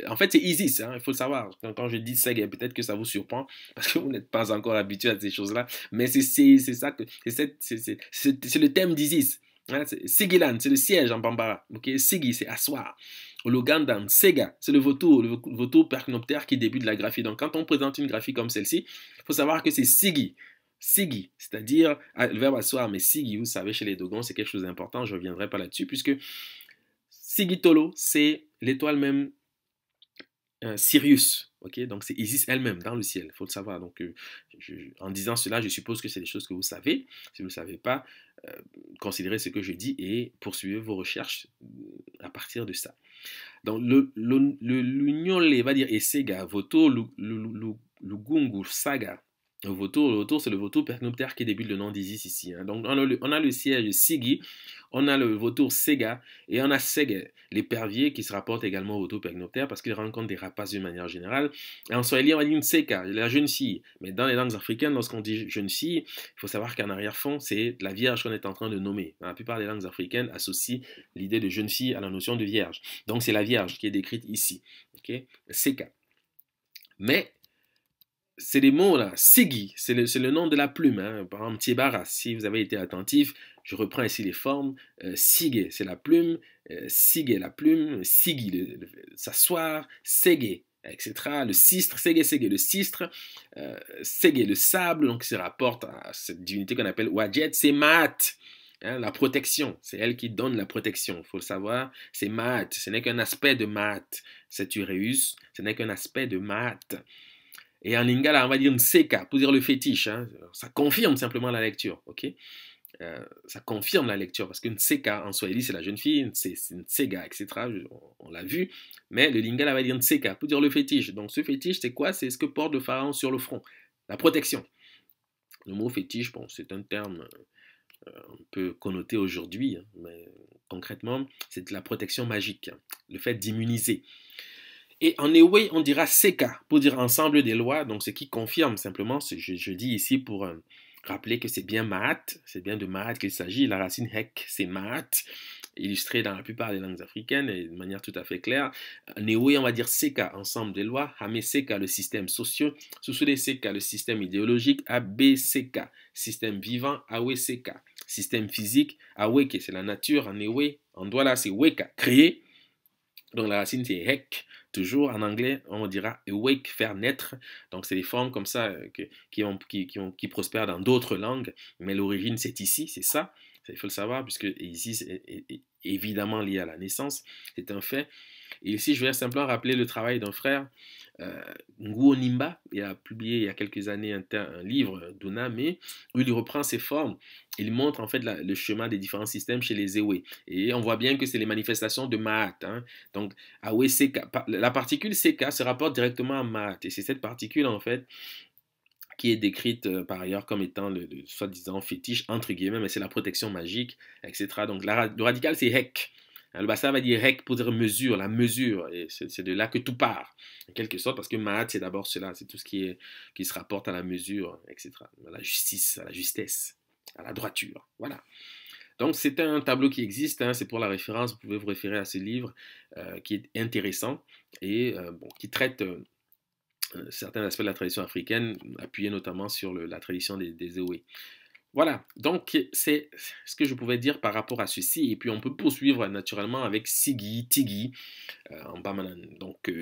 en fait, c'est Isis, hein, il faut le savoir. Quand je dis Sege, peut-être que ça vous surprend, parce que vous n'êtes pas encore habitué à ces choses-là. Mais c'est ça que. C'est le thème d'Isis. Hein, Sigiland, c'est le siège en Bambara. Okay? Sigi, c'est asseoir. Ologandan, Sega, c'est le vautour percnoptère qui débute la graphie. Donc, quand on présente une graphie comme celle-ci, il faut savoir que c'est Sigi. Sigi, c'est-à-dire le verbe asseoir, mais Sigi, vous savez, chez les Dogons, c'est quelque chose d'important, je ne reviendrai pas là-dessus, puisque Sigitolo, c'est l'étoile même Sirius, ok, donc c'est Isis elle-même dans le ciel, il faut le savoir. Donc, en disant cela, je suppose que c'est des choses que vous savez. Si vous ne le savez pas, considérez ce que je dis et poursuivez vos recherches à partir de ça. Donc, l'Ugnole va dire Esega, Voto, Lugungu, Saga. Le vautour, c'est le vautour percnoptère qui débute le nom d'Isis ici. Hein. Donc, on a le siège Sigi, on a le vautour Sega, et on a Sege, l'épervier qui se rapporte également au vautour percnoptère parce qu'il rencontre des rapaces d'une manière générale. Et en swahili, on va dire une Seka, la jeune fille. Mais dans les langues africaines, lorsqu'on dit jeune fille, il faut savoir qu'en arrière-fond, c'est la vierge qu'on est en train de nommer. La plupart des langues africaines associent l'idée de jeune fille à la notion de vierge. Donc, c'est la vierge qui est décrite ici. Okay? Seka. Mais c'est des mots là, Sigi, c'est le nom de la plume. Hein. Par exemple, Tiebara, si vous avez été attentif, je reprends ici les formes. Sige, c'est la plume. Sige, la plume. Sigi, s'asseoir. Sege, etc. Le sistre, Sege, Sege, le sistre. Sege, le sable, donc ça rapporte à cette divinité qu'on appelle Wajet, c'est Maat. Hein, la protection, c'est elle qui donne la protection, il faut le savoir. C'est Maat, ce n'est qu'un aspect de Maat. C'est Uréus, ce n'est qu'un aspect de Maat. Et en lingala, on va dire Nseka, pour dire le fétiche. Hein. Ça confirme simplement la lecture. Okay? Ça confirme la lecture, parce que Nseka, en swahili, c'est la jeune fille, c'est Nsega, etc. On l'a vu. Mais le lingala va dire Nseka, pour dire le fétiche. Donc ce fétiche, c'est quoi? C'est ce que porte le pharaon sur le front. La protection. Le mot fétiche, bon, c'est un terme un peu connoté aujourd'hui, hein, mais concrètement, c'est la protection magique, hein, le fait d'immuniser. Et en Ewe, on dira Seka pour dire ensemble des lois, donc ce qui confirme simplement, je dis ici pour rappeler que c'est bien Maat, c'est bien de Maat qu'il s'agit, la racine Hek, c'est Maat, illustré dans la plupart des langues africaines et de manière tout à fait claire. En Ewe, on va dire Seka, ensemble des lois, Hame Seka, le système social, Susule Seka, le système idéologique, Abe Seka, système vivant, Awe Seka, système physique, Aweke, c'est la nature, en Ewe, en Douala, c'est Weka, créé, donc la racine c'est Hek. Toujours en anglais, on dira awake, faire naître. Donc, c'est des formes comme ça qui prospèrent dans d'autres langues. Mais l'origine, c'est ici, c'est ça. Il faut le savoir, puisque ici, c'est évidemment lié à la naissance. C'est un fait. Et ici, je vais simplement rappeler le travail d'un frère, Nguo Nimba. Il a publié il y a quelques années un livre, Duname, où il reprend ces formes. Il montre en fait le chemin des différents systèmes chez les Ewe. Et on voit bien que c'est les manifestations de Maat. Hein. Donc, Awe Seka, la particule Seka se rapporte directement à Maat. Et c'est cette particule en fait qui est décrite par ailleurs comme étant le soi-disant fétiche, entre guillemets, mais c'est la protection magique, etc. Donc, le radical, c'est Hek. Le Bassa va dire Hek pour dire mesure, la mesure, et c'est de là que tout part, en quelque sorte, parce que Maat, c'est d'abord cela, c'est tout ce qui se rapporte à la mesure, etc., à la justice, à la justesse, à la droiture, voilà. Donc c'est un tableau qui existe, hein, c'est pour la référence, vous pouvez vous référer à ce livre qui est intéressant et qui traite certains aspects de la tradition africaine, appuyé notamment sur la tradition des Ewe. Voilà, donc c'est ce que je pouvais dire par rapport à ceci, et puis on peut poursuivre naturellement avec Sigi, Tigi, en Bamanan. Donc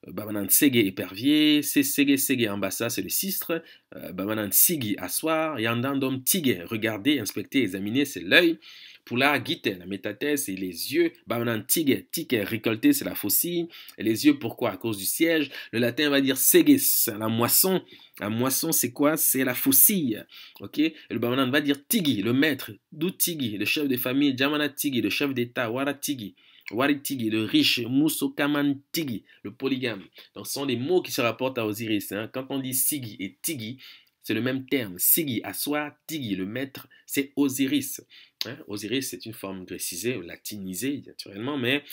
Bamanan Sege épervier, Sege Sege en Bassa c'est le sistre, Bamanan Sigi asseoir, Yandandom Tige, regarder, inspecter, examiner c'est l'œil, Pula Gite, la métathèse c'est les yeux, Bamanan Tige, Tige récolter c'est la faucille, et les yeux pourquoi? À cause du siège, le latin va dire Seges, la moisson. La moisson, c'est quoi? C'est la faucille. Ok? Et le Bamanan va dire Tigi, le maître. D'où Tigi, le chef de famille. Jamana Tigi, le chef d'État. Wara Tigi. Wari Tigi, le riche. Musokaman Tigi, le polygame. Donc, ce sont des mots qui se rapportent à Osiris. Hein. Quand on dit Sigi et Tigi, c'est le même terme. Sigi, asseoir. Tigi, le maître, c'est Osiris. Hein? Osiris, c'est une forme grécisée, latinisée, naturellement. Mais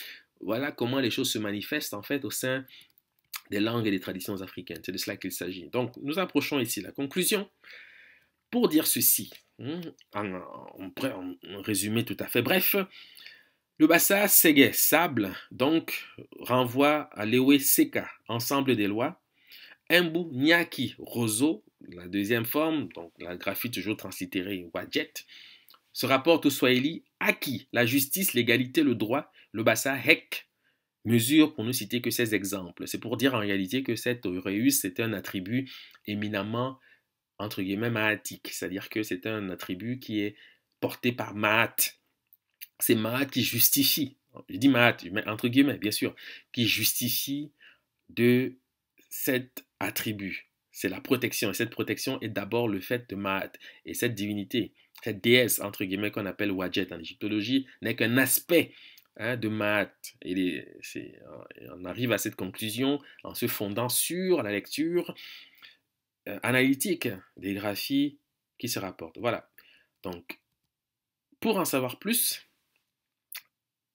voilà comment les choses se manifestent, en fait, au sein des langues et des traditions africaines. C'est de cela qu'il s'agit. Donc, nous approchons ici la conclusion. Pour dire ceci, en résumé tout à fait bref, le Bassa Sege, sable, donc, renvoie à l'Ewe Seka, ensemble des lois. Embu Nyaki, roseau, la deuxième forme, donc la graphie toujours translittérée Wajet, se rapporte au Swahili Haki, la justice, l'égalité, le droit, le Bassa Hek, mesure pour ne citer que ces exemples. C'est pour dire en réalité que cet aureus, c'est un attribut éminemment, entre guillemets, mahatique, c'est-à-dire que c'est un attribut qui est porté par Mahat. C'est Mahat qui justifie, je dis Mahat, entre guillemets, bien sûr, qui justifie de cet attribut. C'est la protection. Et cette protection est d'abord le fait de Mahat. Et cette divinité, cette déesse, entre guillemets, qu'on appelle Wadjet en égyptologie, n'est qu'un aspect de Mahat. On arrive à cette conclusion en se fondant sur la lecture analytique des graphies qui se rapportent. Voilà. Donc, pour en savoir plus,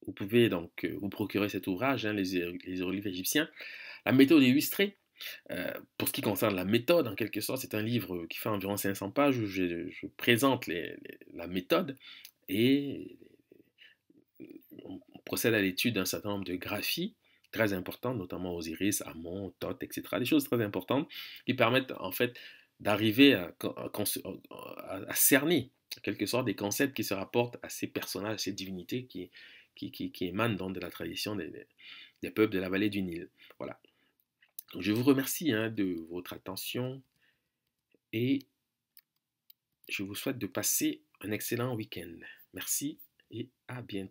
vous pouvez donc vous procurer cet ouvrage, les hiéroglyphes égyptiens, la méthode illustrée. Pour ce qui concerne la méthode, en quelque sorte, c'est un livre qui fait environ 500 pages où je présente la méthode et on procède à l'étude d'un certain nombre de graphies très importantes, notamment Osiris, Amon, Thoth, etc. Des choses très importantes qui permettent en fait d'arriver à cerner en quelque sorte des concepts qui se rapportent à ces personnages, à ces divinités qui émanent donc de la tradition des peuples de la vallée du Nil. Voilà. Donc, je vous remercie de votre attention et je vous souhaite de passer un excellent week-end. Merci et à bientôt.